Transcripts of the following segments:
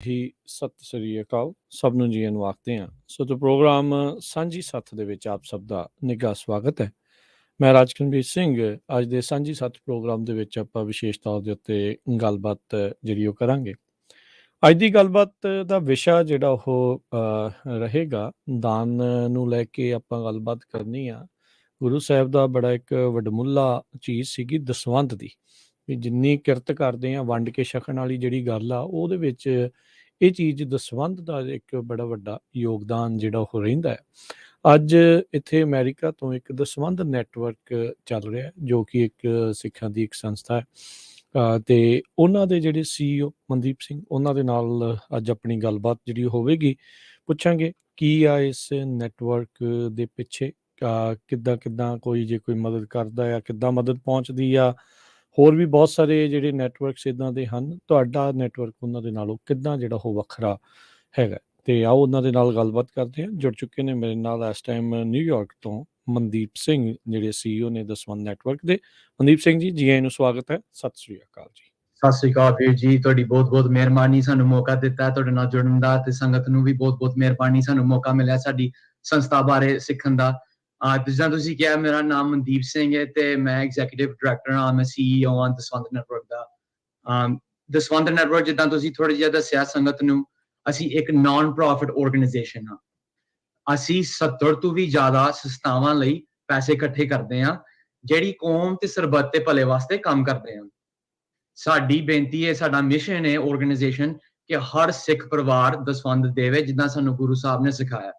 ਹੀ ਸਤਿ ਸ੍ਰੀ ਅਕਾਲ ਸਭ ਨੂੰ ਜੀ ਨੂੰ ਆਖਦੇ ਹਾਂ। ਸੋ ਤੇ ਪ੍ਰੋਗਰਾਮ ਸਾਂਝੀ ਸੱਥ ਦੇ ਵਿੱਚ ਆਪ ਸਭ ਦਾ ਨਿੱਘਾ ਸਵਾਗਤ ਹੈ। ਮੈਂ ਰਾਜਕਨਵੀਰ ਸਿੰਘ। ਅੱਜ ਦੇ ਸਾਂਝੀ ਸੱਥ ਪ੍ਰੋਗਰਾਮ ਦੇ ਵਿੱਚ ਆਪਾਂ ਵਿਸ਼ੇਸ਼ ਤੌਰ ਦੇ ਉੱਤੇ ਗੱਲਬਾਤ ਜਿਹੜੀ ਉਹ ਕਰਾਂਗੇ। ਅੱਜ ਦੀ ਗੱਲਬਾਤ ਦਾ ਵਿਸ਼ਾ ਜਿਹੜਾ ਉਹ ਰਹੇਗਾ ਦਾਨ ਨੂੰ ਲੈ ਕੇ ਆਪਾਂ ਗੱਲਬਾਤ ਕਰਨੀ ਆ। ਗੁਰੂ ਸਾਹਿਬ ਦਾ ਬੜਾ ਇੱਕ ਵਡਮੁੱਲਾ ਚੀਜ਼ ਸੀਗੀ ਦਸਵੰਧ ਦੀ, ਵੀ ਜਿੰਨੀ ਕਿਰਤ ਕਰਦੇ ਆ ਵੰਡ ਕੇ ਛਕਣ ਵਾਲੀ ਜਿਹੜੀ ਗੱਲ ਆ ਉਹਦੇ ਵਿੱਚ ਇਹ ਚੀਜ਼ ਦਸਵੰਧ ਦਾ ਇੱਕ ਬੜਾ ਵੱਡਾ ਯੋਗਦਾਨ ਜਿਹੜਾ ਉਹ ਰਹਿੰਦਾ ਹੈ। ਅੱਜ ਇੱਥੇ ਅਮਰੀਕਾ ਤੋਂ ਇੱਕ ਦਸਵੰਧ ਨੈਟਵਰਕ ਚੱਲ ਰਿਹਾ ਜੋ ਕਿ ਇੱਕ ਸਿੱਖਾਂ ਦੀ ਇੱਕ ਸੰਸਥਾ ਹੈ ਤੇ ਉਹਨਾਂ ਦੇ ਜਿਹੜੇ CEO ਮਨਦੀਪ ਸਿੰਘ ਉਹਨਾਂ ਦੇ ਨਾਲ ਅੱਜ ਆਪਣੀ ਗੱਲਬਾਤ ਜਿਹੜੀ ਹੋਵੇਗੀ। ਪੁੱਛਾਂਗੇ ਕੀ ਆ ਇਸ ਨੈਟਵਰਕ ਦੇ ਪਿੱਛੇ, ਕਿੱਦਾਂ ਕੋਈ ਜੇ ਕੋਈ ਮਦਦ ਕਰਦਾ ਆ, ਕਿੱਦਾਂ ਮਦਦ ਪਹੁੰਚਦੀ ਆ। ਹੋਰ ਵੀ ਬਹੁਤ ਸਾਰੇ ਜਿਹੜੇ ਨੈਟਵਰਕਸ ਇੱਦਾਂ ਦੇ ਹਨ, ਤੁਹਾਡਾ ਨੈਟਵਰਕ ਉਹਨਾਂ ਦੇ ਨਾਲੋਂ ਕਿੱਦਾਂ ਜਿਹੜਾ ਉਹ ਵੱਖਰਾ ਹੈਗਾ। ਤੇ ਆਓ ਉਹਨਾਂ ਦੇ ਨਾਲ ਗੱਲਬਾਤ ਕਰਦੇ ਹਾਂ। ਜੁੜ ਚੁੱਕੇ ਨੇ ਮੇਰੇ ਨਾਲ ਇਸ ਟਾਈਮ ਨਿਊਯਾਰਕ ਤੋਂ ਮਨਦੀਪ ਸਿੰਘ ਜਿਹੜੇ CEO ਨੇ ਦਸਵੰਧ ਨੈਟਵਰਕ ਦੇ। ਮਨਦੀਪ ਸਿੰਘ ਜੀ ਆਇਆਂ ਨੂੰ ਸਵਾਗਤ ਹੈ। ਸਤਿ ਸ੍ਰੀ ਅਕਾਲ ਜੀ। ਸਤਿ ਸ੍ਰੀ ਅਕਾਲ ਵੀਰ ਜੀ, ਤੁਹਾਡੀ ਬਹੁਤ-ਬਹੁਤ ਮਿਹਰਬਾਨੀ ਸਾਨੂੰ ਮੌਕਾ ਦਿੱਤਾ ਤੁਹਾਡੇ ਨਾਲ ਜੁੜਨ ਦਾ, ਤੇ ਸੰਗਤ ਨੂੰ ਵੀ ਬਹੁਤ-ਬਹੁਤ ਮਿਹਰਬਾਨੀ ਸਾਨੂੰ ਮੌਕਾ ਮਿਲਿਆ ਸਾਡੀ ਸੰਸਥਾ ਬਾਰੇ ਸਿੱਖਣ ਦਾ। ਜਿੱਦਾਂ ਤੁਸੀਂ ਕਿਹਾ, ਮੇਰਾ ਨਾਮ ਮਨਦੀਪ ਸਿੰਘ ਹੈ ਤੇ ਮੈਂ ਐਗਜ਼ੀਕਿਊਟਿਵ ਡਾਇਰੈਕਟਰ ਹਾਂ, ਮੈਂ CEO ਹਾਂ ਦਸਵੰਧ ਨੈਟਵਰਕ ਦਾ। ਦਸਵੰਧ ਨੈਟਵਰਕ ਜਿੱਦਾਂ ਤੁਸੀਂ ਥੋੜਾ ਜਿਹਾ ਦੱਸਿਆ ਸੰਗਤ ਨੂੰ, ਅਸੀਂ ਇੱਕ ਨਾਨ ਪ੍ਰੋਫਿਟ ਆਰਗੇਨਾਈਜੇਸ਼ਨ ਹਾਂ। ਅਸੀਂ 70 ਤੋਂ ਵੀ ਜ਼ਿਆਦਾ ਸੰਸਥਾਵਾਂ ਲਈ ਪੈਸੇ ਇਕੱਠੇ ਕਰਦੇ ਹਾਂ ਜਿਹੜੀ ਕੌਮ ਤੇ ਸਰਬੱਤ ਦੇ ਭਲੇ ਵਾਸਤੇ ਕੰਮ ਕਰਦੇ ਹਾਂ। ਸਾਡੀ ਬੇਨਤੀ ਹੈ, ਸਾਡਾ ਮਿਸ਼ਨ ਹੈ ਆਰਗੇਨਾਈਜੇਸ਼ਨ ਕਿ ਹਰ ਸਿੱਖ ਪਰਿਵਾਰ ਦਸਵੰਧ ਦੇਵੇ ਜਿੱਦਾਂ ਸਾਨੂੰ ਗੁਰੂ ਸਾਹਿਬ ਨੇ ਸਿਖਾਇਆ।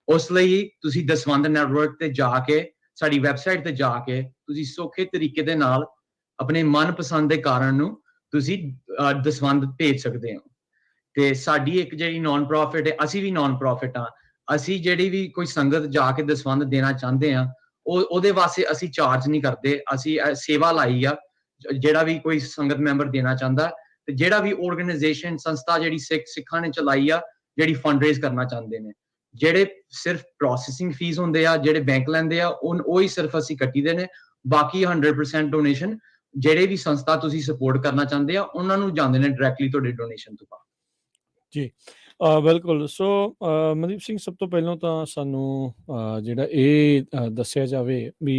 ਉਸ ਲਈ ਤੁਸੀਂ ਦਸਵੰਧ ਨੈਟਵਰਕ ਤੇ ਜਾ ਕੇ, ਸਾਡੀ ਵੈਬਸਾਈਟ ਤੇ ਜਾ ਕੇ ਤੁਸੀਂ ਸੌਖੇ ਤਰੀਕੇ ਦੇ ਨਾਲ ਆਪਣੇ ਮਨਪਸੰਦ ਦੇ ਕਾਰਨ ਨੂੰ ਤੁਸੀਂ ਦਸਵੰਧ ਭੇਜ ਸਕਦੇ ਹੋ। ਤੇ ਸਾਡੀ ਇੱਕ ਜਿਹੜੀ ਨਾਨ ਪ੍ਰੋਫਿਟ ਹੈ, ਅਸੀਂ ਵੀ ਨਾਨ ਪ੍ਰੋਫਿਟ ਹਾਂ। ਅਸੀਂ ਜਿਹੜੀ ਵੀ ਕੋਈ ਸੰਗਤ ਜਾ ਕੇ ਦਸਵੰਧ ਦੇਣਾ ਚਾਹੁੰਦੇ ਹਾਂ ਉਹਦੇ ਵਾਸਤੇ ਅਸੀਂ ਚਾਰਜ ਨਹੀਂ ਕਰਦੇ। ਅਸੀਂ ਸੇਵਾ ਲਾਈ ਆ, ਜਿਹੜਾ ਵੀ ਕੋਈ ਸੰਗਤ ਮੈਂਬਰ ਦੇਣਾ ਚਾਹੁੰਦਾ ਤੇ ਜਿਹੜਾ ਵੀ ਆਰਗੇਨਾਈਜੇਸ਼ਨ ਸੰਸਥਾ ਜਿਹੜੀ ਸਿੱਖਾਂ ਨੇ ਚਲਾਈ ਆ, ਜਿਹੜੀ ਫੰਡ ਰੇਜ਼ ਕਰਨਾ ਚਾਹੁੰਦੇ ਨੇ, ਜਿਹੜੇ ਸਿਰਫ ਪ੍ਰੋਸੈਸਿੰਗ ਫੀਸ ਹੁੰਦੇ ਆ ਜਿਹੜੇ ਬੈਂਕ ਲੈਂਦੇ ਆ ਉਹ ਹੀ ਸਿਰਫ ਅਸੀਂ ਕੱਟੀਦੇ ਨੇ। ਬਾਕੀ 100% ਡੋਨੇਸ਼ਨ ਜਿਹੜੇ ਵੀ ਸੰਸਥਾ ਤੁਸੀਂ ਸਪੋਰਟ ਕਰਨਾ ਚਾਹੁੰਦੇ ਆ ਉਹਨਾਂ ਨੂੰ ਜਾਂਦੇ ਨੇ ਡਾਇਰੈਕਟਲੀ ਤੁਹਾਡੇ ਡੋਨੇਸ਼ਨ ਤੋਂ ਬਾਅਦ। ਜੀ ਬਿਲਕੁਲ। ਸੋ ਮਨਦੀਪ ਸਿੰਘ, ਸਭ ਤੋਂ ਪਹਿਲਾਂ ਤਾਂ ਸਾਨੂੰ ਜਿਹੜਾ ਇਹ ਦੱਸਿਆ ਜਾਵੇ ਵੀ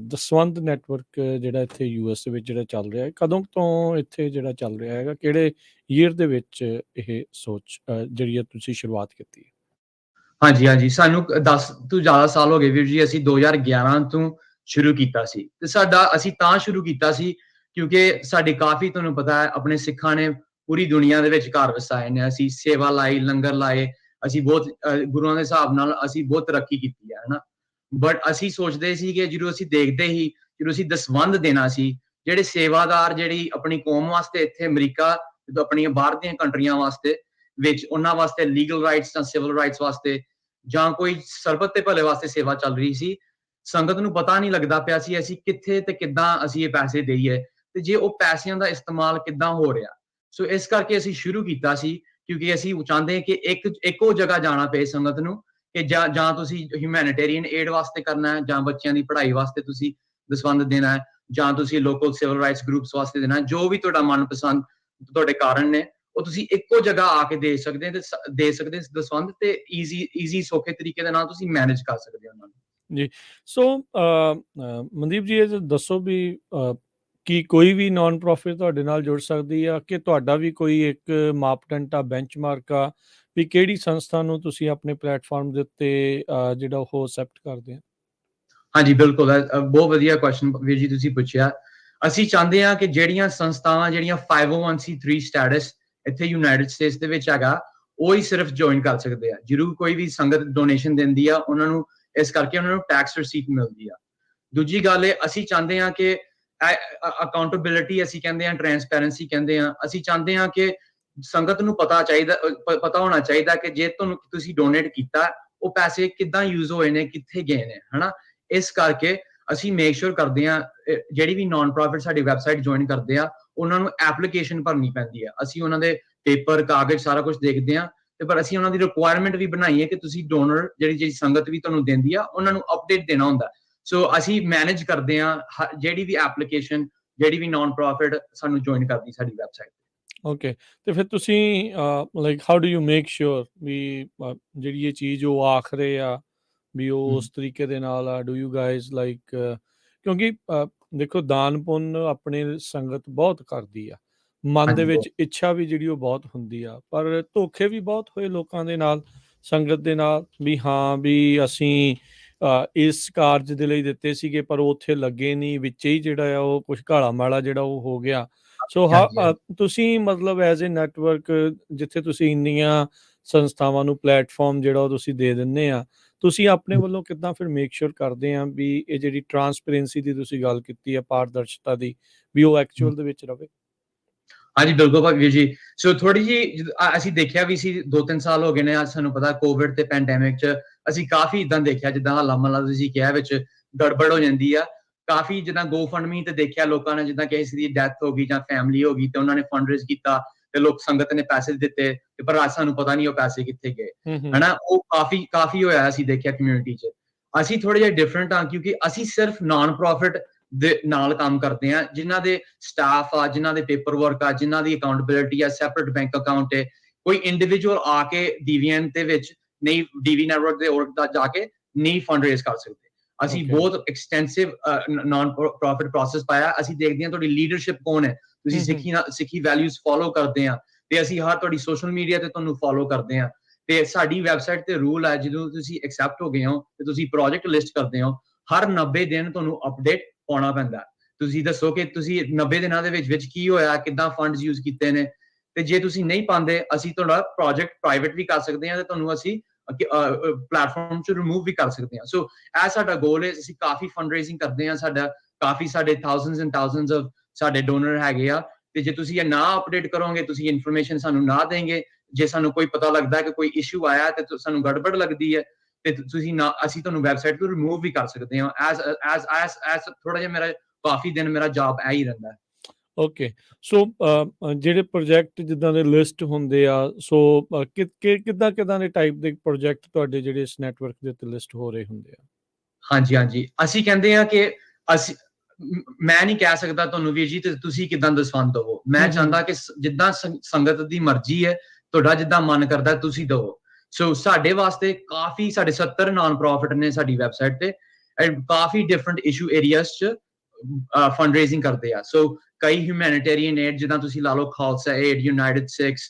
ਦਸਵੰਧ ਨੈਟਵਰਕ ਜਿਹੜਾ ਇੱਥੇ US ਦੇ ਵਿੱਚ ਜਿਹੜਾ ਚੱਲ ਰਿਹਾ ਹੈ, ਕਦੋਂ ਤੋਂ ਇੱਥੇ ਜਿਹੜਾ ਚੱਲ ਰਿਹਾ ਹੈਗਾ, ਕਿਹੜੇ ਈਅਰ ਦੇ ਵਿੱਚ ਇਹ ਸੋਚ ਜਿਹੜੀ ਹੈ ਤੁਸੀਂ ਸ਼ੁਰੂਆਤ ਕੀਤੀ ਹੈ? ਹਾਂਜੀ, ਸਾਨੂੰ 10 ਤੋਂ ਜ਼ਿਆਦਾ ਸਾਲ ਹੋ ਗਏ ਵੀਰ ਜੀ। ਅਸੀਂ 2011 ਤੋਂ ਸ਼ੁਰੂ ਕੀਤਾ ਸੀ ਤੇ ਅਸੀਂ ਤਾਂ ਸ਼ੁਰੂ ਕੀਤਾ ਸੀ ਕਿਉਂਕਿ ਸਾਡੇ ਕਾਫੀ, ਤੁਹਾਨੂੰ ਪਤਾ ਹੈ, ਆਪਣੇ ਸਿੱਖਾਂ ਨੇ ਪੂਰੀ ਦੁਨੀਆ ਦੇ ਵਿੱਚ ਘਰ ਵਸਾਏ ਨੇ। ਅਸੀਂ ਸੇਵਾ ਲਾਈ, ਲੰਗਰ ਲਾਏ, ਅਸੀਂ ਬਹੁਤ ਗੁਰੂਆਂ ਦੇ ਹਿਸਾਬ ਨਾਲ ਅਸੀਂ ਬਹੁਤ ਤਰੱਕੀ ਕੀਤੀ ਹੈ ਹਨਾ। ਬਟ ਅਸੀਂ ਸੋਚਦੇ ਸੀ ਕਿ ਜਦੋਂ ਅਸੀਂ ਦੇਖਦੇ ਹੀ, ਜਦੋਂ ਅਸੀਂ ਦਸਵੰਧ ਦੇਣਾ ਸੀ, ਜਿਹੜੇ ਸੇਵਾਦਾਰ ਜਿਹੜੀ ਆਪਣੀ ਕੌਮ ਵਾਸਤੇ ਇੱਥੇ ਅਮਰੀਕਾ, ਜਦੋਂ ਆਪਣੀਆਂ ਬਾਹਰ ਦੀਆਂ ਕੰਟਰੀਆਂ ਵਾਸਤੇ ਵਿੱਚ ਉਹਨਾਂ ਵਾਸਤੇ ਲੀਗਲ ਰਾਈਟਸ ਜਾਂ ਸਿਵਲ ਰਾਈਟਸ ਵਾਸਤੇ ਜਾਂ ਕੋਈ ਸਰਬੱਤ ਦੇ ਭਲੇ ਵਾਸਤੇ ਸੇਵਾ ਚੱਲ ਰਹੀ ਸੀ, ਸੰਗਤ ਨੂੰ ਪਤਾ ਨਹੀਂ ਲੱਗਦਾ ਪਿਆ ਸੀ ਅਸੀਂ ਕਿੱਥੇ ਤੇ ਕਿੱਦਾਂ ਅਸੀਂ ਇਹ ਪੈਸੇ ਦੇਈਏ ਤੇ ਜੇ ਉਹ ਪੈਸਿਆਂ ਦਾ ਇਸਤੇਮਾਲ ਕਿੱਦਾਂ ਹੋ ਰਿਹਾ। ਸੋ ਇਸ ਕਰਕੇ ਅਸੀਂ ਸ਼ੁਰੂ ਕੀਤਾ ਸੀ ਕਿਉਂਕਿ ਅਸੀਂ ਚਾਹੁੰਦੇ ਕਿ ਇੱਕੋ ਜਗ੍ਹਾ ਜਾਣਾ ਪਏ ਸੰਗਤ ਨੂੰ ਕਿ ਜਾਂ ਤੁਸੀਂ ਹਿਊਮੈਨਿਟੇਰੀਅਨ ਏਡ ਵਾਸਤੇ ਕਰਨਾ ਹੈ, ਜਾਂ ਬੱਚਿਆਂ ਦੀ ਪੜ੍ਹਾਈ ਵਾਸਤੇ ਤੁਸੀਂ ਦਸਵੰਧ ਦੇਣਾ ਹੈ, ਜਾਂ ਤੁਸੀਂ ਲੋਕਲ ਸਿਵਲ ਰਾਈਟਸ ਗਰੁੱਪਸ ਵਾਸਤੇ ਦੇਣਾ ਹੈ। ਜੋ ਵੀ ਤੁਹਾਡਾ ਮਨਪਸੰਦ ਤੁਹਾਡੇ ਕਾਰਨ ਨੇ ਉਹ ਤੁਸੀਂ ਇੱਕੋ ਜਗ੍ਹਾ ਆ ਕੇ ਦੇ ਸਕਦੇ ਦਸਵੰਧ ਤੇ ਈਜ਼ੀ ਸੌਖੇ ਤਰੀਕੇ ਦੇ ਨਾਲ ਤੁਸੀਂ ਮੈਨੇਜ ਕਰ ਸਕਦੇ ਹੋ ਉਹਨਾਂ ਨੂੰ। ਜੀ। ਸੋ ਮਨਦੀਪ ਜੀ, ਇਹ ਦੱਸੋ ਵੀ ਕੀ ਕੋਈ ਵੀ ਨਾਨ ਪ੍ਰੋਫਿਟ ਤੁਹਾਡੇ ਨਾਲ ਜੁੜ ਸਕਦੀ ਆ ਕਿ ਤੁਹਾਡਾ ਵੀ ਕੋਈ ਇੱਕ ਮਾਪਦੰਡ ਆ, ਬੈਂਚਮਾਰਕ ਆ ਵੀ ਕਿਹੜੀ ਸੰਸਥਾ ਨੂੰ ਤੁਸੀਂ ਆਪਣੇ ਪਲੇਟਫਾਰਮ ਦੇ ਉੱਤੇ ਜਿਹੜਾ ਉਹ ਅਸੈਪਟ ਕਰਦੇ ਆ? ਹਾਂਜੀ ਬਿਲਕੁਲ, ਬਹੁਤ ਵਧੀਆ ਕੁਐਸਚਨ ਵੀਰ ਜੀ ਤੁਸੀਂ ਪੁੱਛਿਆ। ਅਸੀਂ ਚਾਹੁੰਦੇ ਹਾਂ ਕਿ ਜਿਹੜੀਆਂ ਸੰਸਥਾਵਾਂ ਜਿਹੜੀਆਂ 501c3 ਸਟੇਟਸ ਇੱਥੇ ਯੂਨਾਈਟਿਡ ਸਟੇਟਸ ਦੇ ਵਿੱਚ ਹੈਗਾ, ਉਹ ਹੀ ਸਿਰਫ ਜੁਆਇਨ ਕਰ ਸਕਦੇ ਆ। ਜ਼ਰੂਰ ਕੋਈ ਵੀ ਸੰਗਤ ਡੋਨੇਸ਼ਨ ਦਿੰਦੀ ਆ ਉਹਨਾਂ ਨੂੰ, ਇਸ ਕਰਕੇ ਉਹਨਾਂ ਨੂੰ ਟੈਕਸ ਰਿਸੀਟ ਮਿਲਦੀ ਆ। ਦੂਜੀ ਗੱਲ ਇਹ, ਅਸੀਂ ਚਾਹੁੰਦੇ ਹਾਂ ਕਿ ਅਕਾਊਂਟੇਬਿਲਿਟੀ ਅਸੀਂ ਕਹਿੰਦੇ ਹਾਂ, ਟ੍ਰਾਂਸਪੇਰੈਂਸੀ ਕਹਿੰਦੇ ਹਾਂ। ਅਸੀਂ ਚਾਹੁੰਦੇ ਹਾਂ ਕਿ ਸੰਗਤ ਨੂੰ ਪਤਾ ਹੋਣਾ ਚਾਹੀਦਾ ਕਿ ਜੇ ਤੁਸੀਂ ਡੋਨੇਟ ਕੀਤਾ ਉਹ ਪੈਸੇ ਕਿੱਦਾਂ ਯੂਜ਼ ਹੋਏ ਨੇ, ਕਿੱਥੇ ਗਏ ਨੇ ਹਨਾ। ਇਸ ਕਰਕੇ ਅਸੀਂ ਮੇਕ ਸ਼ੋਰ ਕਰਦੇ ਹਾਂ ਜਿਹੜੀ ਵੀ ਨਾਨ ਪ੍ਰੋਫਿਟ ਸਾਡੀ ਵੈਬਸਾਈਟ ਜੁਆਇਨ ਕਰਦੇ ਆ ਉਹਨਾਂ ਨੂੰ ਐਪਲੀਕੇਸ਼ਨ ਭਰਨੀ ਪੈਂਦੀ ਹੈ। ਅਸੀਂ ਉਹਨਾਂ ਦੇ ਪੇਪਰ, ਕਾਗਜ਼ ਸਾਰਾ ਕੁਝ ਦੇਖਦੇ ਹਾਂ ਤੇ ਪਰ ਅਸੀਂ ਉਹਨਾਂ ਦੀ ਰਿਕੁਆਇਰਮੈਂਟ ਵੀ ਬਣਾਈ ਹੈ ਕਿ ਤੁਸੀਂ ਡੋਨਰ ਜਿਹੜੀ ਸੰਗਤ ਵੀ ਤੁਹਾਨੂੰ ਦਿੰਦੀ ਆ ਉਹਨਾਂ ਨੂੰ ਅਪਡੇਟ ਦੇਣਾ ਹੁੰਦਾ। ਸੋ ਅਸੀਂ ਮੈਨੇਜ ਕਰਦੇ ਹਾਂ ਜਿਹੜੀ ਵੀ ਐਪਲੀਕੇਸ਼ਨ, ਜਿਹੜੀ ਵੀ ਨਾਨ ਪ੍ਰੋਫਿਟ ਸਾਨੂੰ ਜੁਆਇਨ ਕਰਦੀ ਸਾਡੀ ਵੈਬਸਾਈਟ। ਓਕੇ। ਤੇ ਫਿਰ ਤੁਸੀਂ like how do you make sure ਵੀ ਜਿਹੜੀ ਇਹ ਚੀਜ਼ ਉਹ ਆਖ ਰਹੇ ਆ ਵੀ ਉਹ ਉਸ ਤਰੀਕੇ ਦੇ ਨਾਲ ਆ? ਡੂ ਯੂ ਗਾਇਜ਼ ਲਾਈਕ ਕਿਉਂਕਿ ਦੇਖੋ ਦਾਨ ਪੁੰਨ ਆਪਣੇ ਸੰਗਤ ਬਹੁਤ ਕਰਦੀ ਆ, ਮਨ ਦੇ ਹਾਂਜੀ ਵਿੱਚ ਇੱਛਾ ਵੀ ਜਿਹੜੀ ਉਹ ਬਹੁਤ ਹੁੰਦੀ ਆ, ਪਰ ਧੋਖੇ ਵੀ ਬਹੁਤ ਹੋਏ ਲੋਕਾਂ ਦੇ ਨਾਲ, ਸੰਗਤ ਦੇ ਨਾਲ, ਵੀ ਹਾਂ ਵੀ ਅਸੀਂ ਇਸ ਕਾਰਜ ਦੇ ਲਈ ਦਿੱਤੇ ਸੀਗੇ ਪਰ ਉਹ ਉੱਥੇ ਲੱਗੇ ਨਹੀਂ, ਵਿੱਚ ਹੀ ਜਿਹੜਾ ਆ ਉਹ ਕੁਛ ਘਾਲਾ ਮਾਲਾ ਜਿਹੜਾ ਉਹ ਹੋ ਗਿਆ। ਸੋ ਹਾਂਜੀ ਤੁਸੀਂ ਮਤਲਬ ਐਜ਼ ਏ ਨੈਟਵਰਕ ਜਿੱਥੇ ਤੁਸੀਂ ਇੰਨੀਆਂ ਸੰਸਥਾਵਾਂ ਨੂੰ ਪਲੇਟਫਾਰਮ ਜਿਹੜਾ ਉਹ ਤੁਸੀਂ ਦੇ ਦਿੰਦੇ ਆ, ਤੁਸੀਂ ਆਪਣੇ ਵੱਲੋਂ ਕਿੱਦਾਂ ਫਿਰ ਮੇਕ ਸ਼ੋਰ ਕਰਦੇ ਆ ਵੀ ਇਹ ਜਿਹੜੀ ਟਰਾਂਸਪੇਰੈਂਸੀ ਦੀ ਤੁਸੀਂ ਗੱਲ ਕੀਤੀ ਆ, ਪਾਰਦਰਸ਼ਤਾ ਦੀ, ਵੀ ਉਹ ਐਕਚੁਅਲ ਦੇ ਵਿੱਚ ਰਵੇ? ਹਾਂਜੀ ਬਿਲਕੁਲ ਭਾਜੀ ਜੀ। ਸੋ ਥੋੜੀ ਜੀ ਅਸੀਂ ਦੇਖਿਆ ਵੀ ਸੀ 2-3 ਸਾਲ ਹੋ ਗਏ ਨੇ, ਅੱਜ ਸਾਨੂੰ ਪਤਾ ਕੋਵਿਡ ਤੇ ਪੈਂਡੈਮਿਕ ਚ ਅਸੀਂ ਕਾਫੀ ਇਦਾਂ ਦੇਖਿਆ, ਜਿੱਦਾਂ ਹੱਲਾ ਮਹੱਲਾ ਤੁਸੀਂ ਕਿਹਾ ਵਿੱਚ ਗੜਬੜ ਹੋ ਜਾਂਦੀ ਆ ਕਾਫੀ, ਜਿੱਦਾਂ GoFundMe ਤੇ ਦੇਖਿਆ ਲੋਕਾਂ ਨੇ, ਜਿੱਦਾਂ ਕਿਸੇ ਦੀ ਡੈਥ ਹੋ ਗਈ ਜਾਂ ਫੈਮਿਲੀ ਹੋ ਗਈ ਤੇ ਉਹਨਾਂ ਨੇ ਫੰਡ ਰੇਜ਼ ਕੀਤਾ ਤੇ ਲੋਕ ਸੰਗਤ ਨੇ ਪੈਸੇ ਦਿੱਤੇ ਤੇ ਪਰ ਅੱਜ ਸਾਨੂੰ ਪਤਾ ਨਹੀਂ ਉਹ ਪੈਸੇ ਕਿੱਥੇ ਗਏ, ਹਨਾ। ਉਹ ਕਾਫੀ ਹੋਇਆ ਅਸੀਂ ਦੇਖਿਆ ਕਮਿਊਨਿਟੀ ਚ। ਅਸੀਂ ਥੋੜੇ ਜਿਹਾ ਡਿਫਰੈਂਟ ਆ ਕਿਉਂਕਿ ਅਸੀਂ ਸਿਰਫ ਨਾਨ ਪ੍ਰੋਫਿਟ ਦੇ ਨਾਲ ਕੰਮ ਕਰਦੇ ਆ, ਜਿਨ੍ਹਾਂ ਦੇ ਸਟਾਫ ਆ, ਜਿਨ੍ਹਾਂ ਦੇ ਪੇਪਰ ਵਰਕ ਆ, ਜਿਨ੍ਹਾਂ ਦੀ ਅਕਾਊਂਟੇਬਿਲਿਟੀ ਆ, ਸੈਪਰੇਟ ਬੈਂਕ ਅਕਾਊਂਟ ਹੈ। ਕੋਈ ਇੰਡੀਵਿਜੂਅਲ ਆ ਕੇ DVN ਦੇ ਵਿੱਚ ਨਹੀਂ, DV ਨੈਟਵਰਕ ਦੇ ਔਰਗ ਦਾ ਜਾ ਕੇ ਨਹੀਂ ਫੰਡ ਰੇਜ਼ ਕਰ ਸਕਦੇ। ਅਸੀਂ ਬਹੁਤ ਐਕਸਟੈਂਸਿਵ ਨਾਨ ਪ੍ਰੋਫਿਟ ਪ੍ਰੋਸੈਸ ਪਾਇਆ। ਅਸੀਂ ਦੇਖਦੇ ਹਾਂ ਤੁਹਾਡੀ ਲੀਡਰਸ਼ਿਪ ਕੌਣ ਹੈ, ਤੁਸੀਂ ਸਿੱਖੀ ਵੈਲਿਊਜ਼ ਫੋਲੋ ਕਰਦੇ ਆ ਤੇ ਅਸੀਂ ਹਰ ਤੁਹਾਡੀ ਸੋਸ਼ਲ ਮੀਡੀਆ ਤੇ ਤੁਹਾਨੂੰ ਫੋਲੋ ਕਰਦੇ ਆ ਤੇ ਸਾਡੀ ਵੈਬਸਾਈਟ ਤੇ ਰੂਲ ਹੈ, ਜਦੋਂ ਤੁਸੀਂ ਐਕਸੈਪਟ ਹੋ ਗਏ ਹੋ ਤੇ ਤੁਸੀਂ ਪ੍ਰੋਜੈਕਟ ਲਿਸਟ ਕਰਦੇ ਹੋ, ਹਰ 90 ਦਿਨ ਤੁਹਾਨੂੰ ਅਪਡੇਟ ਪਾਉਣਾ ਪੈਂਦਾ। ਤੁਸੀਂ ਦੱਸੋ ਕਿ ਤੁਸੀਂ 90 ਦਿਨਾਂ ਦੇ ਵਿੱਚ ਕੀ ਹੋਇਆ, ਕਿੱਦਾਂ ਫੰਡਸ ਯੂਜ਼ ਕੀਤੇ ਨੇ, ਤੇ ਜੇ ਤੁਸੀਂ ਨਹੀਂ ਪਾਉਂਦੇ ਅਸੀਂ ਤੁਹਾਡਾ ਪ੍ਰੋਜੈਕਟ ਪ੍ਰਾਈਵੇਟ ਵੀ ਕਰ ਸਕਦੇ ਹਾਂ ਤੇ ਤੁਹਾਨੂੰ ਅਸੀਂ ਪਲੇਟਫਾਰਮ ਚ ਰਿਮੂਵ ਵੀ ਕਰ ਸਕਦੇ ਹਾਂ। ਸੋ ਇਹ ਸਾਡਾ ਗੋਲ ਹੈ। ਅਸੀਂ ਕਾਫੀ ਫੰਡ ਰੇਜ਼ਿੰਗ ਕਰਦੇ ਹਾਂ, ਸਾਡੇ ਥਾਊਜ਼ੈਂਡਸ ਐਂਡ ਥਾਊਜ਼ੈਂਡਸ ਆਫ ਸਾਡੇ ਡੋਨਰ ਹੈਗੇ ਆ, ਤੇ ਜੇ ਤੁਸੀਂ ਇਹ ਨਾ ਅਪਡੇਟ ਕਰੋਗੇ, ਤੁਸੀਂ ਇਨਫੋਰਮੇਸ਼ਨ ਸਾਨੂੰ ਨਾ ਦੇਂਗੇ, ਜੇ ਸਾਨੂੰ ਕੋਈ ਪਤਾ ਲੱਗਦਾ ਹੈ ਕਿ ਕੋਈ ਇਸ਼ੂ ਆਇਆ ਤੇ ਸਾਨੂੰ ਗੜਬੜ ਲੱਗਦੀ ਹੈ ਤੇ ਤੁਸੀਂ ਨਾ, ਅਸੀਂ ਤੁਹਾਨੂੰ ਵੈਬਸਾਈਟ ਤੋਂ ਰਿਮੂਵ ਵੀ ਕਰ ਸਕਦੇ ਹਾਂ। ਐਸ ਥੋੜਾ ਜਿਹਾ ਮੇਰਾ ਕਾਫੀ ਦਿਨ ਮੇਰਾ ਜੌਬ ਐ ਹੀ ਰਹਿੰਦਾ ਹੈ। ਓਕੇ। ਸੋ ਜਿਹੜੇ ਪ੍ਰੋਜੈਕਟ ਜਿੱਦਾਂ ਦੇ ਲਿਸਟ ਹੁੰਦੇ ਆ, ਸੋ ਕਿੱਦਾਂ ਦੇ ਟਾਈਪ ਦੇ ਪ੍ਰੋਜੈਕਟ ਤੁਹਾਡੇ ਜਿਹੜੇ ਇਸ ਨੈਟਵਰਕ ਦੇ ਉੱਤੇ ਲਿਸਟ ਹੋ ਰਹੇ ਹੁੰਦੇ ਆ? ਹਾਂਜੀ ਅਸੀਂ ਕਹਿੰਦੇ ਆ ਕਿ ਅਸੀਂ, ਮੈਂ ਨਹੀਂ ਕਹਿ ਸਕਦਾ ਤੁਹਾਨੂੰ ਵੀਰ ਜੀ ਤੇ ਤੁਸੀਂ ਕਿਦਾਂ ਦਸਵੰਦ ਦਵੋ। ਮੈਂ ਚਾਹੁੰਦਾ ਕਿ ਜਿੱਦਾਂ ਸੰਗਤ ਦੀ ਮਰਜ਼ੀ ਹੈ, ਤੁਹਾਡਾ ਜਿੱਦਾਂ ਮਨ ਕਰਦਾ ਤੁਸੀਂ ਦਵੋ। ਸੋ ਸਾਡੇ ਵਾਸਤੇ ਕਾਫੀ, ਸਾਡੇ 70 ਨਾਨ ਪ੍ਰੋਫਿਟ ਨੇ ਸਾਡੀ ਵੈਬਸਾਈਟ ਤੇ, ਕਾਫੀ ਡਿਫਰੈਂਟ ਇਸ਼ੂ ਏਰੀਆਜ਼ ਚ ਫੰਡ ਰੇਜ਼ਿੰਗ ਕਰਦੇ ਆ। ਸੋ ਕਈ ਹਿਊਮੈਨਿਟੇਰੀਅਨ ਏਡ, ਜਿੱਦਾਂ ਤੁਸੀਂ ਲਾ ਲਓ ਖਾਲਸਾ ਏਡ, ਯੂਨਾਈਟਿਡ ਸਿੱਖਸ,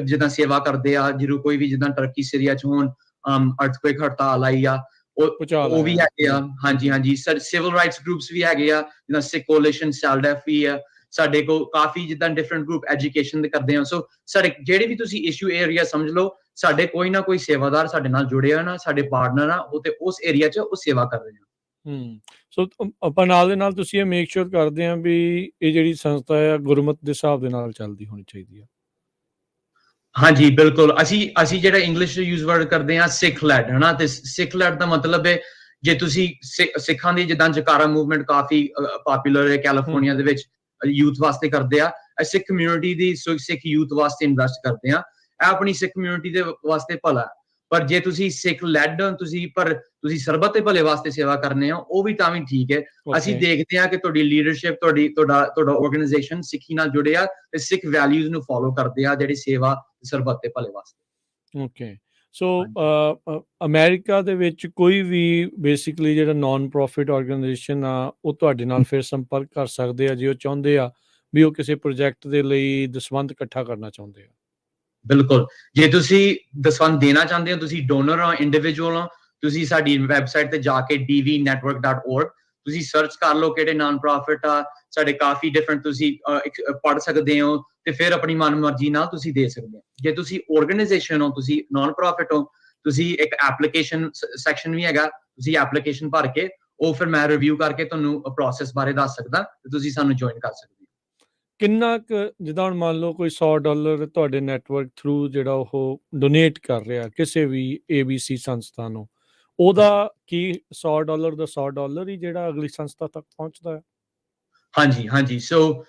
ਜਿੱਦਾਂ ਸੇਵਾ ਕਰਦੇ ਆ, ਜਦੋਂ ਕੋਈ ਵੀ ਜਿੱਦਾਂ ਟਰਕੀ ਸੀਰੀਆ ਚ ਹੋਣ ਅਰਥਕੁਏਕ ਹੜਤਾਲ ਆਈ ਆ, ਉਹ ਵੀ ਹੈਗੇ ਆ। ਹਾਂਜੀ ਸਿਵਲ ਰਾਈਟਸ ਗਰੁੱਪਸ ਵੀ ਹੈਗੇ ਆ, ਜਿੱਦਾਂ ਸਿੱਖ ਕੋਲੀਸ਼ਨ, ਸੈਲਡੈਫ ਵੀ ਆ ਸਾਡੇ ਕੋਲ, ਕਾਫੀ ਜਿੱਦਾਂ ਡਿਫਰੈਂਟ ਗਰੁੱਪ ਐਜੂਕੇਸ਼ਨ ਦੇ ਕਰਦੇ ਆ। ਸੋ ਸਾਡੇ ਜਿਹੜੇ ਵੀ ਤੁਸੀਂ ਇਸ਼ੂ ਏਰੀਆ ਸਮਝ ਲਓ, ਸਾਡੇ ਕੋਈ ਨਾ ਕੋਈ ਸੇਵਾਦਾਰ ਸਾਡੇ ਨਾਲ ਜੁੜੇ ਆ ਨਾ, ਸਾਡੇ ਪਾਰਟਨਰ ਆ, ਉਹ ਤੇ ਉਸ ਏਰੀਆ 'ਚ ਉਹ ਸੇਵਾ ਕਰ ਰਹੇ ਆ। ਸੋ ਆਪਾਂ ਨਾਲ ਦੇ ਨਾਲ ਤੁਸੀਂ ਇਹ ਮੇਕ ਸ਼ੋਰ ਕਰਦੇ ਆ ਵੀ ਇਹ ਜਿਹੜੀ ਸੰਸਥਾ ਆ ਗੁਰਮਤ ਦੇ ਹਿਸਾਬ ਦੇ ਨਾਲ ਚੱਲਦੀ ਹੋਣੀ ਚਾਹੀਦੀ ਆ। ਹਾਂਜੀ ਬਿਲਕੁਲ। ਅਸੀਂ ਜਿਹੜਾ ਇੰਗਲਿਸ਼ ਯੂਜ਼ ਵਰਡ ਕਰਦੇ ਆ ਸਿੱਖ ਲੈਡ, ਹਨਾ, ਤੇ ਸਿੱਖ ਲੈਡ ਦਾ ਮਤਲਬ ਹੈ ਜੇ ਤੁਸੀਂ ਸਿੱਖਾਂ ਦੀ, ਜਿੱਦਾਂ ਜਕਾਰਾ ਮੂਵਮੈਂਟ ਕਾਫੀ ਪਪੂਲਰ ਹੈ ਕੈਲੀਫੋਰਨੀਆ ਦੇ ਵਿੱਚ, ਯੂਥ ਵਾਸਤੇ ਕਰਦੇ ਆ। ਸਿੱਖ ਕਮਿਊਨਿਟੀ ਦੀ, ਸਿੱਖ ਯੂਥ ਵਾਸਤੇ ਇਨਵੈਸਟ ਕਰਦੇ ਆ। ਇਹ ਆਪਣੀ ਸਿੱਖ ਕਮਿਊਨਿਟੀ ਦੇ ਵਾਸਤੇ ਭਲਾ। ਪਰ ਜੇ ਤੁਸੀਂ ਸਿੱਖ ਲੈਡ ਤੁਸੀਂ ਸਰਬੱਤ ਦੇ ਭਲੇ ਵਾਸਤੇ ਸੇਵਾ ਕਰਨੇ ਹੋ, ਉਹ ਵੀ ਤਾਂ ਵੀ ਠੀਕ ਹੈ। ਅਸੀਂ ਦੇਖਦੇ ਹਾਂ ਕਿ ਤੁਹਾਡੀ ਲੀਡਰਸ਼ਿਪ, ਤੁਹਾਡਾ ਆਰਗੇਨਾਈਜੇਸ਼ਨ ਸਿੱਖੀ ਨਾਲ ਜੁੜਿਆ ਤੇ ਸਿੱਖ ਵੈਲਿਊਜ਼ ਨੂੰ ਫੋਲੋ ਕਰਦੇ ਆ, ਜਿਹੜੀ ਸੇਵਾ ਸਰਬੱਤ ਦੇ ਭਲੇ ਵਾਸਤੇ। ਓਕੇ। ਸੋ ਅਮਰੀਕਾ ਦੇ ਵਿੱਚ ਕੋਈ ਵੀ ਬੇਸਿਕਲੀ ਜਿਹੜਾ ਨਾਨ ਪ੍ਰੋਫਿਟ ਆਰਗੇਨਾਈਜੇਸ਼ਨ ਆ, ਉਹ ਤੁਹਾਡੇ ਨਾਲ ਫਿਰ ਸੰਪਰਕ ਕਰ ਸਕਦੇ ਆ ਜੇ ਉਹ ਚਾਹੁੰਦੇ ਆ ਵੀ ਉਹ ਕਿਸੇ ਪ੍ਰੋਜੈਕਟ ਦੇ ਲਈ ਦਸਵੰਧ ਇਕੱਠਾ ਕਰਨਾ ਚਾਹੁੰਦੇ ਆ? ਬਿਲਕੁਲ। ਜੇ ਤੁਸੀਂ ਦਸਵੰਧ ਦੇਣਾ ਚਾਹੁੰਦੇ ਹੋ, ਤੁਸੀਂ ਡੋਨਰ ਹੋ, ਇੰਡੀਵਿਜੂਅਲ ਹੋ, ਤੁਸੀਂ ਸਾਡੀ ਵੈਬਸਾਈਟ ਤੇ ਜਾ ਕੇ dvnetwork.org ਤੁਸੀਂ ਸਰਚ ਕਰ ਲਓ ਕਿਹੜੇ ਨਾਨ ਪ੍ਰੋਫਿਟ ਆ ਸਾਡੇ, ਕਾਫੀ ਡਿਫਰੈਂਟ ਤੁਸੀਂ ਪੜ੍ਹ ਸਕਦੇ ਹੋ ਤੇ ਫਿਰ ਆਪਣੀ ਮਨਮਰਜ਼ੀ ਨਾਲ ਤੁਸੀਂ ਦੇ ਸਕਦੇ ਹੋ। ਜੇ ਤੁਸੀਂ ਆਰਗੇਨਾਈਜੇਸ਼ਨ ਹੋ, ਤੁਸੀਂ ਨਾਨ ਪ੍ਰੋਫਿਟ ਹੋ, ਤੁਸੀਂ ਇੱਕ ਐਪਲੀਕੇਸ਼ਨ ਸੈਕਸ਼ਨ ਵੀ ਹੈਗਾ, ਤੁਸੀਂ ਐਪਲੀਕੇਸ਼ਨ ਭਰ ਕੇ ਉਹ ਫਿਰ ਮੈਂ ਰਿਵਿਊ ਕਰਕੇ ਤੁਹਾਨੂੰ ਪ੍ਰੋਸੈਸ ਬਾਰੇ ਦੱਸ ਸਕਦਾ ਤੇ ਤੁਸੀਂ ਸਾਨੂੰ ਜੁਆਇਨ ਕਰ ਸਕਦੇ ਹੋ। ਕਿੰਨਾ ਕੁ, ਜਿੱਦਾਂ ਹੁਣ ਮੰਨ ਲਓ ਕੋਈ $100 ਤੁਹਾਡੇ ਨੈਟਵਰਕ ਥਰੂ ਜਿਹੜਾ ਉਹ ਡੋਨੇਟ ਕਰ ਰਿਹਾ ਕਿਸੇ ਵੀ ABC ਸੰਸਥਾ ਨੂੰ, ਉਹਦਾ ਕੀ $100 ਦਾ $100 ਹੀ ਜਿਹੜਾ ਅਗਲੀ ਸੰਸਥਾ ਤੱਕ ਪਹੁੰਚਦਾ ਹੈ? ਹਾਂਜੀ ਸੋ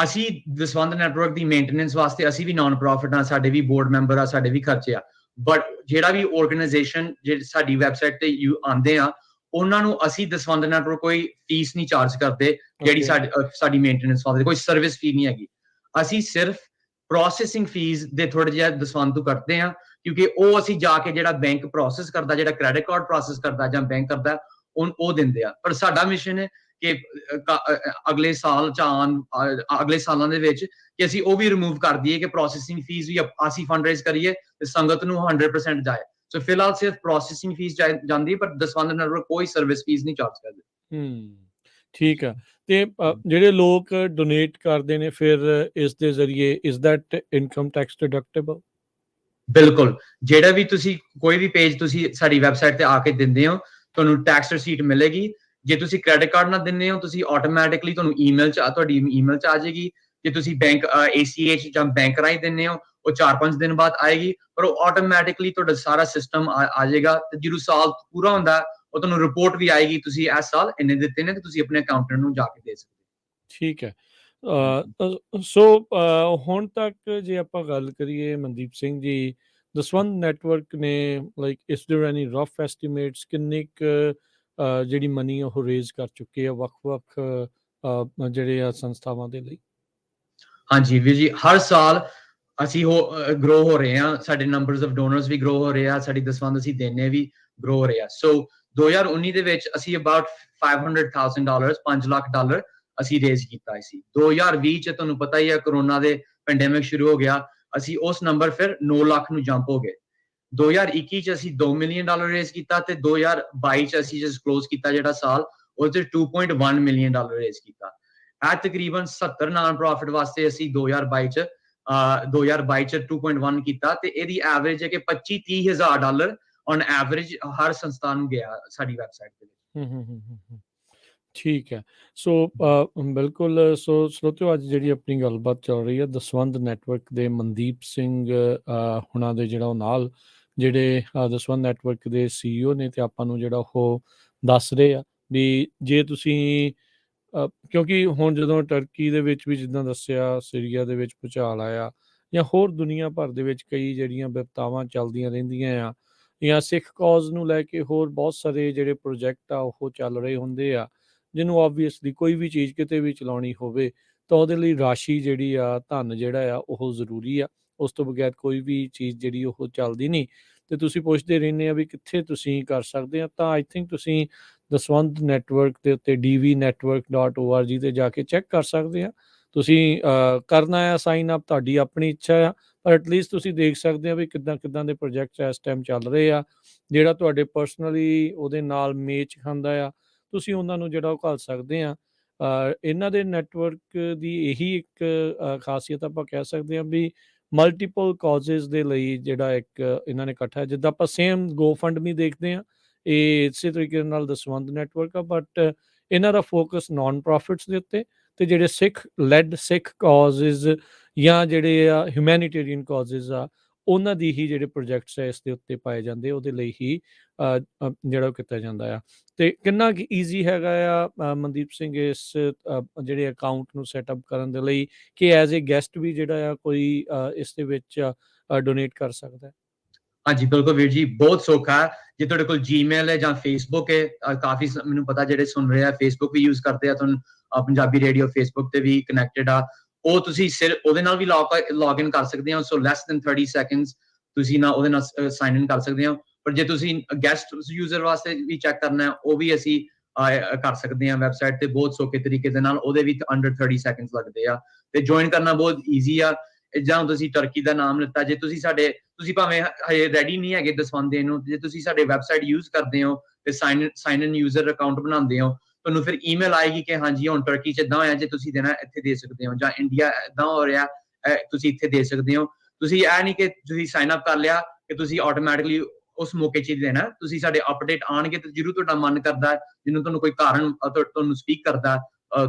ਅਸੀਂ ਦਸਵੰਧ ਨੈਟਵਰਕ ਦੀ ਮੇਨਟੇਨੈਂਸ ਵਾਸਤੇ ਅਸੀਂ ਵੀ ਨਾਨ ਪ੍ਰੋਫਿਟ ਆ, ਸਾਡੇ ਵੀ ਬੋਰਡ ਮੈਂਬਰ ਆ, ਸਾਡੇ ਵੀ ਖਰਚੇ ਆ। ਬਟ ਜਿਹੜਾ ਵੀ ਆਰਗੇਨਾਈਜੇਸ਼ਨ ਜਿਹੜੀ ਸਾਡੀ ਵੈਬਸਾਈਟ ਤੇ ਆਉਂਦੇ ਆ, ਉਹਨਾਂ ਨੂੰ ਅਸੀਂ ਦਸਵੰਧ ਨੈਟਵਰਕ ਕੋਈ ਫੀਸ ਨਹੀਂ ਚਾਰਜ ਕਰਦੇ, ਜਿਹੜੀ ਸਾਡੀ ਮੇਨਟੇਨੈਂਸ ਵਾਸਤੇ ਕੋਈ ਸਰਵਿਸ ਫੀ ਨਹੀਂ ਹੈਗੀ। ਅਸੀਂ ਸਿਰਫ ਪ੍ਰੋਸੈਸਿੰਗ ਫੀਸ ਦੇ ਥੋੜੇ ਜਿਹਾ ਦਸਵੰਧ ਤੋਂ ਕੱਟਦੇ ਆ, ਕਿਉਂਕਿ ਉਹ ਅਸੀਂ ਜਾ ਕੇ ਜਿਹੜਾ ਬੈਂਕ ਪ੍ਰੋਸੈਸ ਕਰਦਾ, ਜਿਹੜਾ ਕ੍ਰੈਡਿਟ ਕਾਰਡ ਪ੍ਰੋਸੈਸ ਕਰਦਾ ਜਾਂ ਬੈਂਕ ਕਰਦਾ, ਉਹ ਦਿੰਦੇ ਆ। ਪਰ ਸਾਡਾ ਮਿਸ਼ਨ ਹੈ ਕਿ ਅਗਲੇ ਸਾਲਾਂ ਦੇ ਵਿੱਚ ਕਿ ਅਸੀਂ ਉਹ ਵੀ ਰਿਮੂਵ ਕਰ ਦਈਏ, ਕਿ ਪ੍ਰੋਸੈਸਿੰਗ ਫੀਸ ਵੀ ਅਸੀਂ ਫੰਡ ਰੇਜ਼ ਕਰੀਏ ਤੇ ਸੰਗਤ ਨੂੰ 100% ਜਾਏ। ਸੋ ਫਿਲਹਾਲ ਸਿਰਫ ਪ੍ਰੋਸੈਸਿੰਗ ਫੀਸ ਜਾਂਦੀ ਹੈ, ਪਰ ਦਸਵੰਧ ਨੈਟਵਰਕ ਕੋਈ ਸਰਵਿਸ ਫੀਸ ਨਹੀਂ ਚਾਰਜ ਕਰਦੇ। ਠੀਕ ਆ। ਤੇ ਜਿਹੜੇ ਲੋਕ ਡੋਨੇਟ ਕਰਦੇ ਨੇ ਫਿਰ ਇਸ ਦੇ ਜ਼ਰੀਏ, is that income tax deductible? ਬਿਲਕੁਲ, ਜਿਹੜਾ ਵੀ ਤੁਸੀਂ ਕੋਈ ਵੀ ਪੇਜ ਤੁਸੀਂ ਸਾਡੀ ਵੈਬਸਾਈਟ ਤੇ ਆ ਕੇ ਦਿੰਦੇ ਹੋ, ਤੁਹਾਨੂੰ ਟੈਕਸ ਰਸੀਟ ਮਿਲੇਗੀ। ਜੇ ਤੁਸੀਂ ਕ੍ਰੈਡਿਟ ਕਾਰਡ ਨਾਲ ਦਿੰਦੇ ਹੋ, ਤੁਸੀਂ ਆਟੋਮੈਟਿਕਲੀ ਤੁਹਾਨੂੰ ਤੁਹਾਡੀ ਈਮੇਲ ਚ ਆ ਜਾਏਗੀ। ਜੇ ਤੁਸੀਂ ਬੈਂਕ ACH ਜਾਂ ਬੈਂਕ ਰਾਹੀਂ ਦਿੰਦੇ ਹੋ, ਉਹ 4-5 ਦਿਨ ਬਾਅਦ ਆਏਗੀ, ਪਰ ਉਹ ਆਟੋਮੈਟਿਕਲੀ ਤੁਹਾਡਾ ਸਾਰਾ ਸਿਸਟਮ ਆ ਜਾਏਗਾ। ਤੇ ਜਦੋਂ ਸਾਲ ਪੂਰਾ ਹੁੰਦਾ, ਉਹ ਤੁਹਾਨੂੰ ਰਿਪੋਰਟ ਵੀ ਆਏਗੀ, ਤੁਸੀਂ ਇਸ ਸਾਲ ਇੰਨੇ ਦਿੱਤੇ ਨੇ, ਤੇ ਤੁਸੀਂ ਆਪਣੇ ਅਕਾਊਂਟੈਂਟ ਨੂੰ ਜਾ ਕੇ ਦੇ ਸਕਦੇ ਹੋ। ਠੀਕ ਹੈ। ਸੋ ਹੁਣ ਤੱਕ ਜੇ ਆਪਾਂ ਗੱਲ ਕਰੀਏ ਮਨਦੀਪ ਸਿੰਘ ਜੀ, ਦਸਵੰਧ ਨੈਟਵਰਕ ਨੇ ਲਾਈਕ ਇਸ ਦੇਅਰ ਐਨੀ ਰਫ ਐਸਟੀਮੇਟਸ ਕਿੰਨੀ ਕੁ ਜਿਹੜੀ ਮਨੀ ਉਹ ਰੇਜ਼ ਕਰ ਚੁੱਕੇ ਆ ਵੱਖ-ਵੱਖ ਜਿਹੜੇ ਆ ਸੰਸਥਾਵਾਂ ਦੇ ਲਈ? ਹਾਂਜੀ ਵੀਰ ਜੀ, ਹਰ ਸਾਲ ਅਸੀਂ ਗਰੋ ਹੋ ਰਹੇ ਹਾਂ, ਸਾਡੇ ਨੰਬਰਸ ਆਫ ਡੋਨਰਸ ਵੀ ਗਰੋ ਹੋ ਰਹੇ ਆ, ਸਾਡੀ ਦਸਵੰਧ ਅਸੀਂ ਦੇਣੇ ਵੀ ਗਰੋ ਹੋ ਰਹੇ ਆ। ਸੋ 2019 ਦੇ ਵਿੱਚ ਅਸੀਂ ਅਬਾਊਟ $500,000 $5 ਲੱਖ ਅਸੀਂ ਰੇਜ਼ ਕੀਤਾ ਸੀ। 2020 ਚ ਤੁਹਾਨੂੰ ਪਤਾ ਹੀ ਹੈ, ਕਰੋਨਾ ਦੇ ਪੈਂਡੇਮਿਕ ਸ਼ੁਰੂ ਹੋ ਗਿਆ, ਅਸੀਂ ਉਸ ਨੰਬਰ ਫਿਰ 9 ਲੱਖ ਨੂੰ ਜੰਪ ਹੋ ਗਏ। 2021 ਚ ਅਸੀਂ $2 ਮਿਲੀਅਨ ਰੇਜ਼ ਕੀਤਾ, ਤੇ 2022 ਚ ਅਸੀਂ ਜਸ ਕਲੋਜ਼ ਕੀਤਾ ਜਿਹੜਾ ਸਾਲ, ਉਹਦੇ ਚ $2.1 ਮਿਲੀਅਨ ਰੇਜ਼ ਕੀਤਾ। ਇਹ ਤਕਰੀਬਨ 70 ਨਾਨ ਪ੍ਰੋਫਿਟ ਵਾਸਤੇ ਅਸੀਂ 2022 ਚ 2.1 ਕੀਤਾ, ਤੇ ਇਹਦੀ ਐਵਰੇਜ ਹੈ ਕਿ $25-30 ਹਜ਼ਾਰ ਔਨ ਐਵਰੇਜ ਹਰ ਸੰਸਥਾ ਨੂੰ ਗਿਆ ਸਾਡੀ ਵੈਬਸਾਈਟ ਤੇ। ਠੀਕ ਹੈ। ਸੋ ਬਿਲਕੁਲ। ਸੋ ਸਰੋਤਿਓ, ਅੱਜ ਜਿਹੜੀ ਆਪਣੀ ਗੱਲਬਾਤ ਚੱਲ ਰਹੀ ਹੈ ਦਸਵੰਧ ਨੈਟਵਰਕ ਦੇ ਮਨਦੀਪ ਸਿੰਘ ਹੁਣਾਂ ਦੇ ਜਿਹੜਾ ਉਹ ਨਾਲ ਜਿਹੜੇ ਦਸਵੰਧ ਨੈਟਵਰਕ ਦੇ CEO ਨੇ, ਤੇ ਆਪਾਂ ਨੂੰ ਜਿਹੜਾ ਉਹ ਦੱਸ ਰਹੇ ਆ ਵੀ ਜੇ ਤੁਸੀਂ ਕਿਉਂਕਿ ਹੁਣ ਜਦੋਂ ਟਰਕੀ ਦੇ ਵਿੱਚ ਵੀ ਜਿੱਦਾਂ ਦੱਸਿਆ, ਸੀਰੀਆ ਦੇ ਵਿੱਚ ਭੂਚਾਲ ਆਇਆ, ਜਾਂ ਹੋਰ ਦੁਨੀਆ ਭਰ ਦੇ ਵਿੱਚ ਕਈ ਜਿਹੜੀਆਂ ਵਿਪਤਾਵਾਂ ਚੱਲਦੀਆਂ ਰਹਿੰਦੀਆਂ ਆ, ਜਾਂ ਸਿੱਖ ਕੌਜ਼ ਨੂੰ ਲੈ ਕੇ ਹੋਰ ਬਹੁਤ ਸਾਰੇ ਜਿਹੜੇ ਪ੍ਰੋਜੈਕਟ ਆ ਉਹ ਚੱਲ ਰਹੇ ਹੁੰਦੇ ਆ, ਜਿਹਨੂੰ ਆਬਵੀਅਸਲੀ ਕੋਈ ਵੀ ਚੀਜ਼ ਕਿਤੇ ਵੀ ਚਲਾਉਣੀ ਹੋਵੇ ਤਾਂ ਉਹਦੇ ਲਈ ਰਾਸ਼ੀ ਜਿਹੜੀ ਆ, ਧਨ ਜਿਹੜਾ ਆ ਉਹ ਜ਼ਰੂਰੀ ਆ। ਉਸ ਤੋਂ ਬਗੈਰ ਕੋਈ ਵੀ ਚੀਜ਼ ਜਿਹੜੀ ਉਹ ਚੱਲਦੀ ਨਹੀਂ। ਤੇ ਤੁਸੀਂ ਪੁੱਛਦੇ ਰਹਿੰਦੇ ਆ ਵੀ ਕਿੱਥੇ ਤੁਸੀਂ ਕਰ ਸਕਦੇ ਆ, ਤਾਂ ਆਈ ਥਿੰਕ ਤੁਸੀਂ ਦਸਵੰਧ ਨੈਟਵਰਕ ਦੇ ਉੱਤੇ dvnetwork.org ਤੇ ਜਾ ਕੇ ਚੈੱਕ ਕਰ ਸਕਦੇ ਆ। ਤੁਸੀਂ ਕਰਨਾ ਆ ਸਾਈਨ ਅਪ, ਤੁਹਾਡੀ ਆਪਣੀ ਇੱਛਾ ਆ, ਪਰ ਐਟਲੀਸਟ ਤੁਸੀਂ ਦੇਖ ਸਕਦੇ ਆ ਵੀ ਕਿੱਦਾਂ ਦੇ ਪ੍ਰੋਜੈਕਟਸ ਇਸ ਟਾਈਮ ਚੱਲ ਰਹੇ ਆ, ਜਿਹੜਾ ਤੁਹਾਡੇ ਪਰਸਨਲੀ ਉਹਦੇ ਨਾਲ ਮੇਚ ਖਾਂਦਾ ਆ, ਤੁਸੀਂ ਉਹਨਾਂ ਨੂੰ ਜਿਹੜਾ ਉਹ ਘੱਲ ਸਕਦੇ ਆ। ਇਹਨਾਂ ਦੇ ਨੈਟਵਰਕ ਦੀ ਇਹੀ ਇੱਕ ਖਾਸੀਅਤ ਆਪਾਂ ਕਹਿ ਸਕਦੇ ਹਾਂ ਵੀ ਮਲਟੀਪਲ ਕਾਜ਼ਿਸ ਦੇ ਲਈ ਜਿਹੜਾ ਇੱਕ ਇਹਨਾਂ ਨੇ ਇਕੱਠਾ, ਜਿੱਦਾਂ ਆਪਾਂ ਸੇਮ GoFundMe ਦੇਖਦੇ ਹਾਂ, ਇਹ ਇਸੇ ਤਰੀਕੇ ਨਾਲ ਦਸਵੰਧ ਨੈਟਵਰਕ ਆ, ਬਟ ਇਹਨਾਂ ਦਾ ਫੋਕਸ ਨਾਨ ਪ੍ਰੋਫਿਟਸ ਦੇ ਉੱਤੇ, ਤੇ ਜਿਹੜੇ ਸਿੱਖ ਕਾਜ਼ਿਸ ਜਾਂ ਜਿਹੜੇ ਆ ਹਿਊਮੈਨਿਟੇਰੀਅਨ ਕਾਜ਼ਿਸ ਆ, ਉਹਨਾਂ ਦੀ ਹੀ ਜਿਹੜੇ ਪ੍ਰੋਜੈਕਟਸ ਆ ਇਸ ਦੇ ਉੱਤੇ ਪਾਏ ਜਾਂਦੇ, ਉਹਦੇ ਲਈ ਹੀ ਜਿਹੜਾ ਉਹ ਕੀਤਾ ਜਾਂਦਾ ਆ। ਤੇ ਕਿੰਨਾ ਕੁ ਈਜ਼ੀ ਹੈਗਾ ਆ ਮਨਦੀਪ ਸਿੰਘ ਇਸ ਜਿਹੜੇ ਅਕਾਊਂਟ ਨੂੰ ਸੈਟਅਪ ਕਰਨ ਦੇ ਲਈ, ਕਿ ਐਜ਼ ਏ ਗੈਸਟ ਵੀ ਜਿਹੜਾ ਆ ਕੋਈ ਇਸ ਦੇ ਵਿੱਚ ਡੋਨੇਟ ਕਰ ਸਕਦਾ ਹੈ? ਹਾਂਜੀ ਬਿਲਕੁਲ ਵੀਰ ਜੀ, ਬਹੁਤ ਸੌਖਾ ਹੈ। ਜੇ ਤੁਹਾਡੇ ਕੋਲ ਜੀਮੇਲ ਹੈ ਜਾਂ ਫੇਸਬੁੱਕ ਹੈ, ਕਾਫੀ ਮੈਨੂੰ ਪਤਾ ਜਿਹੜੇ ਸੁਣ ਰਹੇ ਆ ਫੇਸਬੁੱਕ ਵੀ ਯੂਜ਼ ਕਰਦੇ ਆ, ਤੁਹਾਨੂੰ ਪੰਜਾਬੀ ਰੇਡੀਓ ਫੇਸਬੁੱਕ ਤੇ ਵੀ ਕਨੈਕਟਡ ਆ, ਉਹ ਤੁਸੀਂ ਸਿਰਫ ਉਹਦੇ ਨਾਲ ਵੀ ਲੌਗ ਇਨ ਕਰ ਸਕਦੇ ਹੋ। ਸੋ ਲੈਸ ਦੈਨ 30 ਸੈਕਿੰਡਸ ਤੁਸੀਂ ਨਾ ਉਹਦੇ ਨਾਲ ਸਾਈਨ ਇਨ ਕਰ ਸਕਦੇ ਹੋ। ਪਰ ਜੇ ਤੁਸੀਂ ਗੈਸਟ ਯੂਜ਼ਰ ਵਾਸਤੇ ਵੀ ਚੈੱਕ ਕਰਨਾ ਹੈ, ਉਹ ਵੀ ਅਸੀਂ ਕਰ ਸਕਦੇ ਹਾਂ ਵੈਬਸਾਈਟ ਤੇ ਬਹੁਤ ਸੌਖੇ ਤਰੀਕੇ ਦੇ ਨਾਲ, ਉਹਦੇ ਵੀ ਅੰਡਰ 30 ਸੈਕਿੰਡਸ ਲੱਗਦੇ ਆ, ਤੇ ਜੁਆਇਨ ਕਰਨਾ ਬਹੁਤ ਈਜ਼ੀ ਆ। ਜਾਂ ਤੁਸੀਂ ਟਰਕੀ ਦਾ ਨਾਮ ਲਿੱਤਾ, ਜੇ ਤੁਸੀਂ ਭਾਵੇਂ ਹਜੇ ਰੈਡੀ ਨਹੀਂ ਹੈਗੇ ਦਸਵੰਧ ਦੇਣ ਨੂੰ, ਜੇ ਤੁਸੀਂ ਸਾਡੇ ਵੈਬਸਾਈਟ ਯੂਜ਼ ਕਰਦੇ ਹੋ ਤੇ ਸਾਈਨ ਇਨ ਯੂਜ਼ਰ ਅਕਾਊਂਟ ਬਣਾਉਂਦੇ ਹੋ, ਤੁਹਾਨੂੰ ਫਿਰ ਈਮੇਲ ਆਏਗੀ ਕਿ ਹਾਂਜੀ ਹੁਣ ਟਰਕੀ ਚ ਇਦਾਂ ਹੋਇਆ, ਜੇ ਤੁਸੀਂ ਦੇਣਾ ਇੱਥੇ ਦੇ ਸਕਦੇ ਹੋ, ਜਾਂ ਇੰਡੀਆ ਇਦਾਂ ਹੋ ਰਿਹਾ ਤੁਸੀਂ ਇੱਥੇ ਦੇ ਸਕਦੇ ਹੋ। ਤੁਸੀਂ ਇਹ ਨਹੀਂ ਕਿ ਤੁਸੀਂ ਸਾਈਨ ਅਪ ਕਰ ਲਿਆ ਕਿ ਤੁਸੀਂ ਆਟੋਮੈਟਿਕਲੀ ਉਸ ਮੌਕੇ 'ਚ ਹੀ ਦੇਣਾ, ਤੁਸੀਂ ਸਾਡੇ ਅਪਡੇਟ ਆਉਣਗੇ ਤੇ ਜ਼ਰੂਰ ਤੁਹਾਡਾ ਮਨ ਕਰਦਾ, ਜਿਹਨੂੰ ਤੁਹਾਨੂੰ ਕੋਈ ਕਾਰਨ ਤੁਹਾਨੂੰ ਸਪੀਕ ਕਰਦਾ,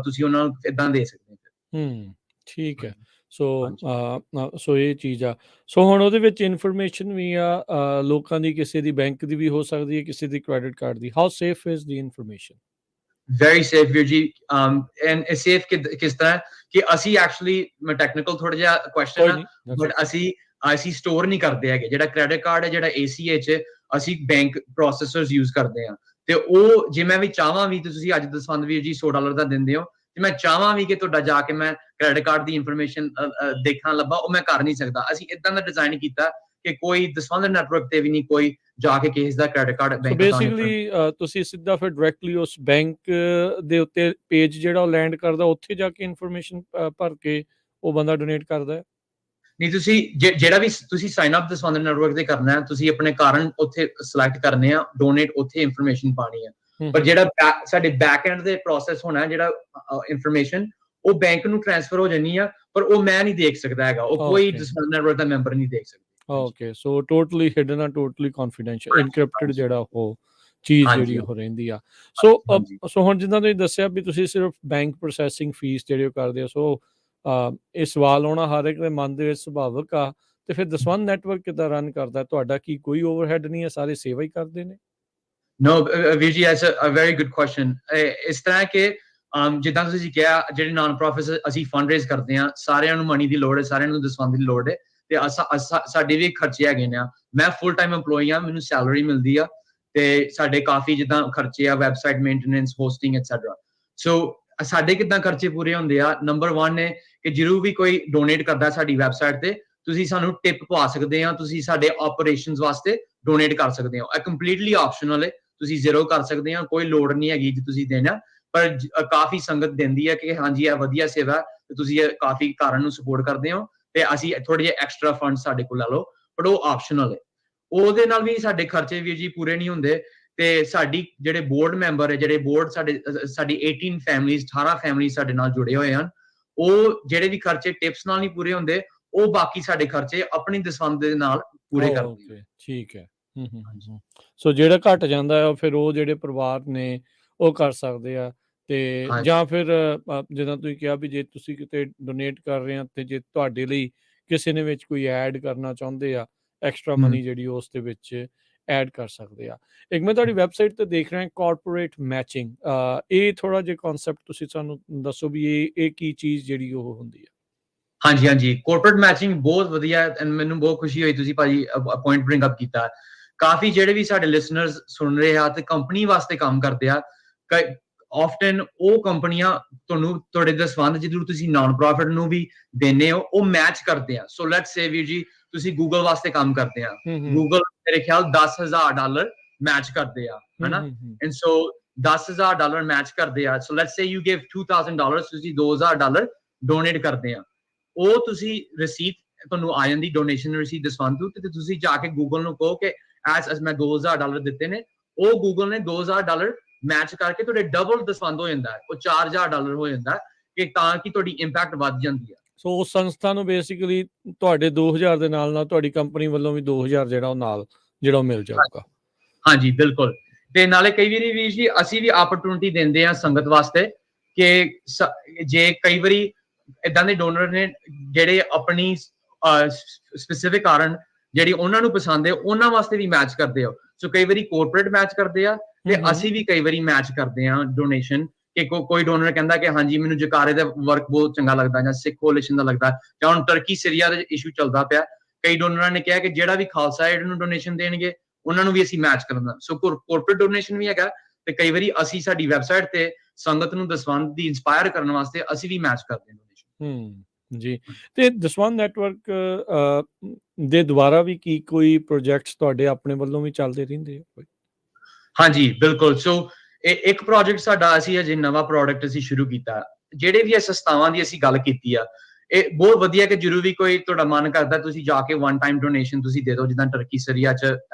ਤੁਸੀਂ ਉਹਨਾਂ ਨੂੰ ਇਦਾਂ ਦੇ ਸਕਦੇ ਹੋ। ਠੀਕ ਹੈ। ਸੋ ਇਹ ਚੀਜ਼ ਆ। ਸੋ ਹੁਣ ਉਹਦੇ ਵਿੱਚ ਇਨਫੋਰਮੇਸ਼ਨ ਵੀ ਆ ਲੋਕਾਂ ਦੀ, ਕਿਸੇ ਦੀ ਬੈਂਕ ਦੀ ਵੀ ਹੋ ਸਕਦੀ ਹੈ, ਕਿਸੇ ਦੀ ਕ੍ਰੈਡਿਟ ਕਾਰਡ ਦੀ। How safe is the information? Very safe ਵੀਰ ਜੀ। ਐਂਡ ਸੇਫ ਕਿਸ ਤਰ੍ਹਾਂ ਕਿ ਅਸੀਂ ਐਕਚੁਅਲੀ ਟੈਕਨੀਕਲ ਥੋੜਾ ਜਿਹਾ ਕੁਐਸਚਨ ਆ, ਬਟ ਅਸੀਂ ਸਟੋਰ ਨਹੀਂ ਕਰਦੇ ਹੈਗੇ। ਜਿਹੜਾ ਕ੍ਰੈਡਿਟ ਕਾਰਡ ਹੈ, ਜਿਹੜਾ ACH, ਅਸੀਂ ਬੈਂਕ ਪ੍ਰੋਸੈਸਰਸ ਯੂਜ਼ ਕਰਦੇ ਹਾਂ, ਤੇ ਉਹ ਜੇ ਮੈਂ ਵੀ ਚਾਹਾਂ ਵੀ, ਤੁਸੀਂ ਅੱਜ ਦਸਵੰਧ ਵੀਰ ਜੀ $100 ਦਾ ਦਿੰਦੇ ਹੋ, ਤੇ ਮੈਂ ਚਾਹਾਂ ਵੀ ਕਿ ਤੁਹਾਡਾ ਜਾ ਕੇ ਮੈਂ ਕ੍ਰੈਡਿਟ ਕਾਰਡ ਦੀ ਇਨਫੋਰਮੇਸ਼ਨ ਦੇਖਾਂ ਲੱਭਾਂ, ਉਹ ਮੈਂ ਕਰ ਨਹੀਂ ਸਕਦਾ। ਅਸੀਂ ਇਦਾਂ ਦਾ ਡਿਜ਼ਾਈਨ ਕੀਤਾ ਕਿ ਕੋਈ ਦਸਵੰਧ ਨੈਟਵਰਕ ਤੇ ਵੀ ਨਹੀਂ ਕੋਈ ਜਾ ਕੇ ਕਿਸੇ ਦਾ ਕ੍ਰੈਡਿਟ ਕਾਰਡ ਸੋ ਬੈਂਕ ਬੇਸਿਕਲੀ ਤੁਸੀਂ ਸਿੱਧਾ ਫਿਰ ਡਾਇਰੈਕਟਲੀ ਉਸ ਬੈਂਕ ਦੇ ਉੱਤੇ ਪੇਜ ਜਿਹੜਾ ਉਹ ਲੈਂਡ ਕਰਦਾ, ਉੱਥੇ ਜਾ ਕੇ ਇਨਫੋਰਮੇਸ਼ਨ ਭਰ ਕੇ ਉਹ ਬੰਦਾ ਡੋਨੇਟ ਕਰਦਾ ਹੈ? ਨਹੀਂ, ਤੁਸੀਂ ਜਿਹੜਾ ਵੀ ਤੁਸੀਂ ਸਾਈਨ ਅਪ ਦਸਵੰਧ ਨੈਟਵਰਕ ਤੇ ਕਰਨਾ ਹੈ, ਤੁਸੀਂ ਆਪਣੇ ਕਾਰਨ ਉੱਥੇ ਸਿਲੈਕਟ ਕਰਨੇ ਆ, ਡੋਨੇਟ ਉੱਥੇ ਇਨਫੋਰਮੇਸ਼ਨ ਪਾਣੀ ਹੈ। ਪਰ ਜਿਹੜਾ ਸਾਡੇ ਬੈਕ ਐਂਡ ਦੇ ਪ੍ਰੋਸੈਸ ਹੋਣਾ, ਜਿਹੜਾ ਇਨਫੋਰਮੇਸ਼ਨ ਉਹ ਬੈਂਕ ਨੂੰ ਟ੍ਰਾਂਸਫਰ ਹੋ ਜਾਣੀ ਆ, ਪਰ ਉਹ ਮੈਂ ਨਹੀਂ ਦੇਖ ਸਕਦਾ ਹੈਗਾ, ਉਹ ਕੋਈ ਦਸਵੰਧ ਨੈਟਵਰਕ ਦਾ ਮੈਂਬਰ ਨਹੀਂ ਦੇਖ ਸਕਦਾ। ਓਕੇ, ਸੋ ਟੋਟਲੀ ਹਿਡਨ ਆ, ਟੋਟਲੀ ਕੌਨਫੀਡੈਂਸ਼ੀਅਲ, ਇਨਕ੍ਰਿਪਟਡ ਜਿਹੜਾ ਉਹ ਚੀਜ਼ ਜਿਹੜੀ ਉਹ ਰਹਿੰਦੀ ਆ। ਸੋ ਹੁਣ ਜਿੱਦਾਂ ਤੁਸੀਂ ਦੱਸਿਆ ਵੀ ਤੁਸੀਂ ਸਿਰਫ ਬੈਂਕ ਪ੍ਰੋਸੈਸਿੰਗ ਫੀਸ ਜਿਹੜੇ ਉਹ ਕਰਦੇ ਹੋ, ਸੋ ਇਹ ਸਵਾਲ ਆਉਣਾ ਹਰ ਇੱਕ ਦੇ ਮਨ ਦੇ ਵਿੱਚ ਸੁਭਾਵਿਕ ਆ, ਤੇ ਫਿਰ ਦਸਵੰਧ ਨੈਟਵਰਕ ਕਿੱਦਾਂ ਰਨ ਕਰਦਾ? ਤੁਹਾਡਾ ਕੀ ਕੋਈ ਓਵਰਹੈਡ ਨਹੀਂ ਹੈ, ਸਾਰੇ ਸੇਵਾ ਹੀ ਕਰਦੇ ਨੇ? No, ਵੀਰ ਜੀ, that's a very good question। ਇਸ ਤਰ੍ਹਾਂ ਕਿ ਜਿੱਦਾਂ ਤੁਸੀਂ ਕਿਹਾ, ਜਿਹੜੇ ਨਾਨ ਪ੍ਰੋਫਿਟਸ ਅਸੀਂ ਫੰਡ ਰੇਜ਼ ਕਰਦੇ ਹਾਂ, ਸਾਰਿਆਂ ਨੂੰ ਮਨੀ ਦੀ ਲੋੜ ਹੈ, ਸਾਰਿਆਂ ਨੂੰ ਦਸਵੰਧ ਦੀ ਲੋੜ ਹੈ, ਤੇ ਸਾਡੇ ਵੀ ਖਰਚੇ ਹੈਗੇ ਨੇ। ਮੈਂ ਫੁੱਲ ਟਾਈਮ EMPLOYEE ਆ, ਮੈਨੂੰ ਸੈਲਰੀ ਮਿਲਦੀ ਆ, ਤੇ ਸਾਡੇ ਕਾਫੀ ਜਿੱਦਾਂ ਖਰਚੇ ਆ, ਵੈਬਸਾਈਟ ਮੇਨਟੇਨੈਂਸ, ਹੋਸਟਿੰਗ ਐਟਸੈਟਰਾ। ਸੋ ਸਾਡੇ ਕਿੱਦਾਂ ਖਰਚੇ ਪੂਰੇ ਹੁੰਦੇ ਆ? ਨੰਬਰ 1 ਹੈ ਕਿ ਜਦੋਂ ਵੀ ਕੋਈ ਡੋਨੇਟ ਕਰਦਾ ਸਾਡੀ ਵੈਬਸਾਈਟ ਤੇ, ਤੁਸੀਂ ਸਾਨੂੰ ਟਿਪ ਪਵਾ ਸਕਦੇ ਆ, ਤੁਸੀਂ ਸਾਡੇ ਆਪਰੇਸ਼ਨਸ ਵਾਸਤੇ ਡੋਨੇਟ ਕਰ ਸਕਦੇ ਹੋ। ਇਹ ਕੰਪਲੀਟਲੀ ਆਪਸ਼ਨਲ ਹੈ, ਤੁਸੀਂ ਜ਼ੀਰੋ ਕਰ ਸਕਦੇ ਆ, ਕੋਈ ਲੋੜ ਨਹੀਂ ਹੈਗੀ ਜੇ ਤੁਸੀਂ ਦੇਣਾ, ਪਰ ਕਾਫੀ ਸੰਗਤ ਦਿੰਦੀ ਹੈ ਕਿ ਹਾਂਜੀ ਇਹ ਵਧੀਆ ਸੇਵਾ, ਤੇ ਤੁਸੀਂ ਕਾਫੀ ਕਾਰਨ ਨੂੰ ਸਪੋਰਟ ਕਰਦੇ ਹੋ, ਤੇ ਅਸੀਂ ਥੋੜੇ ਜਿਹੇ ਐਕਸਟਰਾ ਫੰਡ ਸਾਡੇ ਕੋਲ ਲੈ ਲਓ, ਪਰ ਉਹ ਆਪਸ਼ਨਲ ਹੈ। ਉਹਦੇ ਨਾਲ ਵੀ ਸਾਡੇ ਖਰਚੇ ਵੀ ਜੀ ਪੂਰੇ ਨਹੀਂ ਹੁੰਦੇ। ਤੇ ਸਾਡੀ ਜਿਹੜੇ ਬੋਰਡ ਮੈਂਬਰ ਹੈ, ਜਿਹੜੇ ਬੋਰਡ ਸਾਡੀ 18 ਫੈਮਿਲੀਜ਼, 18 ਫੈਮਿਲੀਜ਼ ਸਾਡੇ ਨਾਲ ਜੁੜੇ ਹੋਏ ਹਨ, ਉਹ ਜਿਹੜੇ ਵੀ ਖਰਚੇ ਟਿਪਸ ਨਾਲ ਨਹੀਂ ਪੂਰੇ ਹੁੰਦੇ, ਉਹ ਬਾਕੀ ਸਾਡੇ ਖਰਚੇ ਆਪਣੀ ਦਸਵੰਧ ਦੇ ਨਾਲ ਪੂਰੇ ਕਰਦੇ ਨੇ। ਠੀਕ ਹੈ। ਸੋ ਜਿਹੜਾ ਘਟ ਜਾਂਦਾ ਹੈ, ਫਿਰ ਉਹ ਜਿਹੜੇ ਪਰਿਵਾਰ ਨੇ ਉਹ ਕਰ ਸਕਦੇ ਆ, ਤੇ ਜਾਂ ਫਿਰ ਜਿੱਦਾਂ ਤੁਸੀਂ ਕਿਹਾ ਵੀ ਜੇ ਤੁਸੀਂ ਕਿਤੇ ਡੋਨੇਟ ਕਰ ਰਹੇ ਆ, ਤੇ ਜੇ ਤੁਹਾਡੇ ਲਈ ਕਿਸੇ ਨੇ ਵਿੱਚ ਕੋਈ ਐਡ ਕਰਨਾ ਚਾਹੁੰਦੇ ਆ, ਐਕਸਟਰਾ ਮਨੀ ਜਿਹੜੀ ਉਸ ਦੇ ਵਿੱਚ ਐਡ ਕਰ ਸਕਦੇ ਆ। ਇੱਕ ਮੈਂ ਤੁਹਾਡੀ ਵੈਬਸਾਈਟ ਤੇ ਦੇਖ ਰਿਹਾ ਕਾਰਪੋਰੇਟ ਮੈਚਿੰਗ, ਇਹ ਥੋੜਾ ਜਿਹਾ ਕਨਸੈਪਟ ਤੁਸੀਂ ਸਾਨੂੰ ਦੱਸੋ ਵੀ ਇਹ ਕੀ ਚੀਜ਼ ਜਿਹੜੀ ਉਹ ਹੁੰਦੀ ਹੈ? ਹਾਂਜੀ, ਕਾਰਪੋਰੇਟ ਮੈਚਿੰਗ ਬਹੁਤ ਵਧੀਆ, ਮੈਨੂੰ ਬਹੁਤ ਖੁਸ਼ੀ ਹੋਈ ਤੁਸੀਂ ਭਾਜੀ ਪੁਆਇੰਟ ਬ੍ਰਿੰਗ ਅਪ ਕੀਤਾ। ਕਾਫੀ ਜਿਹੜੇ ਵੀ ਸਾਡੇ ਲਿਸਨਰਸ ਸੁਣ ਰਹੇ ਆ ਤੇ ਕੰਪਨੀ ਵਾਸਤੇ ਕੰਮ ਕਰਦੇ ਆ, ਆਫਟਨ ਉਹ ਕੰਪਨੀਆਂ ਤੁਹਾਨੂੰ ਤੁਹਾਡੇ ਦਸਵੰਧ ਜਦੋਂ ਤੁਸੀਂ ਨਾਨ ਪ੍ਰੋਫਿਟ ਨੂੰ ਵੀ ਦੇਣੇ ਹੋ, ਉਹ ਮੈਚ ਕਰਦੇ ਆ। ਸੋ ਲੈਟਸ ਸੇ ਵੀਰ ਜੀ, ਤੁਸੀਂ ਗੂਗਲ ਵਾਸਤੇ ਕੰਮ ਕਰਦੇ ਆ, ਗੂਗਲ ਮੇਰੇ ਖਿਆਲ $10,000 ਮੈਚ ਕਰਦੇ ਆ, ਹਨਾ? ਐਂਡ ਸੋ $10,000 ਮੈਚ ਕਰਦੇ ਆ। So let's say you give $2,000, ਤੁਸੀਂ $2,000 ਡੋਨੇਟ ਕਰਦੇ ਆ, ਉਹ ਤੁਸੀਂ ਰਸੀਦ ਤੁਹਾਨੂੰ ਆ ਜਾਂਦੀ, ਡੋਨੇਸ਼ਨ ਰਸੀਦ ਦਸਵੰਧ ਤੋਂ, ਤੇ ਤੁਸੀਂ ਜਾ ਕੇ ਗੂਗਲ ਨੂੰ ਕਹੋ ਕਿ ਐਸ ਮੈਂ $2,000 ਦਿੱਤੇ ਨੇ, ਉਹ ਗੂਗਲ ਨੇ $2,000 ਮੈਚ ਕਰਕੇ ਤੁਹਾਡੇ ਡਬਲ ਦਸਵੰਧ ਹੋ ਜਾਂਦਾ ਹੈ, ਉਹ $4,000 ਹੋ ਜਾਂਦਾ, ਕਿ ਤਾਂ ਕਿ ਤੁਹਾਡੀ ਇੰਪੈਕਟ ਵੱਧ ਜਾਂਦੀ ਹੈ। ਸੋ ਉਸ ਸੰਸਥਾ ਨੂੰ ਬੇਸਿਕਲੀ ਤੁਹਾਡੇ 2,000 ਦੇ ਨਾਲ ਤੁਹਾਡੀ ਕੰਪਨੀ ਵੱਲੋਂ ਵੀ 2,000 ਜਿਹੜਾ ਉਹ ਨਾਲ ਜਿਹੜਾ ਉਹ ਮਿਲ ਜਾਊਗਾ। ਹਾਂਜੀ, ਬਿਲਕੁਲ। ਤੇ ਨਾਲੇ ਕਈ ਵਾਰੀ ਵੀ ਜੀ ਅਸੀਂ ਵੀ ਆਪਰਚੁਨਿਟੀ ਦਿੰਦੇ ਆ ਸੰਗਤ ਵਾਸਤੇ, ਕਿ ਜੇ ਕਈ ਵਾਰੀ ਇਦਾਂ ਦੇ ਡੋਨਰ ਨੇ ਜਿਹੜੇ ਆਪਣੀ ਸਪੈਸਿਫਿਕ ਕਾਰਨ ਜਿਹੜੀ ਉਹਨਾਂ ਨੂੰ ਪਸੰਦ ਹੈ, ਉਹਨਾਂ ਵਾਸਤੇ ਵੀ ਮੈਚ ਕਰਦੇ ਹੋ। ਸੋ ਕਈ ਵਾਰੀ ਕਾਰਪੋਰੇਟ ਮੈਚ ਕਰਦੇ ਆ, ਤੇ ਅਸੀਂ ਵੀ ਕਈ ਵਾਰੀ ਮੈਚ ਕਰਦੇ ਆ ਡੋਨੇਸ਼ਨ, ਕਿ ਕੋਈ ਡੋਨਰ ਕਹਿੰਦਾ ਕਿ ਹਾਂਜੀ ਮੈਨੂੰ ਜਕਾਰੇ ਦਾ ਵਰਕ ਬਹੁਤ ਚੰਗਾ ਲੱਗਦਾ, ਜਾਂ ਸਿੱਖ ਕੋਲੀਸ਼ਨ ਦਾ ਲੱਗਦਾ, ਜਾਂ ਹੁਣ ਟਰਕੀ ਸੀਰੀਆ ਦਾ ਇਸ਼ੂ ਚੱਲਦਾ ਪਿਆ, ਕਈ ਡੋਨਰਾਂ ਨੇ ਕਿਹਾ ਕਿ ਜਿਹੜਾ ਵੀ ਖਾਲਸਾ ਏਡ ਨੂੰ ਡੋਨੇਸ਼ਨ ਦੇਣਗੇ ਉਹਨਾਂ ਨੂੰ ਵੀ ਅਸੀਂ ਮੈਚ ਕਰਨਾ। ਸੋ ਕਾਰਪੋਰੇਟ ਡੋਨੇਸ਼ਨ ਵੀ ਹੈਗਾ, ਤੇ ਕਈ ਵਾਰੀ ਅਸੀਂ ਸਾਡੀ ਵੈਬਸਾਈਟ ਤੇ ਸੰਗਤ ਨੂੰ ਦਸਵੰਧ ਦੀ ਇਨਸਪਾਇਰ ਕਰਨ ਵਾਸਤੇ ਅਸੀਂ ਵੀ ਮੈਚ ਕਰਦੇ ਹਾਂ ਡੋਨੇਸ਼ਨ। ਜੀ, ਤੇ ਦਸਵੰਧ ਨੈਟਵਰਕ ਦੇ ਦੁਆਰਾ ਵੀ ਕੀ ਕੋਈ ਪ੍ਰੋਜੈਕਟਸ ਤੁਹਾਡੇ ਆਪਣੇ ਵੱਲੋਂ ਵੀ ਚੱਲਦੇ ਰਹਿੰਦੇ ਆ? ਹਾਂਜੀ, ਬਿਲਕੁਲ। ਸੋ ਇੱਕ ਪ੍ਰੋਜੈਕਟ ਸਾਡਾ ਅਸੀਂ ਅਜੇ ਨਵਾਂ ਪ੍ਰੋਡਕਟ ਅਸੀਂ ਸ਼ੁਰੂ ਕੀਤਾ, ਜਿਹੜੇ ਵੀ ਸੰਸਥਾਵਾਂ ਦੀ ਅਸੀਂ ਗੱਲ ਕੀਤੀ ਆ, ਇਹ ਬਹੁਤ ਵਧੀਆ ਕਿ ਜਦੋਂ ਵੀ ਕੋਈ ਤੁਹਾਡਾ ਮਨ ਕਰਦਾ ਤੁਸੀਂ ਜਾ ਕੇ ਵਨ ਟਾਈਮ ਡੋਨੇਸ਼ਨ ਤੁਸੀਂ ਦੇ ਦਿਓ, ਜਿੱਦਾਂ ਟਰਕੀ ਸੀਰੀਆ 'ਚ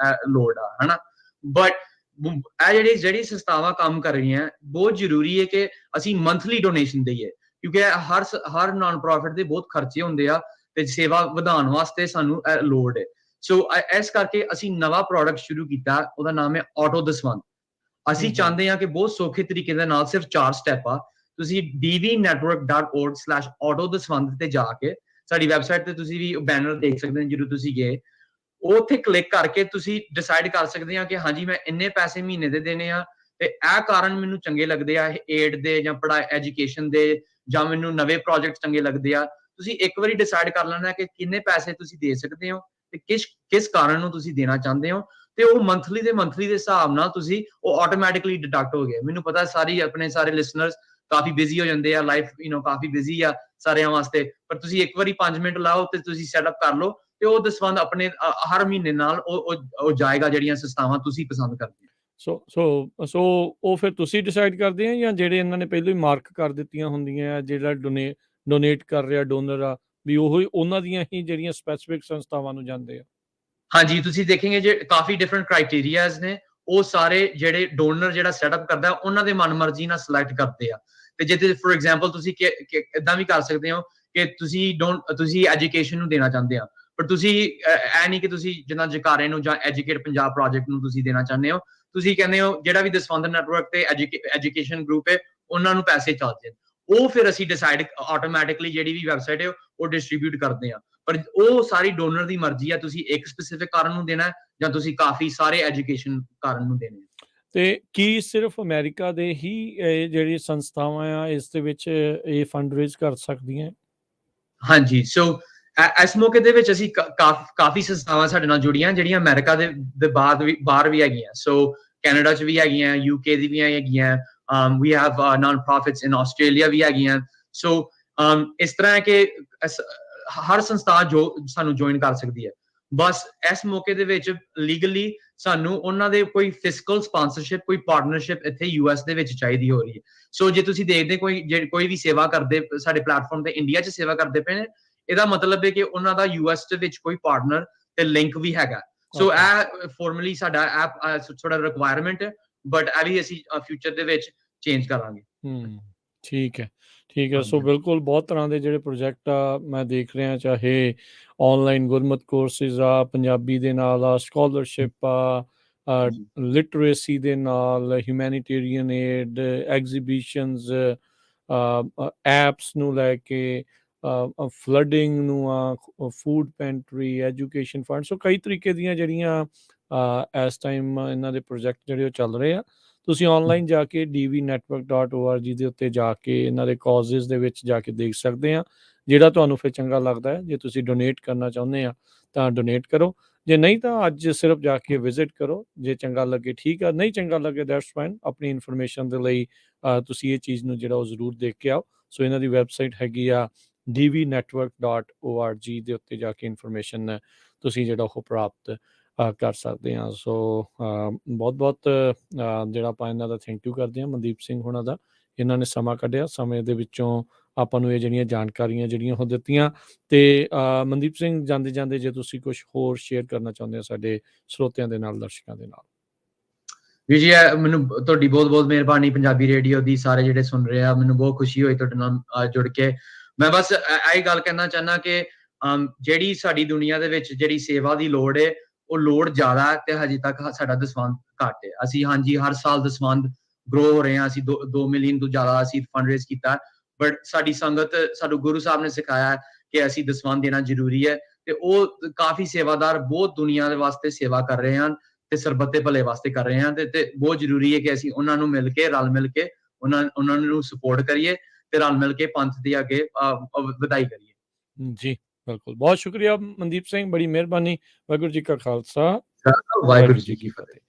ਲੋੜ ਆ, ਹਨਾ? ਬਟ ਇਹ ਜਿਹੜੀ ਸੰਸਥਾਵਾਂ ਕੰਮ ਕਰ ਰਹੀਆਂ, ਬਹੁਤ ਜ਼ਰੂਰੀ ਹੈ ਕਿ ਅਸੀਂ ਮੰਥਲੀ ਡੋਨੇਸ਼ਨ ਦਈਏ, ਕਿਉਂਕਿ ਹਰ ਨਾਨ ਪ੍ਰੋਫਿਟ ਦੇ ਬਹੁਤ ਖਰਚੇ ਹੁੰਦੇ ਆ, ਤੇ ਸੇਵਾ ਵਧਾਉਣ ਵਾਸਤੇ ਸਾਨੂੰ ਲੋੜ ਹੈ। ਸੋ ਇਸ ਕਰਕੇ ਅਸੀਂ ਨਵਾਂ ਪ੍ਰੋਡਕਟ ਸ਼ੁਰੂ ਕੀਤਾ, ਉਹਦਾ ਨਾਮ ਹੈ ਆਟੋ ਦਸਵੰਧ। ਅਸੀਂ ਚਾਹੁੰਦੇ ਹਾਂ ਕਿ ਬਹੁਤ ਸੌਖੇ ਤਰੀਕੇ ਦੇ ਨਾਲ, ਸਿਰਫ 4 ਸਟੈਪ ਆ, ਤੁਸੀਂ dvnetwork.org/auto ਦਸਵੰਧ ਤੇ ਜਾ ਕੇ ਸਾਡੀ ਵੈਬਸਾਈਟ ਤੇ ਤੁਸੀਂ ਵੀ ਬੈਨਰ ਦੇਖ ਸਕਦੇ ਹੋ ਜਦੋਂ ਤੁਸੀਂ ਗਏ, ਉੱਥੇ ਕਲਿੱਕ ਕਰਕੇ ਤੁਸੀਂ ਡਿਸਾਈਡ ਕਰ ਸਕਦੇ ਆ ਕਿ ਹਾਂਜੀ ਮੈਂ ਇੰਨੇ ਪੈਸੇ ਮਹੀਨੇ ਦੇ ਦੇਣੇ ਆ, ਤੇ ਇਹ ਕਾਰਨ ਮੈਨੂੰ ਚੰਗੇ ਲੱਗਦੇ ਆ, ਏਡ ਦੇ ਜਾਂ ਪੜ੍ਹਾਈ ਐਜੂਕੇਸ਼ਨ ਦੇ, ਜਾਂ ਮੈਨੂੰ ਨਵੇਂ ਪ੍ਰੋਜੈਕਟ ਚੰਗੇ ਲੱਗਦੇ ਆ। ਤੁਸੀਂ ਇੱਕ ਵਾਰੀ ਡਿਸਾਈਡ ਕਰ ਲੈਣਾ ਕਿ ਕਿੰਨੇ ਪੈਸੇ ਤੁਸੀਂ ਦੇ ਸਕਦੇ ਹੋ, ਤੇ ਕਿਸ ਕਾਰਨ ਨੂੰ ਤੁਸੀਂ ਦੇਣਾ ਚਾਹੁੰਦੇ ਹੋ, ਤੇ ਉਹ ਮੰਥਲੀ ਦੇ ਹਿਸਾਬ ਨਾਲ ਤੁਸੀਂ ਉਹ ਆਟੋਮੈਟਿਕਲੀ ਡਿਡਕਟ ਹੋ ਗਏ। ਮੈਨੂੰ ਪਤਾ ਸਾਰੇ ਲਿਸਨਰਸ ਕਾਫੀ ਬਿਜ਼ੀ ਹੋ ਜਾਂਦੇ ਆ, ਲਾਈਫ ਕਾਫੀ ਬਿਜ਼ੀ ਆ, ਸਾਰਿਆਂ ਵਾਸਤੇ, ਪਰ ਤੁਸੀਂ ਇੱਕ ਵਾਰੀ 5 ਮਿੰਟ ਲਾਓ ਤੇ ਤੁਸੀਂ ਸੈਟਅਪ ਕਰ ਲਓ ਤੇ ਉਹ ਦਸਵੰਧ ਆਪਣੇ ਹਰ ਮਹੀਨੇ ਨਾਲ ਉਹ ਜਾਏਗਾ ਜਿਹੜੀਆਂ ਸੰਸਥਾਵਾਂ ਤੁਸੀਂ ਪਸੰਦ ਕਰਦੇ ਹੋ। ਸੋ ਉਹ ਫਿਰ ਤੁਸੀਂ ਡਿਸਾਈਡ ਕਰਦੇ ਆ ਜਾਂ ਜਿਹੜੇ ਇਹਨਾਂ ਨੇ ਪਹਿਲਾਂ ਹੀ ਮਾਰਕ ਕਰ ਦਿੱਤੀਆਂ ਹੁੰਦੀਆਂ ਆ, ਜਿਹੜਾ ਡੋਨੇਟ ਕਰ ਰਿਹਾ ਡੋਨਰ ਆ ਵੀ ਉਹੀ ਉਹਨਾਂ ਦੀਆਂ ਹੀ ਜਿਹੜੀਆਂ ਸਪੈਸੀਫਿਕ ਸੰਸਥਾਵਾਂ ਨੂੰ ਜਾਂਦੇ ਆ? ਹਾਂਜੀ, ਤੁਸੀਂ ਦੇਖेंगे ਜੇ ਕਾਫੀ ਡਿਫਰੈਂਟ ਕ੍ਰਾਈਟੇਰੀਆਜ਼ ਨੇ, ਉਹ ਸਾਰੇ ਜਿਹੜੇ ਡੋਨਰ ਜਿਹੜਾ ਸੈਟਅਪ ਕਰਦਾ ਉਹਨਾਂ ਦੇ ਮਨਮਰਜ਼ੀ ਨਾਲ ਸਿਲੈਕਟ ਕਰਦੇ ਆ। ਤੇ ਜੇ ਫੋਰ ਐਗਜ਼ਾਮਪਲ ਤੁਸੀਂ ਇਦਾਂ ਵੀ ਕਰ ਸਕਦੇ ਹੋ ਕਿ ਤੁਸੀਂ ਐਜੂਕੇਸ਼ਨ ਨੂੰ ਦੇਣਾ ਚਾਹੁੰਦੇ ਆ, ਪਰ ਤੁਸੀਂ ਐ ਨਹੀਂ ਕਿ ਤੁਸੀਂ ਜਿੰਨਾ ਜਕਾਰੇ ਨੂੰ ਜਾਂ ਐਜੂਕੇਟ ਪੰਜਾਬ ਪ੍ਰੋਜੈਕਟ ਨੂੰ ਤੁਸੀਂ ਦੇਣਾ ਚਾਹੁੰਦੇ ਹੋ, ਤੁਸੀਂ ਕਹਿੰਦੇ ਹੋ ਜਿਹੜਾ ਵੀ ਦਸਵੰਧ ਨੈਟਵਰਕ ਤੇ ਐਜੂਕੇਸ਼ਨ ਗਰੁੱਪ ਹੈ ਉਹਨਾਂ ਨੂੰ ਪੈਸੇ ਚੱਲਦੇ, ਉਹ ਫਿਰ ਅਸੀਂ ਡਿਸਾਈਡ ਆਟੋਮੈਟਿਕਲੀ ਜਿਹੜੀ ਵੀ ਵੈਬਸਾਈਟ ਹੈ ਉਹ ਡਿਸਟ੍ਰੀਬਿਊਟ ਕਰਦੇ ਆ। ਪਰ ਉਹ ਸਾਰੀ ਡੋਨਰ ਦੀ ਮਰਜ਼ੀ ਆ, ਤੁਸੀਂ ਇੱਕ ਸਪੈਸੀਫਿਕ ਕਾਰਨ ਨੂੰ ਦੇਣਾ ਜਾਂ ਤੁਸੀਂ ਕਾਫੀ ਸਾਰੇ ਐਜੂਕੇਸ਼ਨ ਕਾਰਨ ਨੂੰ ਦੇਣੇ। ਤੇ ਕੀ ਸਿਰਫ ਅਮਰੀਕਾ ਦੇ ਹੀ ਜਿਹੜੀ ਸੰਸਥਾਵਾਂ ਆ ਇਸ ਦੇ ਵਿੱਚ ਇਹ ਫੰਡ ਰੇਜ਼ ਕਰ ਸਕਦੀਆਂ? ਹਾਂਜੀ, ਸੋ ਇਸ ਮੌਕੇ ਦੇ ਵਿੱਚ ਅਸੀਂ ਕਾਫੀ ਸੰਸਥਾਵਾਂ ਸਾਡੇ ਨਾਲ ਜੁੜੀਆਂ ਜਿਹੜੀਆਂ ਅਮਰੀਕਾ ਦੇ ਬਾਹਰ ਵੀ ਹੈਗੀਆਂ। ਸੋ ਕੈਨੇਡਾ ਚ ਵੀ ਹੈਗੀਆਂ, UK ਦੀ ਵੀ ਹੈਗੀਆਂ, we have non-profits in Australia ਵੀ ਹੈਗੀਆਂ। ਸੋ ਇਸ ਤਰ੍ਹਾਂ ਹੈ ਕਿ ਹਰ ਸੰਸਥਾ ਜੋ ਸਾਨੂੰ ਜੁਆਇਨ ਕਰ ਸਕਦੀ ਹੈ, ਬਸ ਇਸ ਮੌਕੇ ਦੇ ਵਿੱਚ ਲੀਗਲੀ ਸਾਨੂੰ ਉਹਨਾਂ ਦੇ ਕੋਈ ਫਿਸਕਲ ਸਪਾਂਸਰਸ਼ਿਪ, ਕੋਈ ਪਾਰਟਨਰਸ਼ਿਪ ਇੱਥੇ US ਦੇ ਵਿੱਚ ਚਾਹੀਦੀ ਹੋ ਰਹੀ ਹੈ। ਸੋ ਜੇ ਤੁਸੀਂ ਦੇਖਦੇ ਕੋਈ ਵੀ ਸੇਵਾ ਕਰਦੇ ਸਾਡੇ ਪਲੇਟਫਾਰਮ ਤੇ ਇੰਡੀਆ 'ਚ ਸੇਵਾ ਕਰਦੇ ਪਏ ਨੇ, ਇਹਦਾ ਮਤਲਬ ਹੈ ਕਿ ਉਹਨਾਂ ਦਾ US ਦੇ ਵਿੱਚ ਕੋਈ ਪਾਰਟਨਰ ਤੇ ਲਿੰਕ ਵੀ ਹੈਗਾ। ਸੋ ਇਹ ਫਾਰਮਲੀ ਸਾਡਾ ਐਪ ਥੋੜਾ ਰਿਕੁਆਇਰਮੈਂਟ ਹੈ, ਬਟ ਇਹ ਵੀ ਅਸੀਂ ਫਿਊਚਰ ਦੇ ਵਿੱਚ ਚੇਂਜ ਕਰਾਂਗੇ। ਠੀਕ ਹੈ। ਸੋ ਬਿਲਕੁਲ ਬਹੁਤ ਤਰ੍ਹਾਂ ਦੇ ਜਿਹੜੇ ਪ੍ਰੋਜੈਕਟ ਆ ਮੈਂ ਦੇਖ ਰਿਹਾ, ਚਾਹੇ ਆਨਲਾਈਨ ਗੁਰਮਤ ਕੋਰਸਿਸ ਆ, ਪੰਜਾਬੀ ਦੇ ਨਾਲ ਆ, ਸਕਾਲਰਸ਼ਿਪ ਆ, ਲਿਟਰੇਸੀ ਦੇ ਨਾਲ, ਹਿਊਮੈਨਿਟੇਰੀਅਨ ਏਡ, ਐਗਜ਼ੀਬਿਸ਼ਨਸ, ਐਪਸ ਨੂੰ ਲੈ ਕੇ, ਫਲੱਡਿੰਗ ਨੂੰ ਆ, ਫੂਡ ਪੈਂਟਰੀ, ਐਜੂਕੇਸ਼ਨ ਫੰਡ। ਸੋ ਕਈ ਤਰੀਕੇ ਦੀਆਂ ਜਿਹੜੀਆਂ ਇਸ ਟਾਈਮ ਇਹਨਾਂ ਦੇ ਪ੍ਰੋਜੈਕਟ ਜਿਹੜੇ ਉਹ ਚੱਲ ਰਹੇ ਆ। ਤੁਸੀਂ ਆਨਲਾਈਨ ਜਾ ਕੇ dvnetwork.org ਦੇ ਉੱਤੇ ਜਾ ਕੇ ਇਹਨਾਂ ਦੇ ਕਾਜ਼ਿਸ ਦੇ ਵਿੱਚ ਜਾ ਕੇ ਦੇਖ ਸਕਦੇ ਆ, ਜਿਹੜਾ ਤੁਹਾਨੂੰ ਫਿਰ ਚੰਗਾ ਲੱਗਦਾ ਹੈ। ਜੇ ਤੁਸੀਂ ਡੋਨੇਟ ਕਰਨਾ ਚਾਹੁੰਦੇ ਆ ਤਾਂ ਡੋਨੇਟ ਕਰੋ, ਜੇ ਨਹੀਂ ਤਾਂ ਅੱਜ ਸਿਰਫ ਜਾ ਕੇ ਵਿਜ਼ਿਟ ਕਰੋ। ਜੇ ਚੰਗਾ ਲੱਗੇ ਠੀਕ ਆ, ਨਹੀਂ ਚੰਗਾ ਲੱਗੇ ਦੈਟਸ ਫਾਈਨ। ਆਪਣੀ ਇਨਫੋਰਮੇਸ਼ਨ ਦੇ ਲਈ ਤੁਸੀਂ ਇਹ ਚੀਜ਼ ਨੂੰ ਜਿਹੜਾ ਉਹ ਜ਼ਰੂਰ ਦੇਖ ਕੇ ਆਓ। ਸੋ ਇਹਨਾਂ ਦੀ ਵੈਬਸਾਈਟ ਹੈਗੀ ਆ dvnetwork.org ਦੇ ਉੱਤੇ ਜਾ ਕੇ ਇਨਫੋਰਮੇਸ਼ਨ ਤੁਸੀਂ ਜਿਹੜਾ ਉਹ ਪ੍ਰਾਪਤ ਕਰ ਸਕਦੇ ਹਾਂ। ਸੋ ਬਹੁਤ ਜਿਹੜਾ ਆਪਾਂ ਇਹਨਾਂ ਦਾ ਥੈਂਕ ਯੂ ਕਰਦੇ ਹਾਂ ਮਨਦੀਪ ਸਿੰਘ ਹੋਣਾ ਦਾ, ਇਹਨਾਂ ਨੇ ਸਮਾਂ ਕੱਢਿਆ, ਸਮੇਂ ਦੇ ਵਿੱਚੋਂ ਆਪਾਂ ਨੂੰ ਇਹ ਜਿਹੜੀਆਂ ਜਾਣਕਾਰੀਆਂ ਜਿਹੜੀਆਂ ਉਹ ਦਿੱਤੀਆਂ। ਤੇ ਮਨਦੀਪ ਸਿੰਘ, ਜਾਂਦੇ ਜਾਂਦੇ ਜੇ ਤੁਸੀਂ ਕੁਝ ਹੋਰ ਸ਼ੇਅਰ ਕਰਨਾ ਚਾਹੁੰਦੇ ਹੋ ਸਾਡੇ ਸਰੋਤਿਆਂ ਦੇ ਨਾਲ, ਦਰਸ਼ਕਾਂ ਦੇ ਨਾਲ। ਵੀ ਜੀ ਮੈਨੂੰ ਤੁਹਾਡੀ ਬਹੁਤ ਮਿਹਰਬਾਨੀ ਪੰਜਾਬੀ ਰੇਡੀਓ ਦੀ, ਸਾਰੇ ਜਿਹੜੇ ਸੁਣ ਰਹੇ ਆ, ਮੈਨੂੰ ਬਹੁਤ ਖੁਸ਼ੀ ਹੋਈ ਤੁਹਾਡੇ ਨਾਲ ਜੁੜ ਕੇ। ਮੈਂ ਬਸ ਇਹ ਗੱਲ ਕਹਿਣਾ ਚਾਹੁੰਦਾ ਕਿ ਜਿਹੜੀ ਸਾਡੀ ਦੁਨੀਆ ਦੇ ਵਿੱਚ ਜਿਹੜੀ ਸੇਵਾ ਦੀ ਲੋੜ ਹੈ, ਉਹ ਲੋੜ ਜ਼ਿਆਦਾ ਹੈ ਤੇ ਹਜੇ ਤੱਕ ਸਾਡਾ ਦਸਵੰਧ ਘੱਟ ਹੈ। ਅਸੀਂ ਹਾਂਜੀ ਹਰ ਸਾਲ ਦਸਵੰਧ ਗਰੋ ਹੋ ਰਹੇ ਹਾਂ, ਅਸੀਂ 2 ਮਿਲੀਅਨ ਤੋਂ ਜ਼ਿਆਦਾ ਅਸੀਂ ਫੰਡ ਰੇਜ਼ ਕੀਤਾ, ਬਟ ਸਾਡੀ ਸੰਗਤ, ਸਾਨੂੰ ਗੁਰੂ ਸਾਹਿਬ ਨੇ ਸਿਖਾਇਆ ਕਿ ਅਸੀਂ ਦਸਵੰਧ ਦੇਣਾ ਜ਼ਰੂਰੀ ਹੈ। ਤੇ ਉਹ ਕਾਫੀ ਸੇਵਾਦਾਰ ਬਹੁਤ ਦੁਨੀਆ ਦੇ ਵਾਸਤੇ ਸੇਵਾ ਕਰ ਰਹੇ ਹਨ ਤੇ ਸਰਬੱਤ ਦੇ ਭਲੇ ਵਾਸਤੇ ਕਰ ਰਹੇ ਹਨ, ਤੇ ਬਹੁਤ ਜ਼ਰੂਰੀ ਹੈ ਕਿ ਅਸੀਂ ਉਹਨਾਂ ਨੂੰ ਮਿਲ ਕੇ, ਰਲ ਮਿਲ ਕੇ ਉਹਨਾਂ ਨੂੰ ਸਪੋਰਟ ਕਰੀਏ ਤੇ ਰਲ ਮਿਲ ਕੇ ਪੰਥ ਦੀ ਅੱਗੇ ਵਧਾਈ ਕਰੀਏ। ਜੀ ਬਿਲਕੁਲ, ਬਹੁਤ ਸ਼ੁਕਰੀਆ ਮਨਦੀਪ ਸਿੰਘ, ਬੜੀ ਮਿਹਰਬਾਨੀ। ਵਾਹਿਗੁਰੂ ਜੀ ਕਾ ਖਾਲਸਾ, ਵਾਹਿਗੁਰੂ ਜੀ ਕੀ ਫਤਿਹ।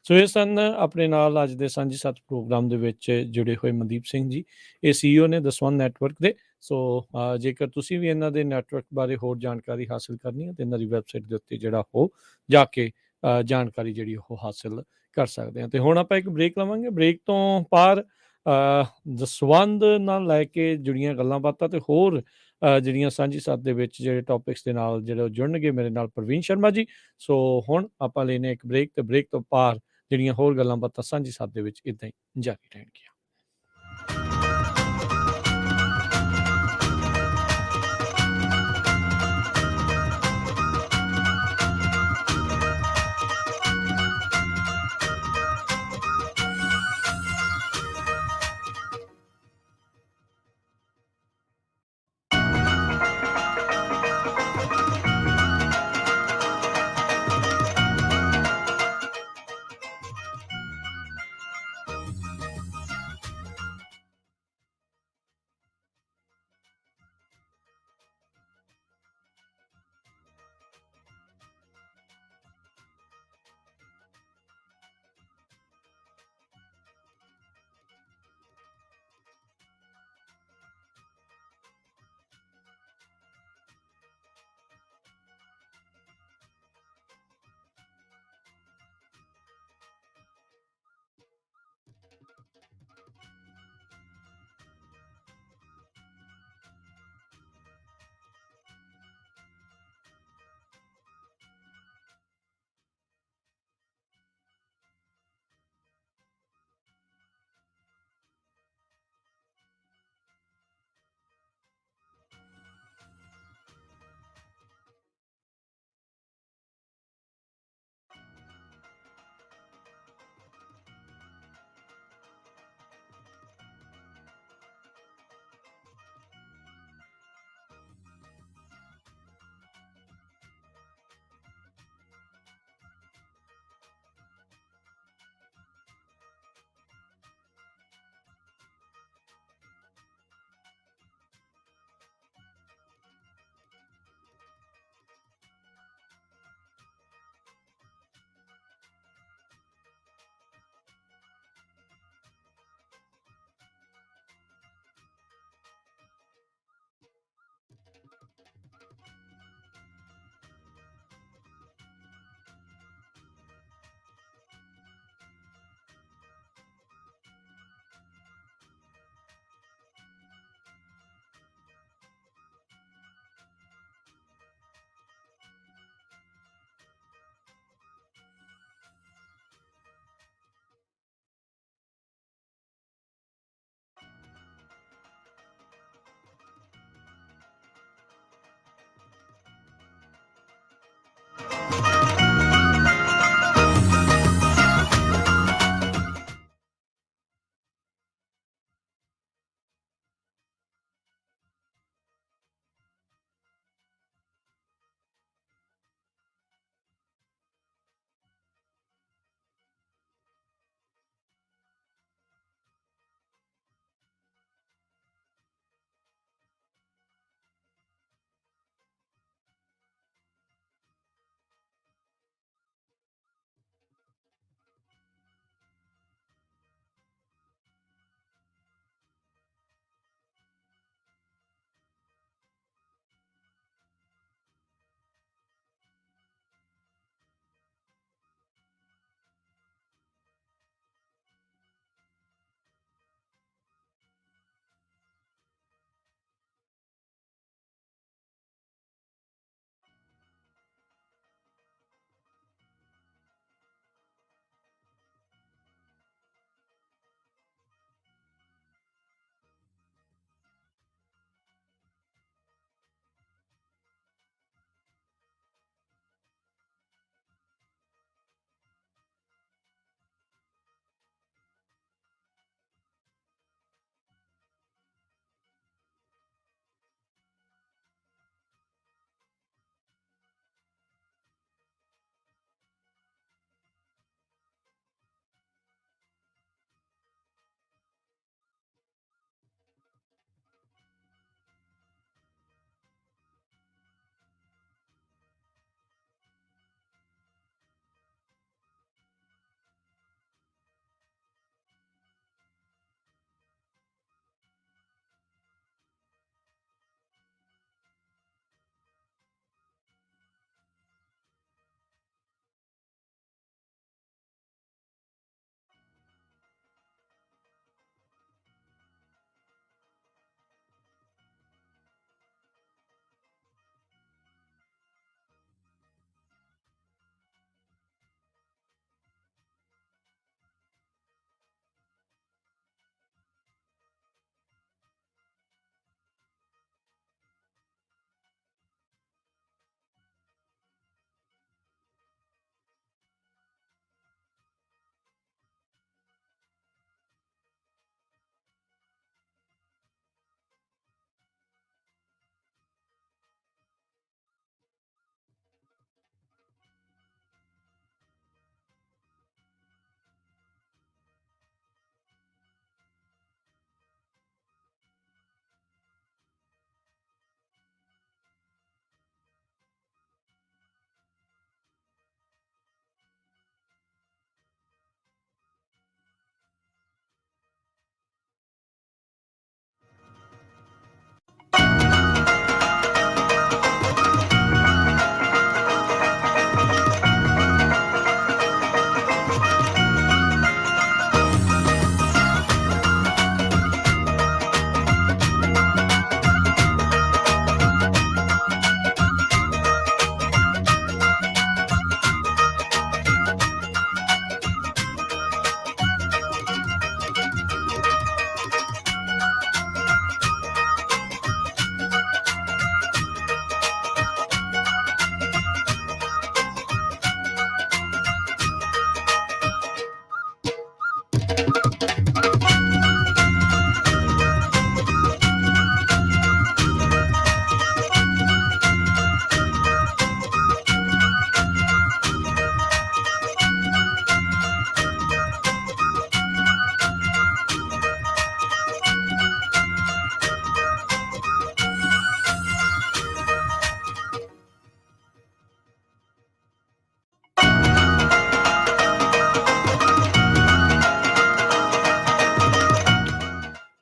ਸੋ ਇਹ ਸਨ ਆਪਣੇ ਨਾਲ ਅੱਜ ਦੇ ਸਾਂਝੀ ਸੱਤ ਪ੍ਰੋਗਰਾਮ ਦੇ ਵਿੱਚ ਜੁੜੇ ਹੋਏ ਮਨਦੀਪ ਸਿੰਘ ਜੀ, ਇਹ CEO ਨੇ ਦਸਵੰਧ ਨੈਟਵਰਕ ਦੇ। ਸੋ ਜੇਕਰ ਤੁਸੀਂ ਵੀ ਇਹਨਾਂ ਦੇ ਨੈਟਵਰਕ ਬਾਰੇ ਹੋਰ ਜਾਣਕਾਰੀ ਹਾਸਿਲ ਕਰਨੀ ਹੈ ਤਾਂ ਇਹਨਾਂ ਦੀ ਵੈਬਸਾਈਟ ਦੇ ਉੱਤੇ ਜਿਹੜਾ ਉਹ ਜਾ ਕੇ ਜਾਣਕਾਰੀ ਜਿਹੜੀ ਉਹ ਹਾਸਿਲ ਕਰ ਸਕਦੇ ਹਾਂ। ਤੇ ਹੁਣ ਆਪਾਂ ਇੱਕ ਬ੍ਰੇਕ ਲਵਾਂਗੇ। ਬ੍ਰੇਕ ਤੋਂ ਪਾਰ ਦਸਵੰਧ ਨਾਲ ਲੈ ਕੇ ਜੁੜੀਆਂ ਗੱਲਾਂ ਬਾਤਾਂ ਤੇ ਹੋਰ ਜਿਹੜੀਆਂ ਸਾਂਝੀ ਸੱਤ ਦੇ ਵਿੱਚ ਜਿਹੜੇ ਟੌਪਿਕਸ ਦੇ ਨਾਲ ਜਿਹੜੇ ਜੁੜਨਗੇ ਮੇਰੇ ਨਾਲ ਪ੍ਰਵੀਨ ਸ਼ਰਮਾ ਜੀ। ਸੋ ਹੁਣ ਆਪਾਂ ਲੈਨੇ ਇੱਕ ਬ੍ਰੇਕ, ਤੇ ਬ੍ਰੇਕ ਤੋਂ ਪਾਰ ਜਿਹੜੀਆਂ ਹੋਰ ਗੱਲਾਂ ਬਾਤਾਂ ਸਾਂਝੀ ਸੱਤ ਦੇ ਵਿੱਚ ਇੱਦਾਂ ਹੀ ਜਾਰੀ ਰਹਿਣਗੀਆਂ।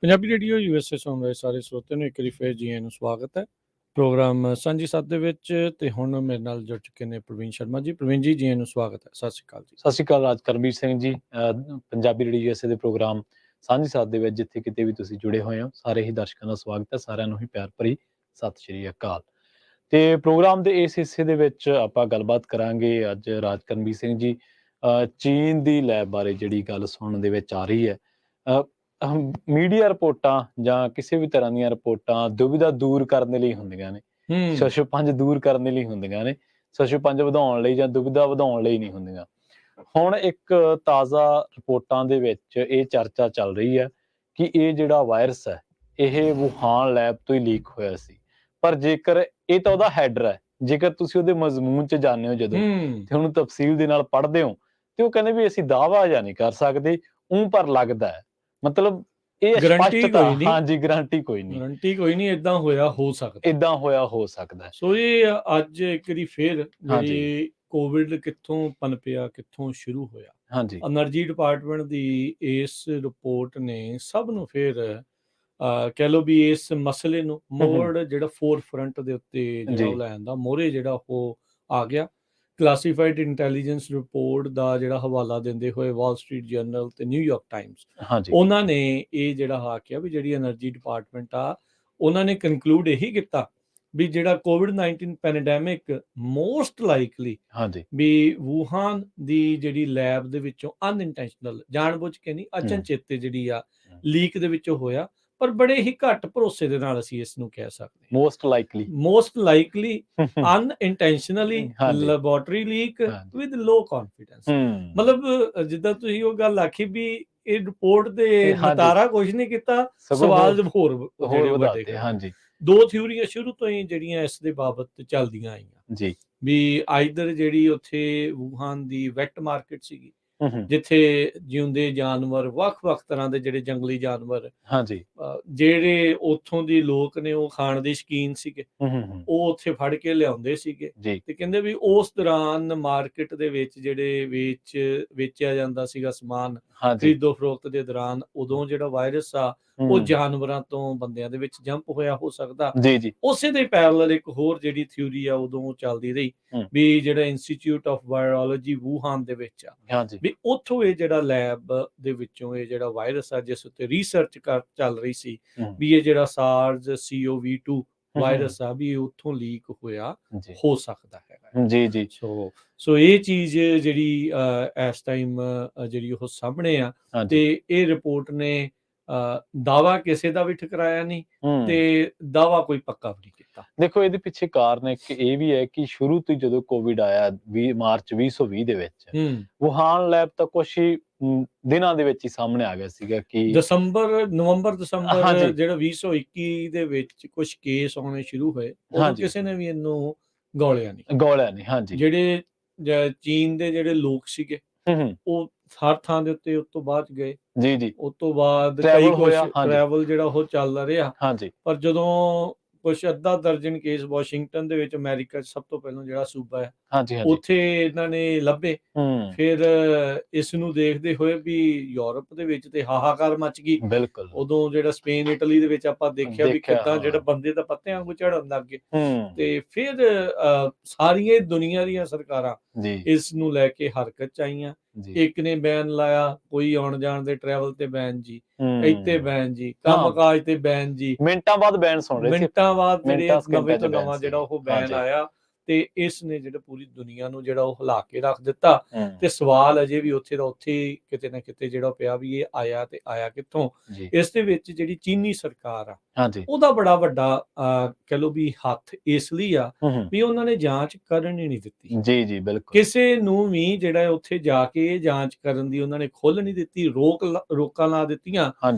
ਪੰਜਾਬੀ ਰੇਡੀਓ USA ਸੁਣ ਰਹੇ ਸਾਰੇ ਸਰੋਤਿਆਂ ਨੂੰ ਇੱਕ ਵਾਰੀ ਫੇਰ ਜੀ ਆਇਆਂ ਨੂੰ ਸਵਾਗਤ ਹੈ ਪ੍ਰੋਗਰਾਮ ਸਾਂਝੀ ਸੱਤ ਦੇ ਵਿੱਚ। ਤੇ ਹੁਣ ਮੇਰੇ ਨਾਲ ਜੁੜ ਚੁੱਕੇ ਨੇ ਪ੍ਰਵੀਨ ਸ਼ਰਮਾ ਜੀ। ਪ੍ਰਵੀਨ ਜੀ, ਜੀ ਆਇਆਂ ਨੂੰ ਸਵਾਗਤ ਹੈ। ਸਤਿ ਸ਼੍ਰੀ ਅਕਾਲ ਜੀ। ਸਤਿ ਸ਼੍ਰੀ ਅਕਾਲ ਰਾਜ ਕਰਮਵੀਰ ਸਿੰਘ ਜੀ। ਪੰਜਾਬੀ ਰੇਡੀਓ USA ਦੇ ਪ੍ਰੋਗਰਾਮ ਸਾਂਝੀ ਸਾਥ ਦੇ ਵਿੱਚ ਜਿੱਥੇ ਕਿਤੇ ਵੀ ਤੁਸੀਂ ਜੁੜੇ ਹੋਏ ਹੋ, ਸਾਰੇ ਹੀ ਦਰਸ਼ਕਾਂ ਦਾ ਸਵਾਗਤ ਹੈ। ਸਾਰਿਆਂ ਨੂੰ ਹੀ ਪਿਆਰ ਭਰੀ ਸਤਿ ਸ਼੍ਰੀ ਅਕਾਲ। ਤੇ ਪ੍ਰੋਗਰਾਮ ਦੇ ਇਸ ਹਿੱਸੇ ਦੇ ਵਿੱਚ ਆਪਾਂ ਗੱਲਬਾਤ ਕਰਾਂਗੇ ਅੱਜ ਰਾਜ ਕਰਮਵੀਰ ਸਿੰਘ ਜੀ, ਚੀਨ ਦੀ ਲੈਬ ਬਾਰੇ ਜਿਹੜੀ ਗੱਲ ਸੁਣਨ ਦੇ ਵਿੱਚ ਆ ਰਹੀ ਹੈ। ਮੀਡੀਆ ਰਿਪੋਰਟਾਂ ਜਾਂ ਕਿਸੇ ਵੀ ਤਰ੍ਹਾਂ ਦੀਆਂ ਰਿਪੋਰਟਾਂ ਦੁਵਿਧਾ ਦੂਰ ਕਰਨ ਦੇ ਲਈ ਹੁੰਦੀਆਂ ਨੇ, ਸ਼ਸ਼ਪੰਜ ਦੂਰ ਕਰਨ ਦੇ ਲਈ ਹੁੰਦੀਆਂ ਨੇ, ਸ਼ਸ਼ਪੰਜ ਵਧਾਉਣ ਲਈ ਜਾਂ ਦੁਵਿਧਾ ਵਧਾਉਣ ਲਈ ਨਹੀਂ ਹੁੰਦੀਆਂ। ਹੁਣ ਇੱਕ ਤਾਜ਼ਾ ਰਿਪੋਰਟਾਂ ਦੇ ਵਿੱਚ ਇਹ ਚਰਚਾ ਚੱਲ ਰਹੀ ਹੈ ਕਿ ਇਹ ਜਿਹੜਾ ਵਾਇਰਸ ਹੈ ਇਹ ਵੂਹਾਨ ਲੈਬ ਤੋਂ ਹੀ ਲੀਕ ਹੋਇਆ ਸੀ। ਪਰ ਜੇਕਰ ਇਹ ਤਾਂ ਉਹਦਾ ਹੈਡਰ ਹੈ, ਜੇਕਰ ਤੁਸੀਂ ਉਹਦੇ ਮਜ਼ਮੂਨ 'ਚ ਜਾਂਦੇ ਹੋ ਜਦੋਂ ਤੇ ਉਹਨੂੰ ਤਫਸੀਲ ਦੇ ਨਾਲ ਪੜ੍ਹਦੇ ਹੋ ਤੇ ਉਹ ਕਹਿੰਦੇ ਵੀ ਅਸੀਂ ਦਾਅਵਾ ਜਾਂ ਨਹੀਂ ਕਰ ਸਕਦੇ, ਪਰ ਲੱਗਦਾ ਹੈ। ਮਤਲਬ ਇਹ ਗਰੰਟੀ ਹਾਂਜੀ, ਗਰੰਟੀ ਕੋਈ ਨਹੀਂ, ਏਦਾਂ ਹੋਇਆ ਹੋ ਸਕਦਾ। ਸੋ ਇਹ ਅੱਜ ਇੱਕ ਵਾਰੀ ਫੇਰ ਜਿਹੜੀ ਕੋਵਿਡ ਕਿੱਥੋਂ ਪਨਪਿਆ, ਕਿੱਥੋਂ ਸ਼ੁਰੂ ਹੋਇਆ, ਹਾਂਜੀ, ਐਨਰਜੀ ਡਿਪਾਰਟਮੈਂਟ ਦੀ ਇਸ ਰਿਪੋਰਟ ਨੇ ਸਭ ਨੂੰ ਫੇਰ ਕਹਿ ਲਓ ਵੀ ਇਸ ਮਸਲੇ ਨੂੰ ਮੋੜ ਜਿਹੜਾ ਫੋਰ ਫਰੰਟ ਦੇ ਉੱਤੇ ਜਿਹੜਾ ਉਹ ਲੈਣ ਦਾ ਮੋਹਰੇ ਜਿਹੜਾ ਉਹ ਆ ਗਿਆ। ਕਲਾਸੀਫਾਈਡ ਇੰਟੈਲੀਜੈਂਸ ਰਿਪੋਰਟ ਦਾ ਜਿਹੜਾ ਹਵਾਲਾ ਦਿੰਦੇ ਹੋਏ ਵਾਲ ਸਟਰੀਟ ਜਰਨਲ ਤੇ ਨਿਊਯਾਰਕ ਟਾਈਮਸ, ਉਹਨਾਂ ਨੇ ਇਹ ਜਿਹੜਾ ਆਖਿਆ ਵੀ ਜਿਹੜੀ ਐਨਰਜੀ ਡਿਪਾਰਟਮੈਂਟ ਆ ਉਹਨਾਂ ਨੇ ਕਨਕਲੂਡ ਇਹੀ ਕੀਤਾ ਵੀ ਜਿਹੜਾ COVID-19 ਪੈਂਡੈਮਿਕ ਮੋਸਟ ਲਾਈਕਲੀ ਵੀ ਵੂਹਾਨ ਦੀ ਜਿਹੜੀ ਲੈਬ ਦੇ ਵਿੱਚੋਂ ਅਨਇੰਟੈਂਸ਼ਨਲ, ਜਾਣਬੁੱਝ ਕੇ ਨਹੀਂ, ਅਚਨਚੇਤੇ ਜਿਹੜੀ ਆ ਲੀਕ ਦੇ ਵਿੱਚੋਂ ਹੋਇਆ। ਪਰ ਬੜੇ ਹੀ ਘੱਟ ਭਰੋਸੇ ਦੇ ਨਾਲ ਅਸੀਂ ਇਸ ਨੂੰ ਕਹਿ ਸਕਦੇ ਹਾਂ most likely unintentionally laboratory leak with low confidence. ਮਤਲਬ ਜਿੱਦਾਂ ਤੁਸੀਂ ਉਹ ਗੱਲ ਆਖੀ ਵੀ ਇਹ ਰਿਪੋਰਟ ਦੇ ਨਤਾਰਾ ਕੁਝ ਨਹੀਂ ਕੀਤਾ, ਸਵਾਲ ਹੋਰ ਵੱਡੇ। ਦੋ ਥਿਊਰੀਆਂ ਸ਼ੁਰੂ ਤੋਂ ਹੀ ਜਿਹੜੀਆਂ ਇਸ ਦੇ ਬਾਬਤ ਚੱਲਦੀਆਂ ਆਈਆਂ ਵੀ ਆਈਦਰ ਜਿਹੜੀ ਉੱਥੇ ਵੂਹਾਨ ਦੀ ਵੈਟ ਮਾਰਕੀਟ ਸੀਗੀ ਜਿੱਥੇ ਜਿਉਂਦੇ ਜਾਨਵਰ, ਵੱਖ-ਵੱਖ ਤਰ੍ਹਾਂ ਦੇ ਜਿਹੜੇ ਜੰਗਲੀ ਜਾਨਵਰ, ਜਿਹੜੇ ਉੱਥੋਂ ਦੇ ਲੋਕ ਨੇ ਉਹ ਖਾਣ ਦੇ ਸ਼ੌਕੀਨ ਸੀਗੇ, ਉਹ ਉੱਥੇ ਫੜ ਕੇ ਲਿਆਉਂਦੇ ਸੀਗੇ। ਤੇ ਕਹਿੰਦੇ ਵੀ ਉਸ ਦੌਰਾਨ ਮਾਰਕੀਟ ਦੇ ਵਿੱਚ ਜਿਹੜੇ ਵੇਚਿਆ ਜਾਂਦਾ ਸੀਗਾ ਸਮਾਨ, ਖਰੀਦੋ ਫਰੋਖਤ ਦੇ ਦੌਰਾਨ, ਉਦੋਂ ਜਿਹੜਾ ਵਾਇਰਸ ਆ ਉਹ ਜਾਨਵਰਾਂ ਤੋਂ ਬੰਦਿਆਂ ਦੇ ਵਿੱਚ ਜੰਪ ਹੋਇਆ ਹੋ ਸਕਦਾ। ਉਸੇ ਦੇ ਪੈਰਲਲ ਇੱਕ ਹੋਰ ਜਿਹੜੀ ਥਿਊਰੀ ਆ ਉਦੋਂ ਚੱਲਦੀ ਰਹੀ ਵੀ ਜਿਹੜਾ ਇੰਸਟੀਚਿਊਟ ਆਫ ਵਾਇਰੋਲੋਜੀ ਵੂਹਾਨ ਦੇ ਵਿੱਚ ਆ ਵੀ ਉੱਥੋਂ ਇਹ ਜਿਹੜਾ ਲੈਬ ਦੇ ਵਿੱਚੋਂ ਇਹ ਜਿਹੜਾ ਵਾਇਰਸ ਆ ਜਿਸ ਉੱਤੇ ਰਿਸਰਚ ਚੱਲ ਰਹੀ ਸੀ ਵੀ ਇਹ ਜਿਹੜਾ SARS CoV-2 ਵਾਇਰਸ ਆ ਵੀ ਉੱਥੋਂ ਲੀਕ ਹੋਇਆ ਹੋ ਸਕਦਾ ਹੈਗਾ। ਸੋ ਇਹ ਚੀਜ਼ ਜਿਹੜੀ ਇਸ ਟਾਈਮ ਜਿਹੜੀ ਉਹ ਸਾਹਮਣੇ ਆ ਤੇ ਇਹ ਰਿਪੋਰਟ ਨੇ ਦਾਵਾ ਕਿਸੇ ਦਾ ਵੀ ਠੁਕਰਾਇਆ ਨਹੀਂ ਤੇ ਦਾਵਾ ਕੋਈ ਪੱਕਾ ਵੀ ਨਹੀਂ ਕੀਤਾ। ਦੇਖੋ, ਇਹਦੇ ਪਿੱਛੇ ਕਾਰਨ ਇੱਕ ਇਹ ਵੀ ਹੈ ਕਿ ਸ਼ੁਰੂ ਤੋਂ ਜਦੋਂ ਕੋਵਿਡ ਆਇਆ ਮਾਰਚ 2020 ਦੇ ਵਿੱਚ, ਵੂਹਾਨ ਲੈਬ ਤਾਂ ਕੁਛ ਹੀ ਦਿਨਾਂ ਦੇ ਵਿੱਚ ਹੀ ਸਾਹਮਣੇ ਆ ਗਿਆ ਸੀਗਾ ਕਿ ਨਵੰਬਰ ਦਸੰਬਰ ਜਿਹੜਾ 2021 ਦੇ ਵਿੱਚ ਕੁਝ ਕੇਸ ਆਉਣੇ ਸ਼ੁਰੂ ਹੋਏ, ਉਦੋਂ ਕਿਸੇ ਨੇ ਵੀ ਇਹਨੂੰ ਗੌਲਿਆ ਨਹੀਂ। ਜਿਹੜੇ ਚੀਨ ਦੇ ਜਿਹੜੇ ਲੋਕ ਸੀਗੇ ਉਹ ਹਰ ਥਾਂ ਦੇ ਉੱਤੇ ਉਸ ਤੋਂ ਬਾਅਦ ਗਏ, ਉਸ ਤੋਂ ਬਾਅਦ ਕਈ ਟਰੈਵਲ ਜਿਹੜਾ ਉਹ ਚੱਲਦਾ ਰਿਹਾ। ਪਰ ਜਦੋਂ ਕੁਛ ਅੱਧਾ ਦਰਜਨ ਕੇਸ ਵਾਸ਼ਿੰਗਟਨ ਦੇ ਵਿੱਚ, ਅਮਰੀਕਾ 'ਚ ਸਭ ਤੋਂ ਪਹਿਲਾਂ ਜਿਹੜਾ ਸੂਬਾ ਹੈ, ਉੱਥੇ ਇਹਨਾਂ ਨੇ ਲੱਭੇ। ਫਿਰ ਇਸ ਨੂੰ ਦੇਖਦੇ ਹੋਏ ਵੀ ਯੂਰਪ ਦੇ ਵਿੱਚ ਤੇ ਹਾਹਾਕਾਰ ਮਚ ਗਈ। ਉਦੋਂ ਜਿਹੜਾ ਸਪੇਨ, ਇਟਲੀ ਦੇ ਵਿੱਚ ਆਪਾਂ ਦੇਖਿਆ ਵੀ ਕਿੱਦਾਂ ਜਿਹੜਾ ਬੰਦੇ ਤਾਂ ਪੱਤਿਆਂ ਵਾਂਗੂ ਝੜਨ ਲੱਗ ਗਏ। ਤੇ ਫਿਰ ਸਾਰੀਆਂ ਦੁਨੀਆ ਦੀਆਂ ਸਰਕਾਰਾਂ ਇਸ ਨੂੰ ਲੈ ਕੇ ਹਰਕਤ 'ਚ ਆਈਆਂ। ਇੱਕ ਨੇ ਬੈਨ ਲਾਇਆ, ਕੋਈ ਆਉਣ ਜਾਣ ਦੇ ਟਰੈਵਲ ਤੇ ਬੈਨ ਜੀ, ਇੱਥੇ ਬੈਨ ਜੀ, ਕੰਮ ਕਾਜ ਤੇ ਬੈਨ ਜੀ, ਮਿੰਟਾਂ ਬਾਅਦ ਬੈਨ ਜਿਹੜੇ ਨਵੇਂ ਤੋਂ ਨਵਾਂ ਜਿਹੜਾ ਉਹ ਬੈਨ ਆਇਆ ਤੇ ਇਸ ਨੇ ਜਿਹੜਾ ਪੂਰੀ ਦੁਨੀਆ ਨੂੰ ਜਿਹੜਾ ਉਹ ਹਿਲਾ ਕੇ ਰੱਖ ਦਿੱਤਾ। ਤੇ ਸਵਾਲ ਅਜੇ ਵੀ ਉੱਥੇ ਦਾ ਉੱਥੇ ਕਿਤੇ ਨਾ ਕਿਤੇ ਜਿਹੜਾ ਪਿਆ ਵੀ ਇਹ ਆਇਆ ਤੇ ਆਇਆ ਕਿੱਥੋਂ। ਇਸ ਦੇ ਵਿੱਚ ਜਿਹੜੀ ਚੀਨੀ ਸਰਕਾਰ ਆ ਉਹਦਾ ਬੜਾ ਵੱਡਾ ਕਹਿ ਲਓ ਵੀ ਹੱਥ ਇਸ ਲਈ ਆ ਵੀ ਉਹਨਾਂ ਨੇ ਜਾਂਚ ਕਰਨ ਹੀ ਨਹੀਂ ਦਿੱਤੀ। ਕਿਸੇ ਨੂੰ ਵੀ ਜਿਹੜਾ ਉੱਥੇ ਜਾ ਕੇ ਜਾਂਚ ਕਰਨ ਦੀ ਉਹਨਾਂ ਨੇ ਖੁੱਲ੍ਹ ਨਹੀਂ ਦਿੱਤੀ, ਰੋਕਾਂ ਲਾ ਦਿੱਤੀਆਂ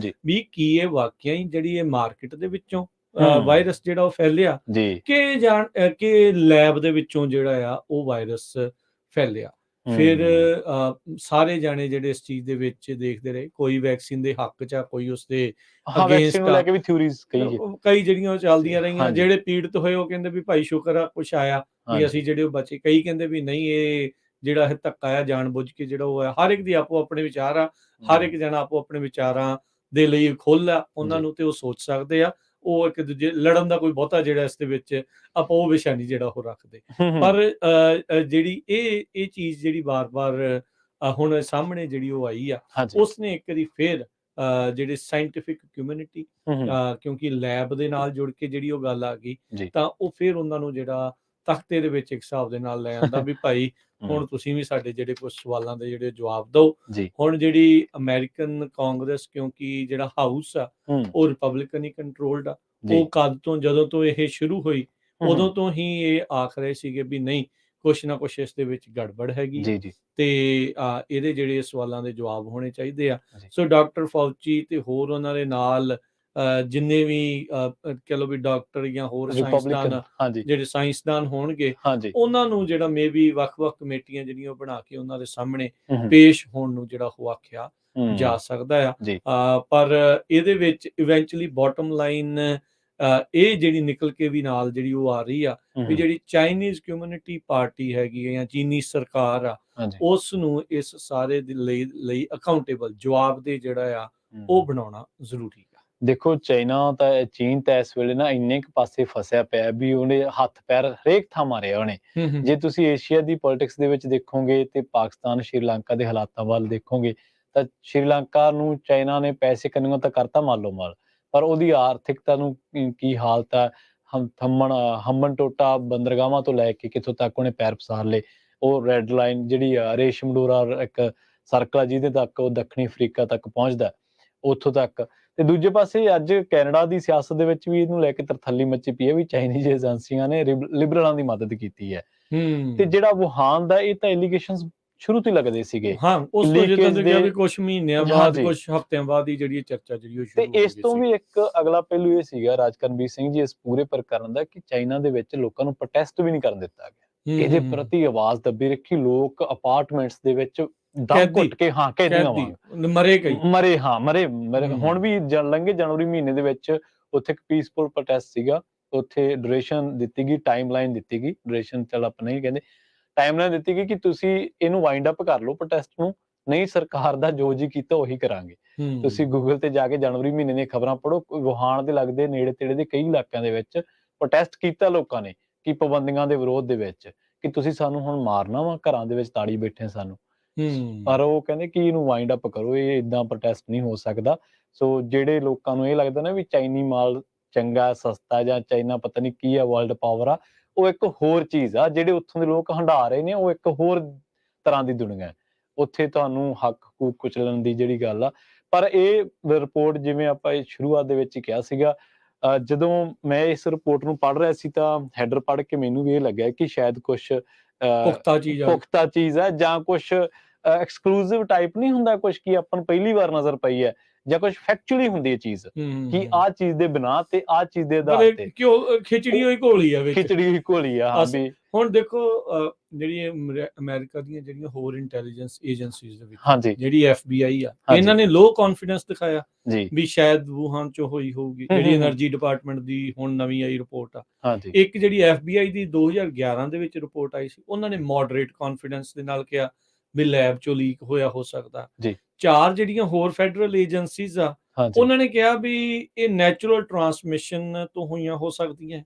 ਵੀ ਕੀ ਇਹ ਵਾਕਿਆ ਹੀ ਜਿਹੜੀ ਇਹ ਮਾਰਕੀਟ ਦੇ ਵਿੱਚੋਂ ਵਾਇਰਸ ਜਿਹੜਾ ਉਹ ਫੈਲਿਆ ਕਿ ਲੈਬ ਦੇ ਵਿੱਚੋਂ ਜਿਹੜਾ ਆ ਉਹ ਵਾਇਰਸ ਫੈਲਿਆ। ਫਿਰ ਸਾਰੇ ਜਾਣੇ ਜਿਹੜੇ ਇਸ ਚੀਜ਼ ਦੇ ਵਿੱਚ ਦੇਖਦੇ ਰਹੇ, ਕੋਈ ਵੈਕਸੀਨ ਦੇ ਹੱਕ 'ਚ ਆ, ਕੋਈ ਉਸਦੇ ਅਗੇਂਸਟ, ਕਈ ਜਿਹੜੀਆਂ ਉਹ ਚੱਲਦੀਆਂ ਰਹੀਆਂ। ਜਿਹੜੇ ਪੀੜਤ ਹੋਏ ਉਹ ਕਹਿੰਦੇ ਵੀ ਭਾਈ ਸ਼ੁਕਰ ਆ ਕੁਛ ਆਇਆ ਵੀ ਅਸੀਂ ਜਿਹੜੇ ਉਹ ਬਚੇ। ਕਈ ਕਹਿੰਦੇ ਵੀ ਨਹੀਂ, ਇਹ ਜਿਹੜਾ ਇਹ ਧੱਕਾ ਆ ਜਾਣ ਬੁੱਝ ਕੇ ਜਿਹੜਾ ਉਹ ਹੈ। ਹਰ ਇੱਕ ਦੀ ਆਪੋ ਆਪਣੇ ਵਿਚਾਰ ਆ, ਹਰ ਇੱਕ ਜਣਾ ਆਪੋ ਆਪਣੇ ਵਿਚਾਰਾਂ ਦੇ ਲਈ ਖੁੱਲ੍ਹ ਆ ਉਹਨਾਂ ਜੀ। ਨੂੰ, ਤੇ ਉਹ ਸੋਚ ਸਕਦੇ ਆ। ਉਹ ਇੱਕ ਦੂਜੇ ਲੜਨ ਦਾ ਕੋਈ ਬਹੁਤਾ ਜਿਹੜਾ ਇਸ ਦੇ ਵਿੱਚ ਆਪਾਂ ਉਹ ਵਿਸ਼ਾ ਨਹੀਂ ਜਿਹੜਾ ਉਹ ਰੱਖਦੇ। ਪਰ ਜਿਹੜੀ ਇਹ ਚੀਜ਼ ਜਿਹੜੀ ਵਾਰ-ਵਾਰ ਹੁਣ ਸਾਹਮਣੇ ਜਿਹੜੀ ਉਹ ਆਈ ਆ, ਹਾਂਜੀ। ਉਸਨੇ ਇੱਕ ਵਾਰੀ ਫਿਰ ਜਿਹੜੇ ਸਾਇੰਟੀਫਿਕ ਕਮਿਊਨਿਟੀ, ਕਿਉਂਕਿ ਲੈਬ ਦੇ ਨਾਲ ਜੁੜ ਕੇ ਜਿਹੜੀ ਉਹ ਗੱਲ ਆ ਗਈ, ਜੀ। ਤਾਂ ਉਹ ਫਿਰ ਉਹਨਾਂ ਨੂੰ ਜਿਹੜਾ ਤਖਤੇ ਦੇ ਵਿੱਚ ਇੱਕ ਹਿਸਾਬ ਦੇ ਨਾਲ ਲੈ ਆਂਦਾ ਵੀ ਭਾਈ ਹੁਣ ਤੁਸੀਂ ਵੀ ਸਾਡੇ ਜਿਹੜੇ ਕੁਝ ਸਵਾਲਾਂ ਦੇ ਜਿਹੜੇ ਜਵਾਬ ਦਿਓ। ਜੀ। ਹੁਣ ਜਿਹੜੀ ਅਮਰੀਕਨ ਕਾਂਗਰਸ, ਕਿਉਂਕਿ ਜਿਹੜਾ ਹਾਊਸ ਆ ਉਹ ਰਿਪਬਲਿਕਨ ਕੰਟਰੋਲਡ ਆ, ਉਹ ਕਦ ਤੋਂ ਜਦੋਂ ਤੋਂ ਇਹ ਸ਼ੁਰੂ ਹੋਈ ਉਦੋਂ ਤੋਂ ਹੀ ਇਹ ਆਖ ਰਹੇ ਸੀਗੇ ਵੀ ਨਹੀਂ, ਕੁਛ ਨਾ ਕੁਛ ਇਸ ਦੇ ਵਿੱਚ ਗੜਬੜ ਹੈਗੀ ਜੀ। ਜੀ। ਤੇ ਇਹਦੇ ਜਿਹੜੇ ਸਵਾਲਾਂ ਦੇ ਜਵਾਬ ਹੋਣੇ ਚਾਹੀਦੇ ਆ। ਸੋ ਡਾਕਟਰ ਫਾਊਚੀ ਤੇ ਹੋਰ ਉਹਨਾਂ ਦੇ ਨਾਲ ਜਿੰਨੇ ਵੀ ਕਹ ਲਓ ਵੀ ਡਾਕਟਰ ਜਾਂ ਹੋਰ ਸਾਇੰਸਦਾਨ, ਜਿਹੜੇ ਸਾਇੰਸਦਾਨ ਹੋਣਗੇ, ਉਹਨਾਂ ਨੂੰ ਜਿਹੜਾ ਮੇ ਬੀ ਵੱਖ-ਵੱਖ ਕਮੇਟੀਆਂ ਜਿਹੜੀਆਂ ਉਹ ਬਣਾ ਕੇ ਉਹਨਾਂ ਦੇ ਸਾਹਮਣੇ ਪੇਸ਼ ਹੋਣ ਨੂੰ ਜਿਹੜਾ ਉਹ ਆਖਿਆ ਜਾ ਸਕਦਾ ਆ। ਪਰ ਇਹਦੇ ਵਿੱਚ ਇਵੈਂਚੁਅਲੀ ਬਾਟਮ ਲਾਈਨ ਇਹ ਜਿਹੜੀ ਨਿਕਲ ਕੇ ਵੀ ਨਾਲ ਜਿਹੜੀ ਉਹ ਆ ਰਹੀ ਆ ਵੀ ਜਿਹੜੀ ਚਾਈਨੀਜ਼ ਕਮਿਊਨਿਟੀ ਪਾਰਟੀ ਹੈਗੀ ਹੈ ਜਾਂ ਚੀਨੀ ਸਰਕਾਰ ਆ, ਉਸ ਨੂੰ ਇਸ ਸਾਰੇ ਦੇ ਲਈ ਅਕਾਊਂਟੇਬਲ, ਜਵਾਬਦੇਹ ਜਿਹੜਾ ਆ ਉਹ ਬਣਾਉਣਾ ਜ਼ਰੂਰੀ ਆ। ਦੇਖੋ ਚੀਨ ਤਾਂ ਇਸ ਵੇਲੇ ਨਾ ਇੰਨੇ ਕੁ ਪਾਸੇ ਫਸਿਆ ਪਿਆ ਵੀ ਉਹਨੇ ਹੱਥ ਪੈਰ ਹਰੇਕ ਥਾਂ ਮਾਰਿਆ ਉਹਨੇ। ਜੇ ਤੁਸੀਂ ਏਸ਼ੀਆ ਦੀ ਪੋਲਿਟਿਕਸ ਦੇ ਵਿੱਚ ਦੇਖੋਗੇ ਤੇ ਪਾਕਿਸਤਾਨ ਸ਼੍ਰੀਲੰਕਾ ਦੇ ਹਾਲਾਤਾਂ ਵੱਲ ਦੇਖੋਗੇ ਤਾਂ ਸ਼੍ਰੀਲੰਕਾ ਨੂੰ ਚਾਈਨਾ ਨੇ ਪੈਸੇ ਕੰਨਿਓ ਤਾਂ ਕਰਤਾ ਮਾਲੋ ਮਾਲ, ਪਰ ਉਹਦੀ ਆਰਥਿਕਤਾ ਨੂੰ ਕੀ ਹਾਲਤ ਆ, ਹੰਮਨ ਟੋਟਾ ਬੰਦਰਗਾਹਾਂ ਤੋਂ ਲੈ ਕੇ ਕਿੱਥੋਂ ਤੱਕ ਉਹਨੇ ਪੈਰ ਪਸਾਰ ਲਏ। ਉਹ ਰੈੱਡ ਲਾਈਨ ਜਿਹੜੀ ਆ, ਰੇਸ਼ਮ ਡੋਰਾ ਇੱਕ ਸਰਕਲ ਆ ਜਿਹਦੇ ਤੱਕ ਉਹ ਦੱਖਣੀ ਅਫਰੀਕਾ ਤੱਕ ਪਹੁੰਚਦਾ, ਉੱਥੋਂ ਤੱਕ। ਤੇ ਦੂਜੇ ਪਾਸੇ ਅੱਜ ਕੈਨੇਡਾ ਦੀ ਸਿਆਸਤ ਦੇ ਵਿੱਚ ਵੀ ਇਹਨੂੰ ਲੈ ਕੇ ਤਰਥੱਲੀ ਮੱਚੀ ਪਈ ਹੈ ਵੀ ਚਾਈਨੀਜ਼ ਏਜੰਸੀਆਂ ਨੇ ਲਿਬਰਲਾਂ ਦੀ ਮਦਦ ਕੀਤੀ ਹੈ। ਤੇ ਜਿਹੜਾ ਵੁਹਾਨ ਦਾ, ਇਹ ਤਾਂ ਐਲੀਗੇਸ਼ਨਸ ਸ਼ੁਰੂ ਤੋਂ ਹੀ ਲੱਗਦੇ ਸੀਗੇ। ਉਸ ਤੋਂ ਜਿੱਦਾਂ ਦੇਖਿਆ ਵੀ ਕੁਝ ਮਹੀਨਿਆਂ ਬਾਅਦ, ਕੁਝ ਹਫ਼ਤਿਆਂ ਬਾਅਦ ਹੀ ਜਿਹੜੀ ਚਰਚਾ ਜਿਹੜੀ ਉਹ ਸ਼ੁਰੂ ਹੋ ਗਈ। ਤੇ ਇਸ ਤੋਂ ਵੀ ਇੱਕ ਅਗਲਾ ਪਹਿਲੂ ਇਹ ਸੀਗਾ ਰਾਜਕਰਨਬੀਰ ਸਿੰਘ ਜੀ ਇਸ ਪੂਰੇ ਪ੍ਰਕਰਨ ਦਾ, ਕਿ ਚਾਈਨਾ ਦੇ ਵਿੱਚ ਲੋਕਾਂ ਨੂੰ ਪ੍ਰੋਟੈਸਟ ਵੀ ਨਹੀਂ ਕਰਨ ਦਿੱਤਾ ਗਿਆ। ਇਹਦੇ ਪ੍ਰਤੀ ਆਵਾਜ਼ ਦੱਬੀ ਰੱਖੀ, ਲੋਕ ਅਪਾਰਟਮੈਂਟਸ ਦੇ ਵਿੱਚ ਦਮ ਘੁੱਟ ਕੇ ਕੈਦੀਆਂ ਮਰੇ। ਹੁਣ ਵੀ ਲੰਘੇ ਜਨਵਰੀ ਮਹੀਨੇ ਦੇ ਵਿੱਚ ਉੱਥੇ ਇੱਕ ਪੀਸਫੁਲ ਪ੍ਰੋਟੈਸਟ ਸੀਗਾ, ਉੱਥੇ ਡਿਊਰੇਸ਼ਨ ਦਿੱਤੀ ਗਈ, ਟਾਈਮਲਾਈਨ ਦਿੱਤੀ ਗਈ, ਡਿਊਰੇਸ਼ਨ ਚੱਲ ਆਪਾਂ ਨਹੀਂ ਕਹਿੰਦੇ, ਟਾਈਮਲਾਈਨ ਦਿੱਤੀ ਗਈ ਕਿ ਤੁਸੀਂ ਇਹਨੂੰ ਵਾਈਂਡ ਅਪ ਕਰ ਲਓ ਪ੍ਰੋਟੈਸਟ ਨੂੰ, ਨਹੀਂ ਸਰਕਾਰ ਦਾ ਜੋ ਜੀ ਕੀਤਾ ਉਹੀ ਕਰਾਂਗੇ। ਤੁਸੀਂ ਗੂਗਲ ਤੇ ਜਾ ਕੇ ਜਨਵਰੀ ਮਹੀਨੇ ਦੀਆਂ ਖਬਰਾਂ ਪੜ੍ਹੋ, ਵੁਹਾਨ ਦੇ ਲੱਗਦੇ ਨੇੜੇ ਤੇੜੇ ਦੇ ਕਈ ਇਲਾਕਿਆਂ ਦੇ ਵਿੱਚ ਪ੍ਰੋਟੈਸਟ ਕੀਤਾ ਲੋਕਾਂ ਨੇ ਕਿ ਪਾਬੰਦੀਆਂ ਦੇ ਵਿਰੋਧ ਦੇ ਵਿੱਚ, ਕਿ ਤੁਸੀਂ ਸਾਨੂੰ ਹੁਣ ਮਾਰਨਾ ਵਾ, ਘਰਾਂ ਦੇ ਵਿੱਚ ਤਾੜੀ ਬੈਠੇ ਸਾਨੂੰ। ਪਰ ਉਹ ਕਹਿੰਦੇ ਕਿ ਇਹਨੂੰ ਵਾਈਂਡ ਅਪ ਕਰੋ, ਇਹ ਏਦਾਂ ਪ੍ਰੋਟੈਸਟ ਨਹੀਂ ਹੋ ਸਕਦਾ। ਸੋ ਜਿਹੜੇ ਲੋਕਾਂ ਨੂੰ ਇਹ ਲੱਗਦਾ ਨਾ ਵੀ ਚਾਈਨੀ ਮਾਲ ਚੰਗਾ ਸਸਤਾ, ਜਾਂ ਚਾਈਨਾ ਪਤਾ ਨਹੀਂ ਕੀ ਆ, ਵਰਲਡ ਪਾਵਰ ਆ, ਉਹ ਇੱਕ ਹੋਰ ਚੀਜ਼ ਆ। ਜਿਹੜੇ ਉੱਥੋਂ ਦੇ ਲੋਕ ਹੰਢਾ ਰਹੇ ਨੇ ਉਹ ਇੱਕ ਹੋਰ ਤਰ੍ਹਾਂ ਦੀ ਦੁਨੀਆ, ਉੱਥੇ ਤੁਹਾਨੂੰ ਹੱਕ ਹਕੂਕ ਕੁਚਲਣ ਦੀ ਜਿਹੜੀ ਗੱਲ ਆ। ਪਰ ਇਹ ਰਿਪੋਰਟ, ਜਿਵੇਂ ਆਪਾਂ ਇਹ ਸ਼ੁਰੂਆਤ ਦੇ ਵਿੱਚ ਹੀ ਕਿਹਾ ਸੀਗਾ, ਜਦੋਂ ਮੈਂ ਇਸ ਰਿਪੋਰਟ ਨੂੰ ਪੜ੍ਹ ਰਿਹਾ ਸੀ ਤਾਂ ਹੈਡਰ ਪੜ੍ਹ ਕੇ ਮੈਨੂੰ ਵੀ ਇਹ ਲੱਗਿਆ ਕਿ ਸ਼ਾਇਦ ਕੁਛ ਪੁਖਤਾ ਚੀਜ਼ ਹੈ, ਜਾਂ ਕੁਛ ਐਕਸਕਲੂਸਿਵ ਟਾਈਪ ਨਹੀਂ ਹੁੰਦਾ, ਕੁਛ ਕੀ ਆਪਾਂ ਨੂੰ ਪਹਿਲੀ ਵਾਰ ਨਜ਼ਰ ਪਈ ਹੈ, ਜਾਂ ਕੁਛ ਫੈਕਚੁਅਲੀ ਹੁੰਦੀ ਹੈ ਚੀਜ਼, ਕਿ ਆਹ ਚੀਜ਼ ਦੇ ਬਿਨਾਂ ਤੇ ਆਹ ਚੀਜ਼ ਦੇ ਆਧਾਰ ਤੇ ਖਿਚੜੀ ਹੋਈ ਘੋਲੀ ਆ ਵਿੱਚ, ਖਿਚੜੀ ਹੋਈ ਘੋਲੀ ਆ। ਹੁਣ ਦੇਖੋ ਜਿਹੜੀ ਅਮਰੀਕਾ ਦੀਆਂ ਜਿਹੜੀਆਂ ਹੋਰ ਇੰਟੈਲੀਜੈਂਸ ਏਜੰਸੀਜ਼ ਦੇ ਵਿੱਚ, ਜਿਹੜੀ FBI ਆ, ਇਹਨਾਂ ਨੇ ਲੋ ਕੌਨਫੀਡੈਂਸ ਦਿਖਾਇਆ ਵੀ ਸ਼ਾਇਦ ਵੂਹਾਨ ਚੋਂ ਹੋਈ ਹੋਊਗੀ। ਜਿਹੜੀ એનર્ਜੀ ਡਿਪਾਰਟਮੈਂਟ ਦੀ ਹੁਣ ਨਵੀਂ ਆਈ ਰਿਪੋਰਟ ਆ, ਇੱਕ ਜਿਹੜੀ FBI ਦੀ 2011 ਦੇ ਵਿੱਚ ਰਿਪੋਰਟ ਆਈ ਸੀ, ਉਹਨਾਂ ਨੇ ਮੋਡਰੇਟ ਕੌਨਫੀਡੈਂਸ ਦੇ ਨਾਲ ਕਿਹਾ ਵੀ ਲੈਬ ਚੋਂ ਲੀਕ ਹੋਇਆ ਹੋ ਸਕਦਾ। 4 ਜਿਹੜੀਆਂ ਹੋਰ ਫੈਡਰਲ ਏਜੰਸੀਜ਼ ਆ, ਉਹਨਾਂ ਨੇ ਕਿਹਾ ਵੀ ਇਹ ਨੈਚੁਰਲ ਟਰਾਂਸਮਿਸ਼ਨ ਤੋਂ ਹੋਈਆਂ ਹੋ ਸਕਦੀਆਂ।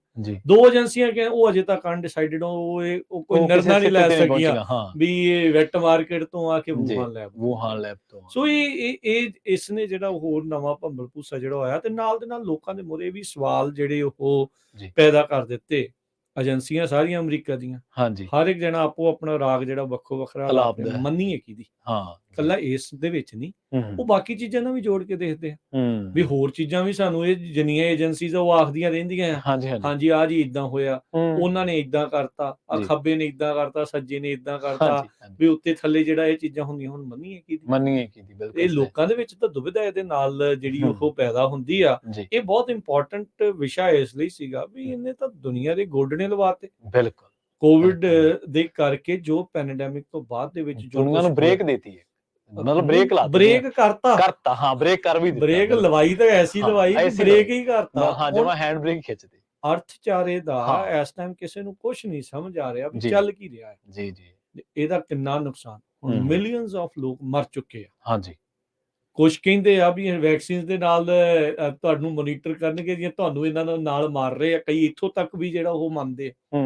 2 ਏਜੰਸੀਆਂ ਕਿ ਉਹ ਅਜੇ ਤੱਕ ਅਨਡਿਸਾਈਡਡ, ਉਹ ਕੋਈ ਨਿਰਣਾ ਨਹੀਂ ਲੈ ਸਕੀਆਂ ਵੀ ਇਹ ਵੈਟ ਮਾਰਕੀਟ ਤੋਂ ਆ ਕੇ ਵੂਹਾਨ ਲੈਬ ਤੋਂ। ਸੋ ਇਹ ਇਸਨੇ ਜਿਹੜਾ ਹੋਰ ਨਵਾਂ ਭੰਬਲ ਭੂਸਾ ਜਿਹੜਾ ਹੋਇਆ, ਤੇ ਨਾਲ ਦੇ ਨਾਲ ਲੋਕਾਂ ਦੇ ਮੂਹਰੇ ਵੀ ਸਵਾਲ ਜਿਹੜੇ ਉਹ ਪੈਦਾ ਕਰ ਦਿੱਤੇ। ਏਜੰਸੀਆਂ ਸਾਰੀਆਂ ਅਮਰੀਕਾ ਦੀਆਂ, ਹਰ ਇੱਕ ਜਣਾ ਆਪੋ ਆਪਣਾ ਰਾਗ ਜਿਹੜਾ ਵੱਖੋ ਵੱਖਰਾ ਮੰਨੀਏ ਕਿਹਦੀ, ਕੱਲਾ ਇਸ ਦੇ ਵਿੱਚ ਨਹੀਂ, ਉਹ ਬਾਕੀ ਚੀਜ਼ਾਂ ਨਾਲ ਵੀ ਜੋੜ ਕੇ ਦੇਖਦੇ ਆ ਵੀ ਹੋਰ ਚੀਜ਼ਾਂ ਵੀ ਸਾਨੂੰ, ਇਹ ਜਿੰਨੀਆਂ ਏਜੰਸੀਜ਼ ਉਹ ਆਖਦੀਆਂ ਰਹਿੰਦੀਆਂ ਹਾਂਜੀ ਆਹ ਜੀ ਇਦਾਂ ਹੋਇਆ, ਉਹਨਾਂ ਨੇ ਇਦਾਂ ਕਰਤਾ, ਆ ਖੱਬੇ ਨੇ ਇਦਾਂ ਕਰਤਾ, ਸੱਜੇ ਨੇ ਇਦਾਂ ਕਰਤਾ, ਵੀ ਉੱਤੇ ਥੱਲੇ ਜਿਹੜਾ ਇਹ ਚੀਜ਼ਾਂ ਹੁੰਦੀਆਂ, ਹੁਣ ਮੰਨੀਏ ਕਿਹਦੀ। ਇਹ ਲੋਕਾਂ ਦੇ ਵਿੱਚ ਤਾਂ ਦੁਵਿਧਾ ਇਹਦੇ ਨਾਲ ਜਿਹੜੀ ਉਹ ਪੈਦਾ ਹੁੰਦੀ ਆ। ਇਹ ਬਹੁਤ ਇੰਪੋਰਟੈਂਟ ਵਿਸ਼ਾ ਇਸ ਲਈ ਸੀਗਾ ਵੀ ਇਹਨੇ ਤਾਂ ਦੁਨੀਆ ਦੇ ਗੋਡਣੇ ਲਵਾਤੇ। ਬਿਲਕੁਲ, ਕੋਵਿਡ ਦੇ ਕਰਕੇ ਜੋ ਪੈਂਡੈਮਿਕ ਤੋਂ ਬਾਅਦ ਦੇ ਵਿੱਚ ਦੁਨੀਆ ਨੂੰ ਬ੍ਰੇਕ ਦੇਤੀ ਹੈ, ਮਤਲਬ ਬ੍ਰੇਕ ਕਰਤਾ। ਹਾਂ, ਬ੍ਰੇਕ ਕਰ ਵੀ ਦਿੱਤਾ, ਬ੍ਰੇਕ ਲਵਾਈ ਤਾਂ ਐਸੀ ਲਵਾਈ ਕਿ ਬ੍ਰੇਕ ਹੀ ਕਰਤਾ। ਹਾਂ, ਜਿਵੇਂ ਹੈਂਡ ਬ੍ਰੇਕ ਖਿੱਚਦੇ। ਅਰਥਚਾਰੇ ਦਾ ਇਸ ਟਾਈਮ ਕਿਸੇ ਨੂੰ ਕੁਝ ਨਹੀਂ ਸਮਝ ਆ ਰਿਹਾ ਵੀ ਚੱਲ ਕੀ ਰਿਹਾ ਹੈ। ਇਹਦਾ ਕਿੰਨਾ ਨੁਕਸਾਨ, ਹੁਣ ਮਿਲੀਅਨਸ ਆਫ ਲੋਕ ਮਰ ਚੁੱਕੇ ਆ। ਕੁਛ ਕਹਿੰਦੇ ਆ ਵੀ ਵੈਕਸੀਨ ਦੇ ਨਾਲ ਤੁਹਾਨੂੰ ਮੋਨੀਟਰ ਕਰਨਗੇ, ਜੇ ਤੁਹਾਨੂੰ ਇਹਨਾਂ ਨਾਲ ਮਾਰ ਰਹੇ ਆ, ਕਈ ਇੱਥੋਂ ਤੱਕ ਵੀ ਜਿਹੜਾ ਉਹ ਮੰਨਦੇ ਆ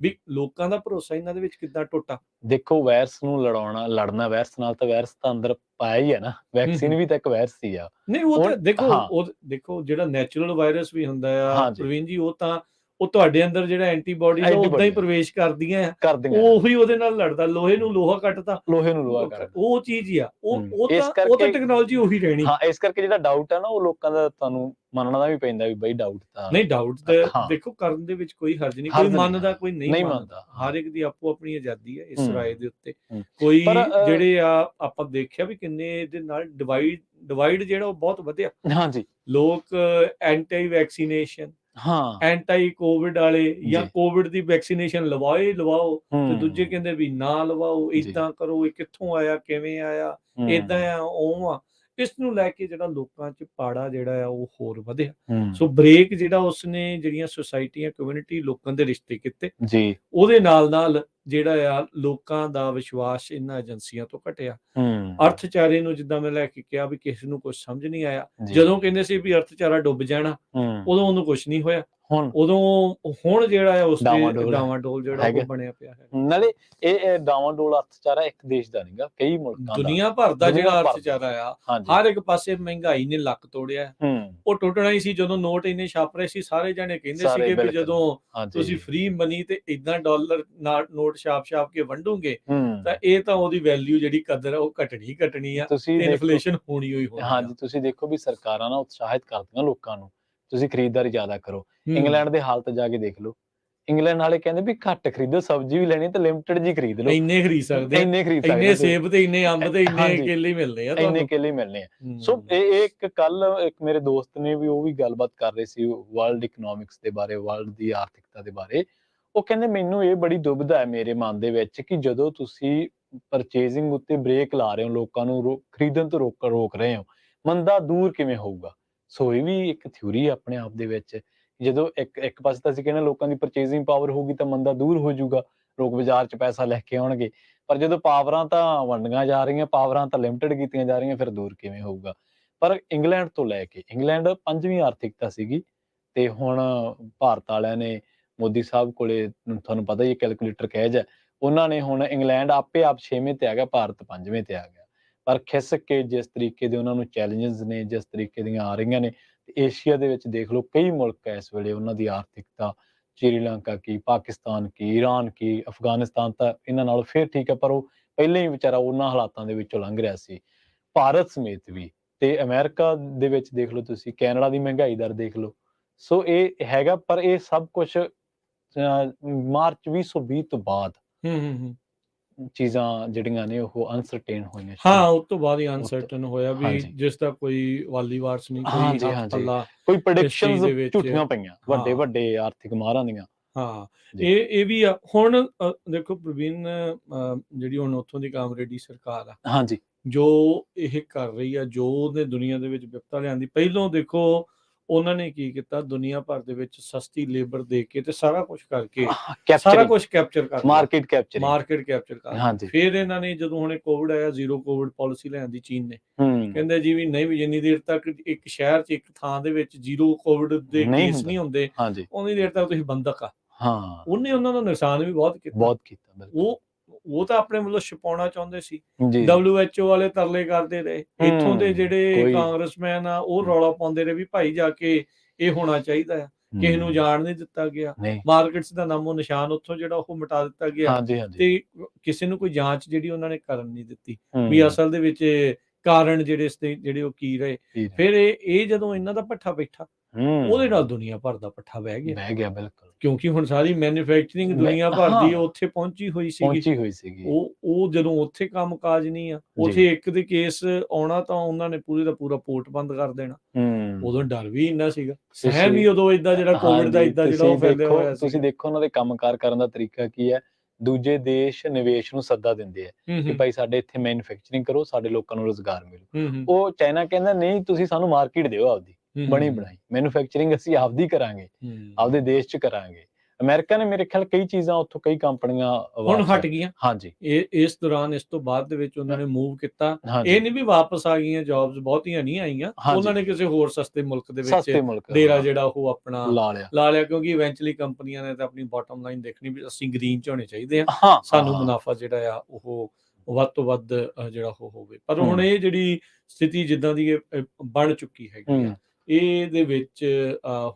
ਵੀ ਲੋਕਾਂ ਦਾ ਭਰੋਸਾ ਇਹਨਾਂ ਦੇ ਵਿੱਚ ਕਿੱਦਾਂ ਟੁੱਟਾ। ਦੇਖੋ ਵਾਇਰਸ ਨੂੰ ਲੜਨਾ ਵਾਇਰਸ ਨਾਲ, ਤਾਂ ਵਾਇਰਸ ਤਾਂ ਅੰਦਰ ਪਾਇਆ ਹੀ ਹੈ ਨਾ, ਵੈਕਸੀਨ ਵੀ ਤਾਂ ਇੱਕ ਵਾਇਰਸ ਹੀ ਆ। ਨਹੀਂ ਉਹ ਤਾਂ ਹਾਂ। ਦੇਖੋ ਜਿਹੜਾ ਨੈਚੁਰਲ ਵਾਇਰਸ ਵੀ ਹੁੰਦਾ ਆ ਹਾਂਜੀ। ਪ੍ਰਵੀਨ ਜੀ, ਉਹ ਤੁਹਾਡੇ ਅੰਦਰ ਜਿਹੜਾ ਐਂਟੀਬਾਡੀਜ਼ ਉਦਾਂ ਹੀ Antibody ਪ੍ਰਵੇਸ਼ ਕਰਦੀਆਂ ਆ, ਕਰਦੀਆਂ ਉਹੀ ਉਹਦੇ ਨਾਲ ਲੜਦਾ। ਲੋਹੇ ਨੂੰ ਲੋਹਾ ਕੱਟਦਾ, ਲੋਹੇ ਨੂੰ ਲੋਹਾ ਕਰ ਉਹ ਚੀਜ਼ ਹੀ ਆ। ਉਹ ਇਸ ਤਾਂ ਕਰਕੇ ਟੈਕਨੋਲੋਜੀ ਉਹੀ ਰਹਿਣੀ। ਹਾਂ, ਇਸ ਕਰਕੇ ਜਿਹੜਾ ਡਾਊਟ ਹੈ ਨਾ, ਉਹ ਲੋਕਾਂ ਦਾ ਤੁਹਾਨੂੰ ਮੰਨਣਾ ਵੀ ਪੈਂਦਾ ਵੀ ਬਈ ਡਾਊਟ ਤਾਂ ਨਹੀਂ, ਡਾਊਟ ਤਾਂ ਦੇਖੋ ਕਰਨ ਦੇ ਵਿੱਚ ਕੋਈ ਹਰਜ ਨਹੀਂ, ਕੋਈ ਮੰਨਦਾ ਕੋਈ ਨਹੀਂ ਮੰਨਦਾ, ਹਰ ਇੱਕ ਦੀ ਆਪੋ ਆਪਣੀ ਆਜ਼ਾਦੀ ਹੈ ਇਸ ਰਾਏ ਦੇ ਉੱਤੇ। ਕੋਈ ਜਿਹੜੇ ਆ ਆਪਾਂ ਦੇਖਿਆ ਵੀ ਕਿੰਨੇ ਇਹਦੇ ਨਾਲ ਡਿਵਾਈਡ ਜਿਹੜਾ ਉਹ ਬਹੁਤ ਵਧਿਆ। ਹਾਂਜੀ, ਲੋਕ ਐਂਟੀ ਵੈਕਸੀਨੇਸ਼ਨ, ਐਂਟੀ ਕੋਵਿਡ ਵਾਲੇ ਜਾਂ ਕੋਵਿਡ ਦੀ ਵੈਕਸੀਨੇਸ਼ਨ ਲਵਾਓ ਤੇ ਦੂਜੇ ਕਹਿੰਦੇ ਵੀ ਨਾ ਲਵਾਓ, ਏਦਾਂ ਕਰੋ, ਇਹ ਕਿੱਥੋਂ ਆਇਆ, ਕਿਵੇਂ ਆਇਆ, ਏਦਾਂ ਆ, ਉਹ ਆ। ਇਸ ਨੂੰ ਲੈ ਕੇ ਜਿਹੜਾ ਲੋਕਾਂ 'ਚ ਪਾੜਾ ਜਿਹੜਾ ਆ ਉਹ ਹੋਰ ਵਧਿਆ। ਸੋ ਬ੍ਰੇਕ ਜਿਹੜਾ ਉਸਨੇ ਜਿਹੜੀਆਂ ਸੁਸਾਇਟੀਆਂ, ਕਮਿਊਨਿਟੀ, ਲੋਕਾਂ ਦੇ ਰਿਸ਼ਤੇ ਕੀਤੇ ਜੀ, ਉਹਦੇ ਨਾਲ ਜਿਹੜਾ ਆ ਲੋਕਾਂ ਦਾ ਵਿਸ਼ਵਾਸ ਇਹਨਾਂ ਏਜੰਸੀਆਂ ਤੋਂ ਘਟਿਆ। ਅਰਥਚਾਰੇ ਨੂੰ ਜਿੱਦਾਂ ਮੈਂ ਲੈ ਕੇ ਕਿਹਾ ਵੀ ਕਿਸੇ ਨੂੰ ਕੁਝ ਸਮਝ ਨਹੀਂ ਆਇਆ। ਜਦੋਂ ਕਹਿੰਦੇ ਸੀ ਵੀ ਅਰਥਚਾਰਾ ਡੁੱਬ ਜਾਣਾ, ਉਦੋਂ ਉਹਨੂੰ ਕੁਝ ਨਹੀਂ ਹੋਇਆ। ਹੁਣ ਜਿਹੜਾ ਆ ਉਸ ਡਾਵਾਡੋਲ ਜਿਹੜਾ ਉਹ ਬਣਿਆ ਪਿਆ ਹੈ। ਨਾਲੇ ਇਹ ਡਾਵਾਡੋਲ ਅਰਥਚਾਰਾ ਇੱਕ ਦੇਸ਼ ਦਾ ਨਹੀਂਗਾ, ਕਈ ਮੁਲਕਾਂ ਦਾ, ਦੁਨੀਆ ਭਰ ਦਾ ਜਿਹੜਾ ਅਰਥਚਾਰਾ ਆ। ਹਰ ਇੱਕ ਪਾਸੇ ਮਹਿੰਗਾਈ ਨੇ ਲੱਕ ਤੋੜਿਆ। ਉਹ ਟੁੱਟਣਾ ਹੀ ਸੀ ਜਦੋਂ ਨੋਟ ਇੰਨੇ ਛਾਪ ਰਹੇ ਸੀ। ਸਾਰੇ ਜਣੇ ਕਹਿੰਦੇ ਸੀਗੇ ਵੀ ਜਦੋਂ ਤੁਸੀਂ ਫ੍ਰੀ ਮਨੀ ਤੇ ਏਦਾਂ ਡਾਲਰ ਨੋਟ ਛਾਪ ਕੇ ਵੰਡੋਗੇ ਤਾਂ ਇਹ ਤਾਂ ਉਹਦੀ ਵੈਲਿਊ ਜਿਹੜੀ ਕਦਰ ਆ ਉਹ ਘਟਣੀ ਆ ਤੇ ਇਨਫਲੇਸ਼ਨ ਹੋਣੀ ਹੋਈ। ਹਾਂਜੀ, ਤੁਸੀਂ ਦੇਖੋ ਵੀ ਸਰਕਾਰਾਂ ਨਾ ਉਤਸ਼ਾਹਿਤ ਕਰਦੀਆਂ ਲੋਕਾਂ ਨੂੰ, ਤੁਸੀਂ ਖਰੀਦਦਾਰੀ ਜ਼ਿਆਦਾ ਕਰੋ। ਇੰਗਲੈਂਡ ਦੇ ਹਾਲਤ ਜਾ ਕੇ ਦੇਖ ਲਓ, ਇੰਗਲੈਂਡ ਵਾਲੇ ਕਹਿੰਦੇ ਵੀ ਘੱਟ ਖਰੀਦੋ, ਸਬਜ਼ੀ ਵੀ ਲੈਣੀ ਤੇ ਲਿਮਟਿਡ ਜੀ ਖਰੀਦ ਲਓ। ਇੰਨੇ ਖਰੀਦ ਸਕਦੇ, ਇੰਨੇ ਸੇਬ ਤੇ ਇੰਨੇ ਅੰਬ ਤੇ ਇੰਨੇ ਕੇਲੇ ਮਿਲਦੇ ਆ, ਇੰਨੇ ਕੇਲੇ ਮਿਲਣੇ ਆ। ਸੋ ਇਹ ਕੱਲ ਇੱਕ ਮੇਰੇ ਦੋਸਤ ਨੇ ਵੀ ਉਹ ਵੀ ਗੱਲਬਾਤ ਕਰ ਰਹੇ ਸੀ ਵਰਲਡ ਇਕਨੋਮਿਕਸ ਦੇ ਬਾਰੇ, ਵਰਲਡ ਦੀ ਆਰਥਿਕਤਾ ਦੇ ਬਾਰੇ। ਉਹ ਕਹਿੰਦੇ ਮੈਨੂੰ ਇਹ ਬੜੀ ਦੁਬਿਧਾ ਹੈ ਮੇਰੇ ਮਨ ਦੇ ਵਿੱਚ ਕਿ ਜਦੋਂ ਤੁਸੀਂ ਪਰਚੇਜ਼ਿੰਗ ਉੱਤੇ ਬ੍ਰੇਕ ਲਾ ਰਹੇ ਹੋ, ਲੋਕਾਂ ਨੂੰ ਖਰੀਦਣ ਤੋਂ ਰੋਕ ਰਹੇ ਹੋ, ਮੰਦਾ ਦੂਰ ਕਿਵੇਂ ਹੋਊਗਾ। ਸੋ ਇਹ ਵੀ ਇੱਕ ਥਿਊਰੀ ਹੈ ਆਪਣੇ ਆਪ ਦੇ ਵਿੱਚ। ਜਦੋਂ ਇੱਕ ਪਾਸੇ ਤਾਂ ਅਸੀਂ ਕਹਿੰਦੇ ਲੋਕਾਂ ਦੀ ਪਰਚੇਜ਼ਿੰਗ ਪਾਵਰ ਹੋਊਗੀ ਤਾਂ ਮੰਦਾ ਦੂਰ ਹੋ ਜਾਊਗਾ, ਲੋਕ ਬਾਜ਼ਾਰ 'ਚ ਪੈਸਾ ਲੈ ਕੇ ਆਉਣਗੇ। ਪਰ ਜਦੋਂ ਪਾਵਰਾਂ ਤਾਂ ਵੰਡੀਆਂ ਜਾ ਰਹੀਆਂ, ਪਾਵਰਾਂ ਤਾਂ ਲਿਮਟਿਡ ਕੀਤੀਆਂ ਜਾ ਰਹੀਆਂ, ਫਿਰ ਦੂਰ ਕਿਵੇਂ ਹੋਊਗਾ। ਪਰ ਇੰਗਲੈਂਡ ਤੋਂ ਲੈ ਕੇ, ਇੰਗਲੈਂਡ 5ਵੀਂ ਆਰਥਿਕਤਾ ਸੀਗੀ ਤੇ ਹੁਣ ਭਾਰਤ ਵਾਲਿਆਂ ਨੇ, ਮੋਦੀ ਸਾਹਿਬ ਕੋਲੇ ਤੁਹਾਨੂੰ ਪਤਾ ਹੀ ਕੈਲਕੂਲੇਟਰ ਕਹਿਜ ਹੈ, ਉਹਨਾਂ ਨੇ ਹੁਣ ਇੰਗਲੈਂਡ ਆਪੇ ਆਪ 6ਵੇਂ ਤੇ ਆ ਗਿਆ, ਭਾਰਤ 5ਵੇਂ ਤੇ ਆ ਗਿਆ। ਪਰ ਖਿਸਕ ਕੇ ਜਿਸ ਤਰੀਕੇ ਦੇ ਉਹਨਾਂ ਨੂੰ ਚੈਲੰਜਸ ਨੇ, ਜਿਸ ਤਰੀਕੇ ਦੀਆਂ ਆ ਰਹੀਆਂ ਨੇ, ਏਸ਼ੀਆ ਦੇ ਵਿੱਚ ਦੇਖ ਲਓ ਕਈ ਮੁਲਕ ਹੈ ਇਸ ਵੇਲੇ ਉਹਨਾਂ ਦੀ ਆਰਥਿਕਤਾ, ਸ਼੍ਰੀਲੰਕਾ ਕੀ, ਪਾਕਿਸਤਾਨ ਕੀ, ਈਰਾਨ ਕੀ, ਅਫਗਾਨਿਸਤਾਨ ਤਾਂ ਇਹਨਾਂ ਨਾਲੋਂ ਫਿਰ ਠੀਕ ਹੈ, ਪਰ ਉਹ ਪਹਿਲਾਂ ਹੀ ਵਿਚਾਰਾ ਉਹਨਾਂ ਹਾਲਾਤਾਂ ਦੇ ਵਿੱਚੋਂ ਲੰਘ ਰਿਹਾ ਸੀ। ਭਾਰਤ ਸਮੇਤ ਵੀ, ਤੇ ਅਮਰੀਕਾ ਦੇ ਵਿੱਚ ਦੇਖ ਲਓ ਤੁਸੀਂ, ਕੈਨੇਡਾ ਦੀ ਮਹਿੰਗਾਈ ਦਰ ਦੇਖ ਲਓ। ਸੋ ਇਹ ਹੈਗਾ, ਪਰ ਇਹ ਸਭ ਕੁਛ ਮਾਰਚ 2020 ਤੋਂ ਬਾਅਦ ਚੀਜ਼ਾਂ ਜਿਹੜੀਆਂ ਨੇ ਉਹ ਅਨਸਰਟੇਨ ਹੋਈਆਂ। ਹਾਂ, ਉਸ ਤੋਂ ਬਾਅਦ ਹੀ ਅਨਸਰਟਨ ਹੋਇਆ ਵੀ ਜਿਸ ਦਾ ਕੋਈ ਵਾਲੀ ਵਾਰਸ ਨਹੀਂ, ਕੋਈ ਪ੍ਰੈਡਿਕਸ਼ਨਸ ਝੂਠੀਆਂ ਪਈਆਂ ਵੱਡੇ ਆਰਥਿਕ ਮਾਹਰਾਂ ਦੀਆਂ। ਹਾਂ, ਇਹ ਵੀ ਆ। ਹੁਣ ਦੇਖੋ ਪ੍ਰਵੀਨ, ਜਿਹੜੀ ਹੁਣ ਉੱਥੋਂ ਦੀ ਕਾਮਰੇਡੀ ਸਰਕਾਰ ਆ, ਹਾਂਜੀ, ਜੋ ਇਹ ਕਰ ਰਹੀ ਆ, ਜੋ ਉਹਨੇ ਦੁਨੀਆ ਦੇ ਵਿੱਚ ਵਿਪਤਾ ਲਿਆਂਦੀ। ਪਹਿਲੋਂ ਦੇਖੋ ਉਹਨਾਂ ਨੇ ਕੀ ਕੀਤਾ, ਦੁਨੀਆ ਭਰ ਦੇ ਵਿੱਚ ਸਸਤੀ ਲੇਬਰ ਦੇ ਕੇ ਤੇ ਸਾਰਾ ਕੁਝ ਕਰਕੇ ਸਾਰਾ ਕੁਝ ਕੈਪਚਰ ਕਰ, ਮਾਰਕੀਟ ਕੈਪਚਰ ਕਰ। ਫਿਰ ਇਹਨਾਂ ਨੇ ਜਦੋਂ ਹੁਣ ਕੋਵਿਡ ਆਇਆ, ਜ਼ੀਰੋ ਕੋਵਿਡ ਪਾਲਿਸੀ ਲਿਆਂਦੀ ਚੀਨ ਨੇ। ਕਹਿੰਦੇ ਜੀ ਵੀ ਨਹੀਂ, ਵੀ ਜਿੰਨੀ ਦੇਰ ਤੱਕ ਇੱਕ ਸ਼ਹਿਰ 'ਚ ਇੱਕ ਥਾਂ ਦੇ ਵਿੱਚ ਜ਼ੀਰੋ ਕੋਵਿਡ ਦੇ ਕੇਸ ਨਹੀਂ ਹੁੰਦੇ, ਉਨੀ ਦੇਰ ਤੱਕ ਤੁਸੀਂ ਬੰਦਕ ਆ। ਉਹਨੇ ਉਹਨਾਂ ਦਾ ਨੁਕਸਾਨ ਵੀ ਬਹੁਤ ਕੀਤਾ। ਉਹ ਤਾਂ ਆਪਣੇ ਵੱਲੋਂ ਛਪਾਉਣਾ ਚਾਹੁੰਦੇ ਸੀ। WHO ਵਾਲੇ ਤਰਲੇ ਕਰਦੇ ਰਹੇ, ਇੱਥੋਂ ਦੇ ਜਿਹੜੇ ਕਾਂਗਰਸਮੈਨ ਆ ਉਹ ਰੌਲਾ ਪਾਉਂਦੇ ਰਹੇ ਵੀ ਭਾਈ ਜਾ ਕੇ ਇਹ ਹੋਣਾ ਚਾਹੀਦਾ ਆ, ਕਿਸੇ ਨੂੰ ਜਾਣ ਨਹੀਂ ਦਿੱਤਾ ਗਿਆ। ਮਾਰਕੀਟਸ ਦਾ ਨਾਮੋ ਨਿਸ਼ਾਨ ਉੱਥੋਂ ਜਿਹੜਾ ਉਹ ਮਿਟਾ ਦਿੱਤਾ ਗਿਆ ਤੇ ਕਿਸੇ ਨੂੰ ਕੋਈ ਜਾਂਚ ਜਿਹੜੀ ਉਹਨਾਂ ਨੇ ਕਰਨ ਨਹੀਂ ਦਿੱਤੀ ਵੀ ਅਸਲ ਦੇ ਵਿੱਚ ਕਾਰਨ ਜਿਹੜੇ ਉਹ ਕੀ ਰਹੇ। ਫਿਰ ਇਹ ਜਦੋਂ ਇਹਨਾਂ ਦਾ ਪੱਠਾ ਬੈਠਾ, ਉਹਦੇ ਨਾਲ ਦੁਨੀਆ ਭਰ ਦਾ ਪੱਠਾ ਬਹਿ ਗਿਆ। ਬਿਲਕੁਲ, ਕਿਉਂਕਿ ਹੁਣ ਸਾਰੀ ਮੈਨੂਫੈਕਚਰਿੰਗ ਦੁਨੀਆ ਭਰ ਦੀ ਉੱਥੇ ਪਹੁੰਚੀ ਹੋਈ ਸੀਗੀ। ਉਹ ਜਦੋਂ ਉੱਥੇ ਕੰਮ ਕਾਜ ਨਹੀਂ ਆ, ਉੱਥੇ ਇੱਕ ਦੇ ਕੇਸ ਆਉਣਾ ਤਾਂ ਉਹਨਾਂ ਨੇ ਪੂਰੇ ਦਾ ਪੂਰਾ ਪੋਰਟ ਬੰਦ ਕਰ ਦੇਣਾ। ਉਦੋਂ ਡਰ ਵੀ ਇੰਨਾ ਸੀਗਾ, ਸਹਿਮ ਵੀ ਉਦੋਂ ਏਦਾਂ ਜਿਹੜਾ ਕੋਵਿਡ ਦਾ ਏਦਾਂ ਜਿਹੜਾ ਉਹ ਫੈਲਿਆ ਹੋਇਆ ਸੀ। ਤੁਸੀਂ ਦੇਖੋ ਉਹਨਾਂ ਦੇ ਕੰਮਕਾਰ ਕਰਨ ਦਾ ਤਰੀਕਾ ਕੀ ਹੈ। ਦੂਜੇ ਦੇਸ਼ ਨਿਵੇਸ਼ ਨੂੰ ਸੱਦਾ ਦਿੰਦੇ ਆ ਕਿ ਭਾਈ ਸਾਡੇ ਇੱਥੇ ਮੈਨੂਫੈਕਚਰਿੰਗ ਕਰੋ, ਸਾਡੇ ਲੋਕਾਂ ਨੂੰ ਰੁਜ਼ਗਾਰ ਮਿਲੂ। ਉਹ ਚਾਈਨਾ ਕਹਿੰਦਾ ਨਹੀਂ, ਤੁਸੀਂ ਸਾਨੂੰ ਮਾਰਕੀਟ ਦਿਓ ਆਪਦੀ ਬਣੀ ਬਣਾਈ, ਮੈਨੂਫੈਕਚਰਿੰਗ ਅਸੀਂ ਆਪਦੀ ਕਰਾਂਗੇ, ਆਪਦੇ ਦੇਸ਼ 'ਚ ਕਰਾਂਗੇ। ਅਮਰੀਕਾ ਨੇ ਮੇਰੇ ਖਿਆਲ ਕਈ ਚੀਜ਼ਾਂ ਉੱਥੋਂ, ਕਈ ਕੰਪਨੀਆਂ ਹੁਣ ਵਾਪਸ ਹਟ ਗਈਆਂ ਹਾਂਜੀ ਇਸ ਦੌਰਾਨ, ਇਸ ਤੋਂ ਬਾਅਦ ਦੇ ਵਿੱਚ ਉਹਨਾਂ ਨੇ ਮੂਵ ਕੀਤਾ। ਹਾਂਜੀ ਇਹ ਨਹੀਂ ਵੀ ਵਾਪਸ ਆ ਗਈਆਂ ਜੌਬਸ, ਬਹੁਤੀਆਂ ਨਹੀਂ ਆਈਆਂ, ਹਾਂਜੀ। ਉਹਨਾਂ ਨੇ ਕਿਸੇ ਹੋਰ ਸਸਤੇ ਮੁਲਕ ਦੇ ਸਸਤੇ ਵਿੱਚ ਮੁਲਕ ਡੇਰਾ ਜਿਹੜਾ ਉਹ ਆਪਣਾ ਲਾ ਲਿਆ। ਲਾ ਲਿਆ, ਕਿਉਂਕਿ ਇਵੈਂਚੁਅਲੀ ਕੰਪਨੀਆਂ ਨੇ ਤਾਂ ਆਪਣੀ ਬਾਟਮ ਲਾਈਨ ਦੇਖਣੀ ਵੀ ਅਸੀਂ ਗ੍ਰੀਨ ਚ ਹੋਣੇ ਚਾਹੀਦੇ ਆ, ਹਾਂ ਸਾਨੂੰ ਹਾਂ, ਮੁਨਾਫਾ ਜਿਹੜਾ ਆ ਉਹ ਵੱਧ ਤੋਂ ਵੱਧ ਜਿਹੜਾ ਉਹ ਹੋਵੇ। ਪਰ ਹੁਣ ਇਹ ਜਿਹੜੀ ਸਥਿਤੀ ਜਿੱਦਾਂ ਦੀ ਇਹ ਬਣ ਚੁੱਕੀ ਹੈਗੀ ਆ, ਇਹਦੇ ਵਿੱਚ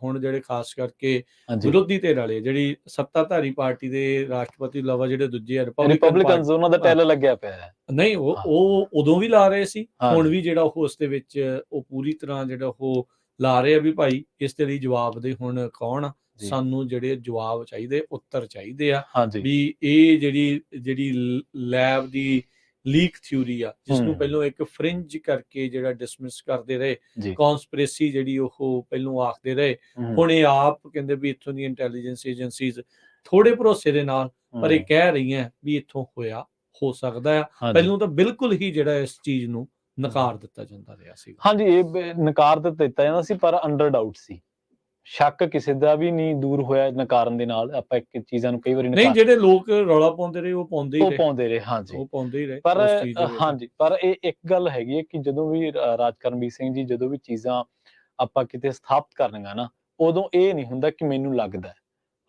ਹੁਣ ਜਿਹੜੇ ਖਾਸ ਕਰਕੇ ਹਾਂਜੀ ਵਿਰੋਧੀ ਧਿਰ ਵਾਲੇ, ਜਿਹੜੀ ਸੱਤਾਧਾਰੀ ਪਾਰਟੀ ਦੇ ਰਾਸ਼ਟਰਪਤੀ ਤੋਂ ਇਲਾਵਾ ਜਿਹੜੇ ਦੂਜੇ ਰਿਪਬਲਿਕਨਸ, ਉਹਨਾਂ ਦਾ ਟੈਲ ਲੱਗਿਆ ਪਿਆ ਹੈ। ਨਹੀਂ, ਹਾਂ। ਉਹ ਉਦੋਂ ਵੀ ਲਾ ਰਹੇ ਸੀ, ਹੁਣ ਹਾਂਜੀ ਵੀ ਜਿਹੜਾ ਉਹ ਉਸ ਦੇ ਵਿੱਚ ਉਹ ਪੂਰੀ ਤਰ੍ਹਾਂ ਜਿਹੜਾ ਉਹ ਲਾ ਰਹੇ ਆ ਵੀ ਭਾਈ ਇਸ ਦੇ ਲਈ ਜਵਾਬ ਦੇ ਹੁਣ ਕੌਣ ਆ, ਜੀ। ਸਾਨੂੰ ਜਿਹੜੇ ਜਵਾਬ ਚਾਹੀਦੇ, ਉੱਤਰ ਚਾਹੀਦੇ ਆ ਹਾਂਜੀ ਵੀ ਇਹ ਜਿਹੜੀ ਲੈਬ ਦੀ ਲੀਕ ਥਿਊਰੀ ਆ, ਜਿਸ ਨੂੰ ਪਹਿਲਾਂ ਇੱਕ ਫ੍ਰਿੰਜ ਕਰਕੇ ਜਿਹੜਾ ਡਿਸਮਿਸ ਕਰਦੇ ਰਹੇ, ਜੀ ਕਨਸਪੀਰੇਸੀ ਜਿਹੜੀ ਉਹ ਪਹਿਲਾਂ ਆਖਦੇ ਰਹੇ, ਹੁਣ ਇਹ ਆਪ ਕਹਿੰਦੇ ਵੀ ਇੱਥੋਂ ਦੀ ਇੰਟੈਲੀਜੈਂਸ ਏਜੰਸੀਜ਼ ਥੋੜੇ ਭਰੋਸੇ ਦੇ ਨਾਲ ਪਰ ਇਹ ਕਹਿ ਰਹੀਆਂ ਵੀ ਇੱਥੋਂ ਹੋਇਆ ਹੋ ਸਕਦਾ ਆ। ਪਹਿਲਾਂ ਤਾਂ ਬਿਲਕੁਲ ਹੀ ਜਿਹੜਾ ਇਸ ਚੀਜ਼ ਨੂੰ ਨਕਾਰ ਦਿੱਤਾ ਜਾਂਦਾ ਰਿਹਾ ਸੀ। ਹਾਂਜੀ, ਇਹ ਨਕਾਰ ਦਿੱਤਾ ਜਾਂਦਾ ਸੀ, ਪਰ ਅੰਡਰ ਡਾਊਟ ਸੀ, ਸ਼ੱਕ ਕਿਸੇ ਦਾ ਵੀ ਨਹੀਂ ਦੂਰ ਹੋਇਆ ਨਕਾਰਨ ਦੇ ਨਾਲ। ਆਪਾਂ ਇੱਕ ਚੀਜ਼ਾਂ ਨੂੰ ਕਈ ਵਾਰੀ ਨਹੀਂ, ਜਿਹੜੇ ਲੋਕ ਰੌਲਾ ਪਾਉਂਦੇ ਰਹੇ ਉਹ ਪਾਉਂਦੇ ਰਹੇ ਹਾਂਜੀ, ਉਹ ਪਾਉਂਦੇ ਹੀ ਰਹੇ ਪਰ ਉਸ ਚੀਜ਼ ਦੇ ਵਿੱਚ। ਹਾਂਜੀ, ਪਰ ਇਹ ਇੱਕ ਗੱਲ ਹੈਗੀ ਹੈ ਕਿ ਜਦੋਂ ਵੀ ਰਾਜ ਕਰਮਵੀਰ ਸਿੰਘ ਜੀ, ਜਦੋਂ ਵੀ ਚੀਜ਼ਾਂ ਆਪਾਂ ਕਿਤੇ ਸਥਾਪਿਤ ਕਰਨੀਆਂ ਨਾ, ਉਦੋਂ ਇਹ ਨਹੀਂ ਹੁੰਦਾ ਕਿ ਮੈਨੂੰ ਲੱਗਦਾ,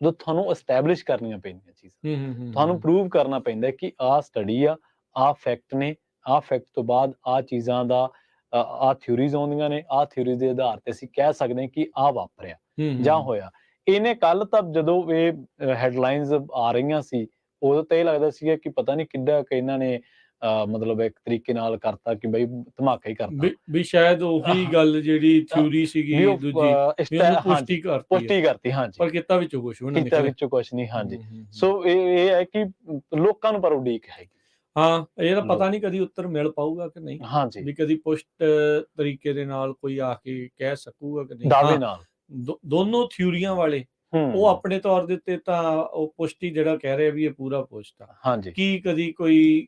ਜਦੋਂ ਤੁਹਾਨੂੰ ਐਸਟੈਬਲਿਸ਼ ਕਰਨੀਆਂ ਪੈਂਦੀਆਂ ਚੀਜ਼ਾਂ, ਤੁਹਾਨੂੰ ਪ੍ਰੂਵ ਕਰਨਾ ਪੈਂਦਾ ਕਿ ਆਹ ਸਟੱਡੀ ਆ, ਆਹ ਫੈਕਟ ਨੇ, ਆਹ ਫੈਕਟ ਤੋਂ ਬਾਅਦ ਆਹ ਚੀਜ਼ਾਂ ਦਾ ਆਹ ਥਿਊਰੀਜ਼ ਆਉਂਦੀਆਂ ਨੇ, ਆਹ ਥਿਊਰੀਜ਼ ਦੇ ਆਧਾਰ ਤੇ ਅਸੀਂ ਕਹਿ ਸਕਦੇ ਹਾਂ ਕਿ ਆਹ ਵਾਪਰਿਆ ਜਾਂ ਹੋਇਆ। ਇਹਨੇ ਕੱਲ ਤਾਂ ਜਦੋਂ ਇਹ ਹੈਡਲਾਈਨਸ ਆ ਰਹੀਆਂ ਸੀ, ਉਦੋਂ ਤਾਂ ਇਹ ਲੱਗਦਾ ਸੀਗਾ ਕਿ ਪਤਾ ਨਹੀਂ ਕਿੱਦਾਂ ਕਿ ਇਹਨਾਂ ਨੇ ਮਤਲਬ ਇੱਕ ਤਰੀਕੇ ਨਾਲ ਕਰਤਾ ਕਿ ਬਈ ਧਮਾਕਾ ਹੀ ਕਰਤਾ ਵੀ ਸ਼ਾਇਦ ਉਹੀ ਗੱਲ ਜਿਹੜੀ ਥਿਊਰੀ ਸੀਗੀ ਦੂਜੀ ਪੁਸ਼ਟੀ ਕਰਤੀ। ਹਾਂਜੀ, ਪਰ ਕੀਤਾ ਵਿੱਚੋਂ ਕੁਝ ਵੀ ਨਹੀਂ। ਹਾਂਜੀ, ਸੋ ਇਹ ਹੈ ਕਿ ਲੋਕਾਂ ਨੂੰ ਪਰ ਉਡੀਕ ਹੈਗੀ। ਹਾਂ, ਇਹਦਾ ਪਤਾ ਨਹੀਂ ਕਦੀ ਉੱਤਰ ਮਿਲ ਪਾਊਗਾ ਕਿ ਨਹੀਂ। ਹਾਂਜੀ, ਵੀ ਕਦੀ ਪੁਸ਼ਟ ਤਰੀਕੇ ਦੇ ਨਾਲ ਕੋਈ ਆ ਕੇ ਕਹਿ ਸਕੂਗਾ ਕਿ ਨਹੀਂ। ਦਾਅਵੇ ਨਾਲ ਦੋਨੋਂ ਥਿਊਰੀਆਂ ਵਾਲੇ ਉਹ ਆਪਣੇ ਤੌਰ ਦੇ ਉੱਤੇ ਤਾਂ ਉਹ ਪੁਸ਼ਟੀ ਜਿਹੜਾ ਕਹਿ ਰਿਹਾ ਵੀ ਇਹ ਪੂਰਾ ਪੁਸ਼ਟ ਆ। ਹਾਂਜੀ, ਕੀ ਕਦੀ ਕੋਈ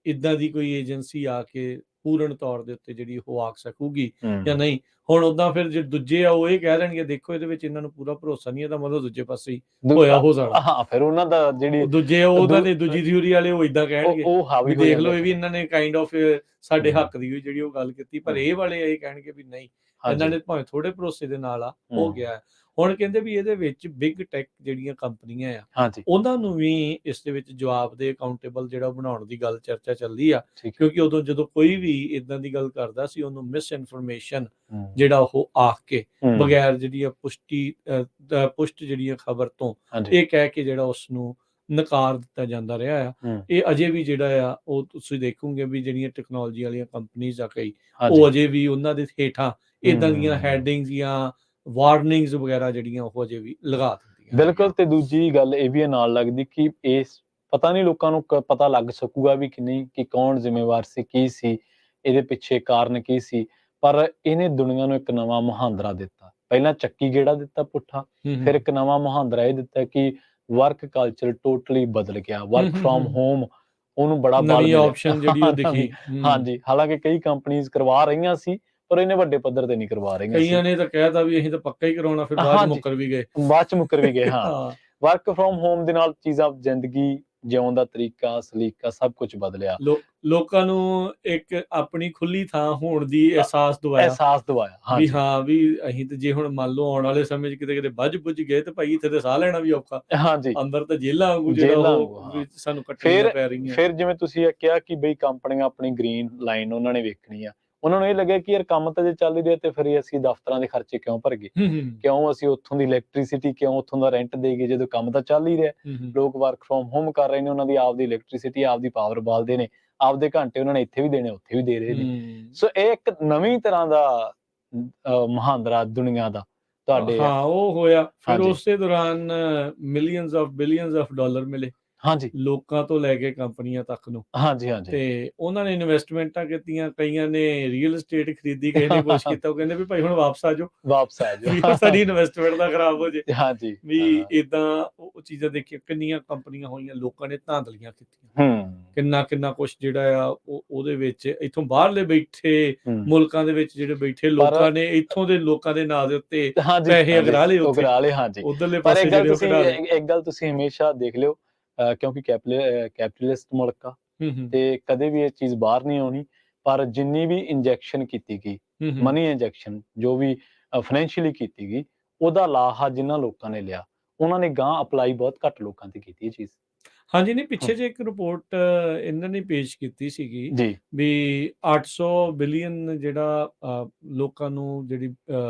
ਇਦਾਂ ਦੀ ਕੋਈ ਏਜੰਸੀ ਆ ਕੇ ਪੂਰਨ ਤੌਰ ਦੇ ਉੱਤੇ ਜਿਹੜੀ ਉਹ ਆਖ ਸਕੂਗੀ ਜਾਂ ਨਹੀਂ। ਹੁਣ ਉਦਾਂ ਫਿਰ ਜੇ ਦੂਜੇ ਆ ਉਹ ਇਹ ਕਹਿ ਦੇਣਗੇ ਦੇਖੋ ਇਹਦੇ ਵਿੱਚ ਇਹਨਾਂ ਨੂੰ ਪੂਰਾ ਭਰੋਸਾ ਨਹੀਂ, ਇਹਦਾ ਮਤਲਬ ਦੂਜੇ ਪਾਸੇ ਹੀ ਹੋਇਆ ਹੋ ਸਕਦਾ। ਹਾਂ, ਫਿਰ ਉਹਨਾਂ ਦਾ ਜਿਹੜੀ ਦੂਜੇ ਉਹਨਾਂ ਦੇ ਦੂਜੀ ਥਿਊਰੀ ਵਾਲੇ ਉਹ ਇਦਾਂ ਕਹਿਣਗੇ ਵੀ ਦੇਖ ਲਓ ਇਹ ਵੀ ਇਹਨਾਂ ਨੇ ਕਾਈਂਡ ਆਫ ਸਾਡੇ ਹੱਕ ਦੀ ਹੋਈ ਜਿਹੜੀ ਉਹ ਗੱਲ ਕੀਤੀ, ਪਰ ਇਹ ਵਾਲੇ ਇਹ ਕਹਿਣਗੇ ਵੀ ਨਹੀਂ, ਇਹਨਾਂ ਨੇ ਭਾਵੇਂ ਥੋੜੇ ਭਰੋਸੇ ਦੇ ਨਾਲ ਆ ਹੋ ਗਿਆ। ਹੁਣ ਕਹਿੰਦੇ ਵੀ ਇਹਦੇ ਵਿੱਚ ਬਿਗ ਟੈਕ ਜਿਹੜੀਆਂ ਕੰਪਨੀਆਂ ਆ ਉਹਨਾਂ ਨੂੰ ਵੀ ਇਸ ਦੇ ਵਿੱਚ ਜਵਾਬ ਦੇ ਅਕਾਊਂਟੇਬਲ ਜਿਹੜਾ ਬਣਾਉਣ ਦੀ ਗੱਲ ਚਰਚਾ ਚੱਲਦੀ ਆ, ਕਿਉਂਕਿ ਉਦੋਂ ਜਦੋਂ ਕੋਈ ਵੀ ਇਦਾਂ ਦੀ ਗੱਲ ਕਰਦਾ ਸੀ ਉਹਨੂੰ ਮਿਸ ਇਨਫੋਰਮੇਸ਼ਨ ਜਿਹੜਾ ਉਹ ਆਖ ਕੇ ਬਗੈਰ ਜਿਹੜੀ ਪੁਸ਼ਟ ਜਿਹੜੀਆਂ ਖਬਰ ਤੋਂ ਇਹ ਕਹਿ ਕੇ ਜਿਹੜਾ ਉਸ ਨੂੰ ਨਕਾਰ ਦਿੱਤਾ ਜਾਂਦਾ ਰਿਹਾ ਆ। ਇਹ ਅਜੇ ਵੀ ਜਿਹੜਾ ਆ ਉਹ ਤੁਸੀਂ ਦੇਖੋਗੇ ਵੀ ਜਿਹੜੀਆਂ ਟੈਕਨੋਲੋਜੀ ਵਾਲੀਆਂ ਕੰਪਨੀਆਂ ਆ ਕਈ, ਉਹ ਅਜੇ ਵੀ ਉਹਨਾਂ ਦੇ ਹੇਠਾਂ ਇਦਾਂ ਦੀਆਂ ਹੈਡਿੰਗਸ ਜਾਂ ਵਾਰਨਿੰਗਸ ਵਗੈਰਾ ਜਿਹੜੀਆਂ ਉਹ ਅਜੇ ਵੀ ਲਗਾ ਦਿੰਦੀਆਂ। ਬਿਲਕੁਲ। ਤੇ ਦੂਜੀ ਗੱਲ ਇਹ ਵੀ ਨਾਲ ਲੱਗਦੀ ਕਿ ਇਸ ਪਤਾ ਨਹੀਂ ਲੋਕਾਂ ਨੂੰ ਪਤਾ ਲੱਗ ਸਕੂਗਾ ਵੀ ਕਿ ਨਹੀਂ ਕਿ ਕੌਣ ਜ਼ਿੰਮੇਵਾਰ ਸੀ, ਕੀ ਸੀ ਇਹਦੇ ਪਿੱਛੇ, ਕਾਰਨ ਕੀ ਸੀ, ਪਰ ਇਹਨੇ ਦੁਨੀਆ ਨੂੰ ਇੱਕ ਨਵਾਂ ਮੁਹਾਂਦਰਾ ਦਿੱਤਾ। ਪਹਿਲਾਂ ਚੱਕੀ ਗੇੜਾ ਦਿੱਤਾ ਪੁੱਠਾ, ਫਿਰ ਇੱਕ ਨਵਾਂ ਮੁਹਾਂਦਰਾ ਇਹ ਦਿੱਤਾ ਕਿ ਵਰਕ ਕਲਚਰ ਟੋਟਲੀ ਬਦਲ ਗਿਆ, ਵਰਕ ਫਰੋਮ ਹੋਮ ਉਹਨੂੰ ਬੜਾ ਨਵੀਂ ਆਪਸ਼ਨ ਜਿਹੜੀ ਉਹ ਦਿਖੀ। ਹਾਂਜੀ, ਹਾਲਾਂਕਿ ਕਈ ਕੰਪਨੀਆਂ ਕਰਵਾ ਰਹੀਆਂ ਸੀ ਪਰ ਇਹਨੇ ਵੱਡੇ ਪੱਧਰ ਤੇ ਨਹੀਂ ਕਰਵਾ ਰਹੀਆਂ। ਕਈਆਂ ਨੇ ਤਾਂ ਕਹਿਤਾ ਵੀ ਅਸੀਂ ਤਾਂ ਪੱਕਾ ਹੀ ਕਰਾਉਣਾ, ਫਿਰ ਬਾਅਦ ਚ ਮੁੱਕਰ ਵੀ ਗਏ। ਹਾਂ, ਵਰਕ ਫਰੋਮ ਹੋਮ ਦੇ ਨਾਲ ਚੀਜ਼ਾਂ, ਜ਼ਿੰਦਗੀ ਜਿਉਣ ਦਾ ਤਰੀਕਾ, ਸਲੀਕਾ ਸਭ ਕੁਝ ਬਦਲਿਆ। ਲੋਕਾਂ ਨੂੰ ਇੱਕ ਆਪਣੀ ਖੁੱਲੀ ਥਾਂ ਹੋਣ ਦੀ ਅਹਿਸਾਸ ਦਵਾਇਆ ਵੀ ਹਾਂ ਵੀ ਅਸੀਂ ਤੇ ਜੇ ਹੁਣ ਮੰਨ ਲਓ ਆਉਣ ਵਾਲੇ ਸਮੇਂ 'ਚ ਕਿਤੇ ਬੱਝ ਬੁੱਝ ਗਏ ਤੇ ਭਾਈ ਇੱਥੇ ਤੇ ਸਾਹ ਲੈਣਾ ਵੀ ਔਖਾ। ਹਾਂਜੀ, ਅੰਦਰ ਤਾਂ ਜੇਲਾਂ ਵਾਂਗੂ ਜਿਹੜਾ ਉਹ ਸਾਨੂੰ ਕੱਟਣੀਆਂ ਪੈ ਰਹੀਆਂ। ਫਿਰ ਜਿਵੇਂ ਤੁਸੀਂ ਇਹ ਕਿਹਾ ਕਿ ਬਈ ਕੰਪਨੀਆਂ ਆਪਣੀ ਗ੍ਰੀਨ ਲਾਈਨ ਉਹਨਾਂ ਨੇ ਵੇਖਣੀ ਆ, ਉਹਨਾਂ ਨੂੰ ਇਹ ਲੱਗਿਆ ਕਿ ਯਾਰ ਕੰਮ ਤਾਂ ਜੇ ਚੱਲ ਹੀ ਰਿਹਾ ਤੇ ਫਿਰ ਅਸੀਂ ਦਫ਼ਤਰਾਂ ਦੇ ਖਰਚੇ ਕਿਉਂ ਭਰਗੇ, ਕਿਉਂ ਅਸੀਂ ਉੱਥੋਂ ਦੀ ਇਲੈਕਟ੍ਰਿਸਿਟੀ, ਕਿਉਂ ਉੱਥੋਂ ਦਾ ਰੈਂਟ ਦੇਈਏ ਜਦੋਂ ਕੰਮ ਤਾਂ ਚੱਲ ਹੀ ਰਿਹਾ। ਲੋਕ ਵਰਕ ਫਰੋਮ ਹੋਮ ਕਰ ਰਹੇ ਨੇ, ਉਹਨਾਂ ਦੀ ਆਪਦੀ ਇਲੈਕਟ੍ਰਿਸਿਟੀ, ਆਪਦੀ ਪਾਵਰ ਬਾਲਦੇ ਨੇ, ਆਪਦੇ ਘੰਟੇ ਉਹਨਾਂ ਨੇ ਇੱਥੇ ਵੀ ਦੇਣੇ, ਉੱਥੇ ਵੀ ਦੇ ਰਹੇ ਨੇ। ਸੋ ਇਹ ਇੱਕ ਨਵੀਂ ਤਰ੍ਹਾਂ ਦਾ ਮੁਹਾਂਦਰਾ ਦੁਨੀਆ ਦਾ ਤੁਹਾਡੇ ਉਹ ਹੋਇਆ। ਫਿਰ ਉਸੇ ਦੌਰਾਨ millions of billions of dollar ਮਿਲੇ। ਹਾਂਜੀ ਲੋਕਾਂ ਤੋਂ ਲੈ ਕੇ ਕੰਪਨੀਆਂ ਤੱਕ ਨੂੰ। ਹਾਂਜੀ ਹਾਂਜੀ ਤੇ ਉਹਨਾਂ ਨੇ ਇਨਵੈਸਟਮੈਂਟਾਂ ਕੀਤੀਆਂ, ਕਈਆਂ ਨੇ ਰੀਅਲ estate ਖਰੀਦੀ, ਕਿਸੇ ਨੇ ਕੁਛ ਕੀਤਾ। ਉਹ ਕਹਿੰਦੇ ਵੀ ਭਾਈ ਹੁਣ ਵਾਪਸ ਆ ਜਾਓ ਵਾਪਸ ਆ ਵੀ ਉਹ ਸਾਡੀ ਜਾਓ ਇਨਵੈਸਟਮੈਂਟ ਨਾ ਖਰਾਬ ਹੋ ਜੇ। ਹਾਂਜੀ ਵੀ ਏਦਾਂ ਉਹ ਚੀਜ਼ਾਂ ਦੇਖੀਆਂ, ਕਿੰਨੀਆਂ ਕੰਪਨੀਆਂ ਹੋਈਆਂ, ਲੋਕਾਂ ਨੇ ਧਾਂਦਲੀਆਂ ਕੀਤੀਆਂ, ਕਿੰਨਾ ਕੁਛ ਜਿਹੜਾ ਆ ਉਹਦੇ ਵਿੱਚ ਇੱਥੋਂ ਬਾਹਰਲੇ ਬੈਠੇ ਮੁਲਕਾਂ ਦੇ ਵਿੱਚ ਜਿਹੜੇ ਬੈਠੇ ਲੋਕਾਂ ਨੇ ਇੱਥੋਂ ਦੇ ਲੋਕਾਂ ਦੇ ਨਾਂ ਦੇ ਉੱਤੇ ਪੈਸੇ ਅਗਰਾ ਲਏ ਉੱਥੇ, ਹਾਂਜੀ। ਉਧਰਲੇ ਪਰ ਪਾਸੇ ਇੱਕ ਗੱਲ ਜਿਹੜੇ ਉਹ ਤੁਸੀਂ ਕਢਾ ਲਏ। ਇੱਕ ਗੱਲ ਤੁਸੀਂ ਹਮੇਸ਼ਾ ਦੇਖ ਲਿਓ, ਕਿਉਂਕਿ ਕੈਪੀਟਲਿਸਟ ਮੁਲਕ ਆ ਤੇ ਕਦੇ ਵੀ ਇਹ ਚੀਜ਼ ਬਾਹਰ ਨਹੀਂ ਆਉਣੀ। ਪਰ ਜਿੰਨੀ ਵੀ ਇੰਜੈਕਸ਼ਨ ਕੀਤੀ ਗਈ, ਮਨੀ ਇੰਜੈਕਸ਼ਨ ਜੋ ਵੀ ਫਾਈਨੈਂਸ਼ੀਅਲੀ ਕੀਤੀ ਗਈ, ਉਹਦਾ ਲਾਹਾ ਜਿਨ੍ਹਾਂ ਲੋਕਾਂ ਨੇ ਲਿਆ, ਉਹਨਾਂ ਨੇ ਗਾਂ ਅਪਲਾਈ ਬਹੁਤ ਘੱਟ ਲੋਕਾਂ ਤੇ ਕੀਤੀ ਇਹ ਚੀਜ਼। ਹਾਂਜੀ, ਨਹੀਂ ਪਿੱਛੇ ਜੇ ਇੱਕ ਰਿਪੋਰਟ ਇਹਨਾਂ ਨੇ ਪੇਸ਼ ਕੀਤੀ ਸੀਗੀ ਜੀ ਵੀ 800 ਬਿਲੀਅਨ ਜਿਹੜਾ ਲੋਕਾਂ ਨੂੰ ਜਿਹੜੀ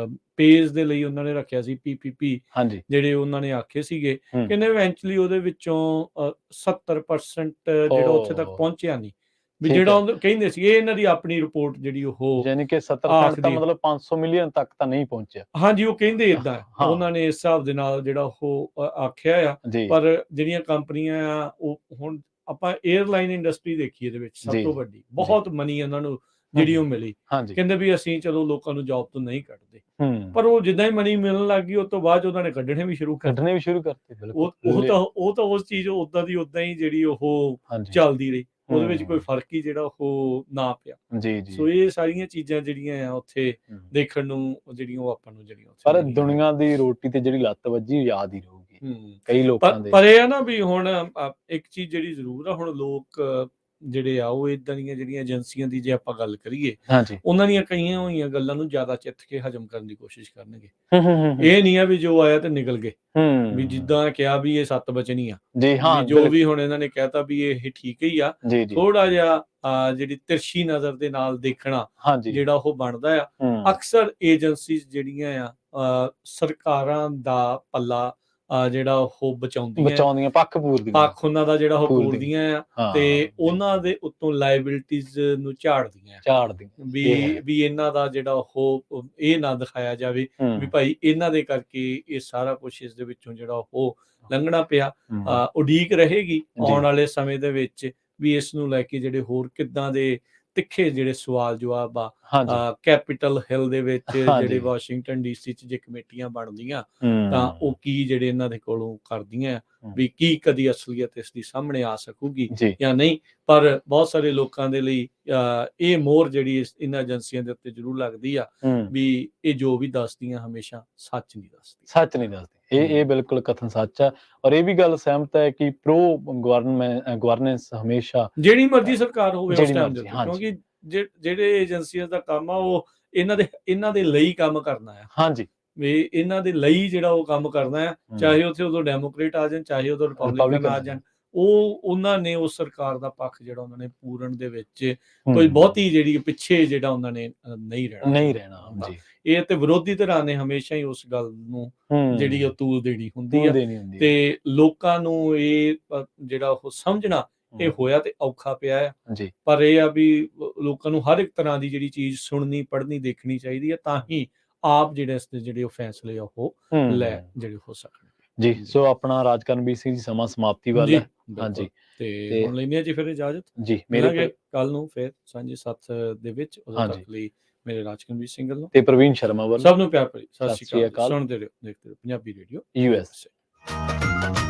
ਪੇਜ਼ ਦੇ ਲਈ ਉਹਨਾਂ ਨੇ ਰੱਖਿਆ ਸੀ, PPP ਹਾਂਜੀ ਜਿਹੜੇ ਉਹਨਾਂ ਨੇ ਆਖੇ ਸੀਗੇ, ਕਹਿੰਦੇ ਇਵੈਂਚੁਅਲੀ ਉਹਦੇ ਵਿੱਚੋਂ 70% ਜਿਹੜਾ ਉੱਥੇ ਤੱਕ ਪਹੁੰਚਿਆ ਨਹੀਂ। ਵੀ ਜਿਹੜਾ ਕਹਿੰਦੇ ਸੀ, ਇਹ ਇਹਨਾਂ ਦੀ ਆਪਣੀ ਰਿਪੋਰਟ ਜਿਹੜੀ ਉਹ ਯਾਨੀ ਕਿ 70% ਤਾਂ ਮਤਲਬ 500 ਮਿਲੀਅਨ ਤੱਕ ਤਾਂ ਨਹੀਂ ਪਹੁੰਚਿਆ। ਹਾਂਜੀ, ਉਹ ਕਹਿੰਦੇ ਏਦਾਂ ਉਹਨਾਂ ਨੇ ਇਸ ਹਿਸਾਬ ਦੇ ਨਾਲ ਜਿਹੜਾ ਉਹ ਆਖਿਆ ਆ। ਪਰ ਜਿਹੜੀਆਂ ਕੰਪਨੀਆਂ ਆ, ਉਹ ਹੁਣ ਆਪਾਂ 에ਅਰਲਾਈਨ ਇੰਡਸਟਰੀ ਦੇਖੀ ਇਹਦੇ ਵਿੱਚ ਸਭ ਤੋਂ ਵੱਡੀ ਬਹੁਤ ਮਨੀ ਉਹਨਾਂ ਨੂੰ ਜਿਹੜੀ ਉਹ ਮਿਲੀ। ਕਹਿੰਦੇ ਵੀ ਅਸੀਂ ਚਲੋ ਲੋਕਾਂ ਨੂੰ ਜੌਬ ਤੋਂ ਨਹੀਂ ਕੱਢਦੇ, ਪਰ ਉਹ ਜਿੱਦਾਂ ਹੀ ਮਨੀ ਮਿਲਣ ਲੱਗ ਗਈ, ਉਸ ਤੋਂ ਬਾਅਦ ਉਹਨਾਂ ਨੇ ਕੱਢਣੇ ਵੀ ਸ਼ੁਰੂ ਕਰਤੇ। ਉਹ ਤਾਂ ਉਸ ਚੀਜ਼ ਉਦਾਂ ਦੀ ਉਦਾਂ ਹੀ ਜਿਹੜੀ ਉਹ ਚੱਲਦੀ ਰਹੀ, ਉਹਦੇ ਵਿੱਚ ਕੋਈ ਫਰਕ ਹੀ ਜਿਹੜਾ ਉਹ ਨਾ ਪਿਆ। ਸੋ ਇਹ ਸਾਰੀਆਂ ਚੀਜ਼ਾਂ ਜਿਹੜੀਆਂ ਆ ਉੱਥੇ ਦੇਖਣ ਨੂੰ ਜਿਹੜੀਆਂ ਉਹ ਆਪਾਂ ਨੂੰ ਜਿਹੜੀਆਂ ਪਰ ਦੁਨੀਆ ਦੀ ਰੋਟੀ ਤੇ ਜਿਹੜੀ ਲੱਤ ਵੱਜੀ ਯਾਦ ਹੀ ਰਹੂਗੀ ਕਈ ਲੋਕਾਂ ਦੇ। ਪਰ ਇਹ ਆ ਨਾ ਵੀ ਹੁਣ ਇੱਕ ਚੀਜ਼ ਜਿਹੜੀ ਜ਼ਰੂਰ ਆ, ਹੁਣ ਲੋਕ ਜਿਹੜੇ ਆ ਉਹ ਇਦਾਂ ਦੀਆਂ ਜਿਹੜੀਆਂ ਏਜੰਸੀਆਂ ਦੀ ਜੇ ਆਪਾਂ ਗੱਲ ਕਰੀਏ, ਉਹਨਾਂ ਦੀਆਂ ਕਈਆਂ ਹੋਈਆਂ ਗੱਲਾਂ ਨੂੰ ਜ਼ਿਆਦਾ ਚਿੱਥ ਕੇ ਹਜਮ ਕਰਨ ਦੀ ਕੋਸ਼ਿਸ਼ ਕਰਨਗੇ। ਇਹ ਨਹੀਂ ਆ ਵੀ ਜੋ ਆਇਆ ਤੇ ਨਿਕਲ ਗਏ, ਵੀ ਜਿੱਦਾਂ ਕਿਹਾ ਵੀ ਇਹ 7 ਬਚਨੀ ਆ, ਜੋ ਵੀ ਹੁਣ ਇਹਨਾਂ ਨੇ ਕਹਿਤਾ ਵੀ ਇਹ ਠੀਕ ਹੀ ਆ। ਥੋੜਾ ਜਿਹਾ ਜਿਹੜੀ ਤਿਰਛੀ ਨਜ਼ਰ ਦੇ ਨਾਲ ਦੇਖਣਾ ਜਿਹੜਾ ਉਹ ਬਣਦਾ ਆ। ਅਕਸਰ ਏਜੰਸੀਜ਼ ਜਿਹੜੀਆਂ ਆ ਸਰਕਾਰਾਂ ਦਾ ਪੱਲਾ ਜਿਹੜਾ ਉਹ ਬਚਾਉਂਦੀਆਂ, ਪੱਖ ਉਹਨਾਂ ਦਾ ਜਿਹੜਾ ਉਹ ਪੂਰਦੀਆਂ ਆ, ਤੇ ਉਹਨਾਂ ਦੇ ਉੱਤੋਂ ਲਾਇਬਿਲਿਟੀਜ਼ ਨੂੰ ਝਾੜਦੀਆਂ ਵੀ ਇਹਨਾਂ ਦਾ ਜਿਹੜਾ ਉਹ ਇਹ ਨਾ ਦਿਖਾਇਆ ਜਾਵੇ ਵੀ ਭਾਈ ਇਹਨਾਂ ਦੇ ਕਰਕੇ ਇਹ ਸਾਰਾ ਕੁਛ ਇਸ ਦੇ ਵਿੱਚੋਂ ਜਿਹੜਾ ਉਹ ਲੰਘਣਾ ਪਿਆ। ਉਡੀਕ ਰਹੇਗੀ ਆਉਣ ਵਾਲੇ ਸਮੇਂ ਦੇ ਵਿੱਚ ਵੀ ਇਸ ਨੂੰ ਲੈ ਕੇ ਜਿਹੜੇ ਹੋਰ ਕਿੱਦਾਂ ਦੇ ਤਿੱਖੇ ਜਿਹੜੇ ਸਵਾਲ ਜਵਾਬ ਆ। ਕੈਪੀਟਲ ਹਿੱਲ ਦੇ ਵਿੱਚ ਜਿਹੜੇ ਵਾਸ਼ਿੰਗਟਨ DC 'ਚ ਜੇ ਕਮੇਟੀਆਂ ਬਣਦੀਆਂ ਤਾਂ ਉਹ ਕੀ ਜਿਹੜੇ ਇਹਨਾਂ ਦੇ ਕੋਲੋਂ ਕਰਦੀਆਂ ਵੀ ਕੀ ਕਦੀ ਅਸਲੀਅਤ ਇਸ ਦੀ ਸਾਹਮਣੇ ਆ ਸਕੂਗੀ ਜਾਂ ਨਹੀਂ। ਪਰ ਬਹੁਤ ਸਾਰੇ ਲੋਕਾਂ ਦੇ ਲਈ ਇਹ ਮੋਹਰ ਜਿਹੜੀ ਇਹਨਾਂ ਏਜੰਸੀਆਂ ਦੇ ਉੱਤੇ ਜ਼ਰੂਰ ਲੱਗਦੀ ਆ ਵੀ ਇਹ ਜੋ ਵੀ ਦੱਸਦੀਆਂ ਹਮੇਸ਼ਾ ਸੱਚ ਨਹੀਂ ਦੱਸਦੀ। ਇਹ ਬਿਲਕੁਲ ਕਥਨ ਸੱਚ ਹੈ। ਔਰ ਇਹ ਵੀ ਗੱਲ ਸਹਿਮਤ ਹੈ ਕਿ ਪ੍ਰੋ ਗਵਰਨੈਂਸ ਹਮੇਸ਼ਾ ਜਿਹੜੀ ਮਰਜ਼ੀ ਸਰਕਾਰ ਹੋਵੇ ਉਸ ਟਾਈਮ ਦੇ, ਕਿਉਂਕਿ ਜਿਹੜੇ ਏਜੰਸੀਆਂ ਦਾ ਕੰਮ ਆ ਉਹ ਇਹਨਾਂ ਦੇ ਲਈ ਕੰਮ ਕਰਨਾ ਆ। ਵੀ ਇਹਨਾਂ ਦੇ ਲਈ ਜਿਹੜਾ ਉਹ ਕੰਮ ਕਰਨਾ ਆ, ਚਾਹੇ ਉੱਥੇ ਉਦੋਂ ਡੈਮੋਕ੍ਰੇਟ ਆ ਜਾਣ, ਚਾਹੇ ਉਦੋਂ ਰਿਪਬਲਿਕਨ ਆ ਜਾਣ। ਉਹਨਾਂ ਨੇ ਉਸ ਸਰਕਾਰ ਦਾ ਪੱਖ ਜਿਹੜਾ ਉਹਨਾਂ ਨੇ ਪੂਰਨ ਦੇ ਵਿੱਚ ਕੋਈ ਬਹੁਤੀ ਜਿਹੜੀ ਪਿੱਛੇ ਜਿਹੜਾ ਉਹਨਾਂ ਨੇ ਨਹੀਂ ਰਹਿਣਾ। ਇਹ ਤੇ ਵਿਰੋਧੀ ਧਿਰਾਂ ਨੇ ਹਮੇਸ਼ਾ ਹੀ ਉਸ ਗੱਲ ਨੂੰ ਜਿਹੜੀ ਉਹ ਤੂਲ ਦੇਣੀ ਹੁੰਦੀ ਆ, ਤੇ ਲੋਕਾਂ ਨੂੰ ਇਹ ਜਿਹੜਾ ਉਹ ਸਮਝਣਾ ਇਹ ਹੋਇਆ ਤੇ ਔਖਾ ਪਿਆ ਆ। ਪਰ ਇਹ ਆ ਵੀ ਲੋਕਾਂ ਨੂੰ ਹਰ ਇੱਕ ਤਰ੍ਹਾਂ ਦੀ ਜਿਹੜੀ ਚੀਜ਼ ਸੁਣਨੀ, ਪੜ੍ਹਨੀ, ਦੇਖਣੀ ਚਾਹੀਦੀ ਹੈ, ਤਾਂ ਹੀ ਆਪ ਜਿਹੜੇ ਉਹ ਫੈਸਲੇ ਆ ਉਹ ਲੈ ਜਿਹੜੇ ਹੋ ਸਕਣਗੇ। ਸੋ ਆਪਣਾ ਰਾਜਕਰਨਵੀਰ ਸਿੰਘ ਜੀ ਸਮਾਂ ਸਮਾਪਤੀ ਵੱਲ ਹੈ। ਤੇ ਹੁਣ ਲੈਂਦੇ ਆ ਜੀ ਫਿਰ ਇਜਾਜ਼ਤ। ਮਿਲਾਂਗੇ ਕੱਲ ਨੂੰ ਫਿਰ ਸਾਂਝੀ ਸੱਥ ਦੇ ਵਿੱਚ। ਉਦੋਂ ਤੱਕ ਲਈ ਮੇਰੇ ਰਾਜਕਰਨਵੀਰ ਸਿੰਘ ਵੱਲੋਂ ਤੇ ਪ੍ਰਵੀਨ ਸ਼ਰਮਾ ਵੱਲੋਂ ਸਭ ਨੂੰ ਪਿਆਰ ਭਰੀ ਸਤਿ ਸ਼੍ਰੀ ਅਕਾਲ। ਸੁਣਦੇ ਰਹੋ, ਦੇਖਦੇ ਰਹੋ ਪੰਜਾਬੀ ਰੇਡੀਓ USA।